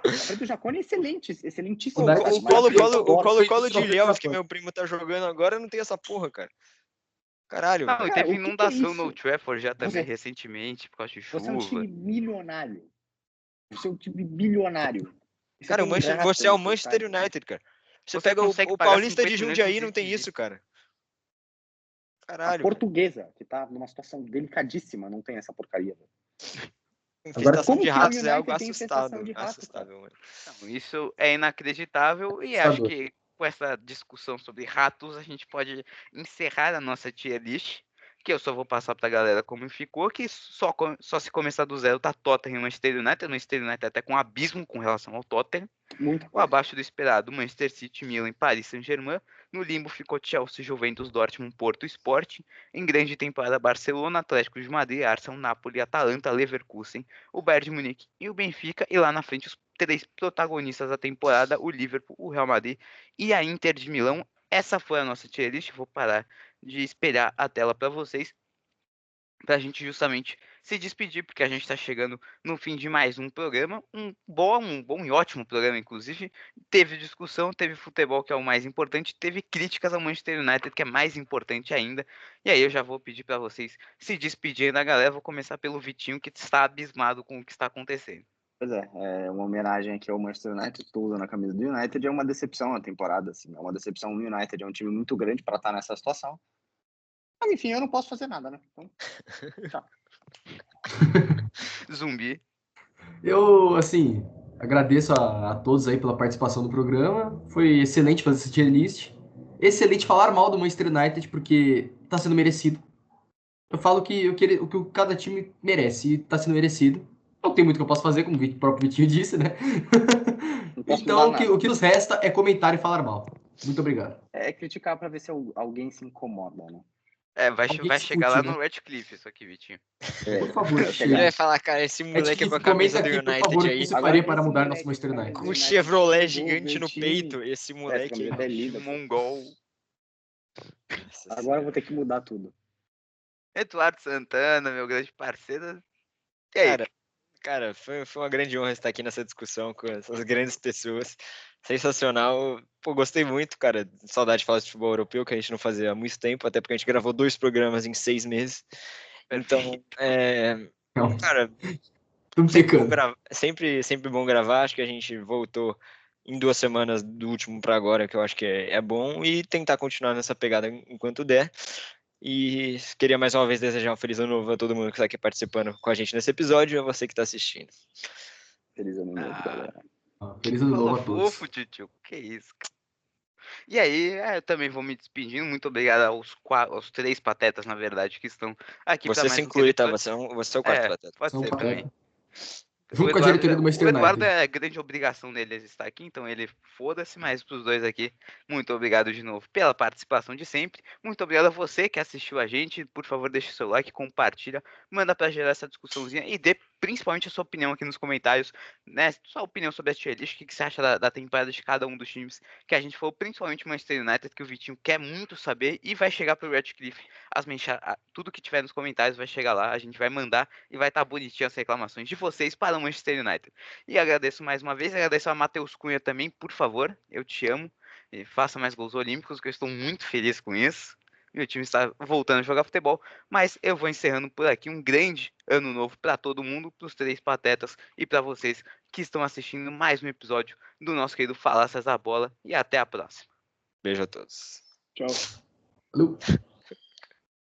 O Alfredo Jaconi é excelente, excelentíssimo. O cara, United mas tem eu O gosto. Colo de Alfredo Ilhéus, que Jaconi. meu primo tá jogando agora, não tem essa porra, cara. Caralho, Não, velho. e Cara, teve o que é inundação isso? no Old Trafford já também, Você- recentemente, por causa de Você é um time chuva. milionário. Você é um time bilionário. Você Cara, tem um rato você é o no seu Manchester estádio. United, cara. Você Você pega consegue o pagar Paulista 50 de milhões Jundiaí, por não tem dirigir. isso, cara. A Caralho, velho. Portuguesa, que tá numa situação delicadíssima, não tem essa porcaria. Velho. Infestação como de que o ratos é United algo tem infestação de rato, assustável, mano. Não, isso é inacreditável e acho Assustador. que com essa discussão sobre ratos a gente pode encerrar a nossa tier list, que eu só vou passar pra galera como ficou, que só se começar do zero tá Tottenham e Manchester United, o Manchester United até com um abismo com relação ao Tottenham, Muita o coisa. abaixo do esperado Manchester City, Milan e Paris Saint-Germain, no limbo ficou Chelsea, Juventus, Dortmund, Porto, Sporting, em grande temporada Barcelona, Atlético de Madrid, Arsenal, Napoli, Atalanta, Leverkusen, o Bayern de Munique e o Benfica, e lá na frente os três protagonistas da temporada, o Liverpool, o Real Madrid e a Inter de Milão. Essa foi a nossa tier list, vou parar de espelhar a tela para vocês, para a gente justamente se despedir, porque a gente está chegando no fim de mais um programa, um bom e ótimo programa, inclusive. Teve discussão, teve futebol, que é o mais importante, teve críticas ao Manchester United, que é mais importante ainda. E aí eu já vou pedir para vocês se despedirem da galera. Vou começar pelo Vitinho, que está abismado com o que está acontecendo. Pois é uma homenagem aqui ao Manchester United, estou usando a camisa do United, é uma decepção a temporada, assim, é uma decepção no United, é um time muito grande para estar nessa situação. Mas enfim, eu não posso fazer nada, né? Então, tchau. Zumbi. Eu, assim, agradeço a todos aí pela participação no programa. Foi excelente fazer esse tier list. Excelente falar mal do Manchester United, porque tá sendo merecido. Eu falo que o que cada time merece e tá sendo merecido. Não tem muito que eu posso fazer, como o próprio Vitinho disse, né? Não posso Então, mudar o nada. que nos resta é comentar e falar mal. Muito obrigado. É criticar para ver se alguém se incomoda, né? Vai Alguém chegar discute, lá né? no Redcliffe isso aqui, Vitinho. Por favor, vai Ele chegar. vai falar, cara, esse moleque é com a camisa comenta do aqui, por United favor, o aí, que você Agora faria que para esse mudar moleque nosso Manchester com a United? camisa com o do United Chevrolet chegou, gigante meu no time. peito, esse Essa moleque aí. camiseta é linda. Mongol. Agora eu vou ter que mudar tudo. Eduardo Santana, meu grande parceiro. E aí? Cara, foi uma grande honra estar aqui nessa discussão com essas grandes pessoas. Sensacional. Pô, gostei muito, cara. Saudade de falar de futebol europeu, que a gente não fazia há muito tempo, até porque a gente gravou 2 programas em 6 meses. Então, Não, cara, estamos pecando. sempre bom gravar. Acho que a gente voltou em 2 semanas do último para agora, que eu acho que é bom, e tentar continuar nessa pegada enquanto der. E queria mais uma vez desejar um feliz ano novo a todo mundo que está aqui participando com a gente nesse episódio e a você que está assistindo. Feliz ano novo, galera. Feliz ano Falou novo a todos. fofo, tio. Que isso, cara. E aí, eu também vou me despedindo. Muito obrigado aos 3 patetas, na verdade, que estão aqui para Você mais se um inclui, tá? episódio. Você é o quarto pateta. Pode São ser também. pateta. O Junto com a diretoria do Manchester Eduardo United. é grande obrigação dele estar aqui, então ele foda-se, mas pros dois aqui, muito obrigado de novo pela participação de sempre. Muito obrigado a você que assistiu a gente. Por favor, deixe seu like, compartilha, manda pra gerar essa discussãozinha e dê principalmente a sua opinião aqui nos comentários, né? Sua opinião sobre a tier list, o que você acha da temporada de cada um dos times que a gente falou, principalmente o Manchester United, que o Vitinho quer muito saber e vai chegar pro Redcliffe. Tudo que tiver nos comentários vai chegar lá, a gente vai mandar e vai estar bonitinho as reclamações de vocês para o Manchester United. E agradeço mais uma vez, agradeço a Matheus Cunha também, por favor, eu te amo, e faça mais gols olímpicos, que eu estou muito feliz com isso. Meu time está voltando a jogar futebol, mas eu vou encerrando por aqui. Um grande ano novo para todo mundo, para os 3 patetas e para vocês que estão assistindo mais um episódio do nosso querido Falácias da Bola. E até a próxima. Beijo a todos. Tchau. Falou.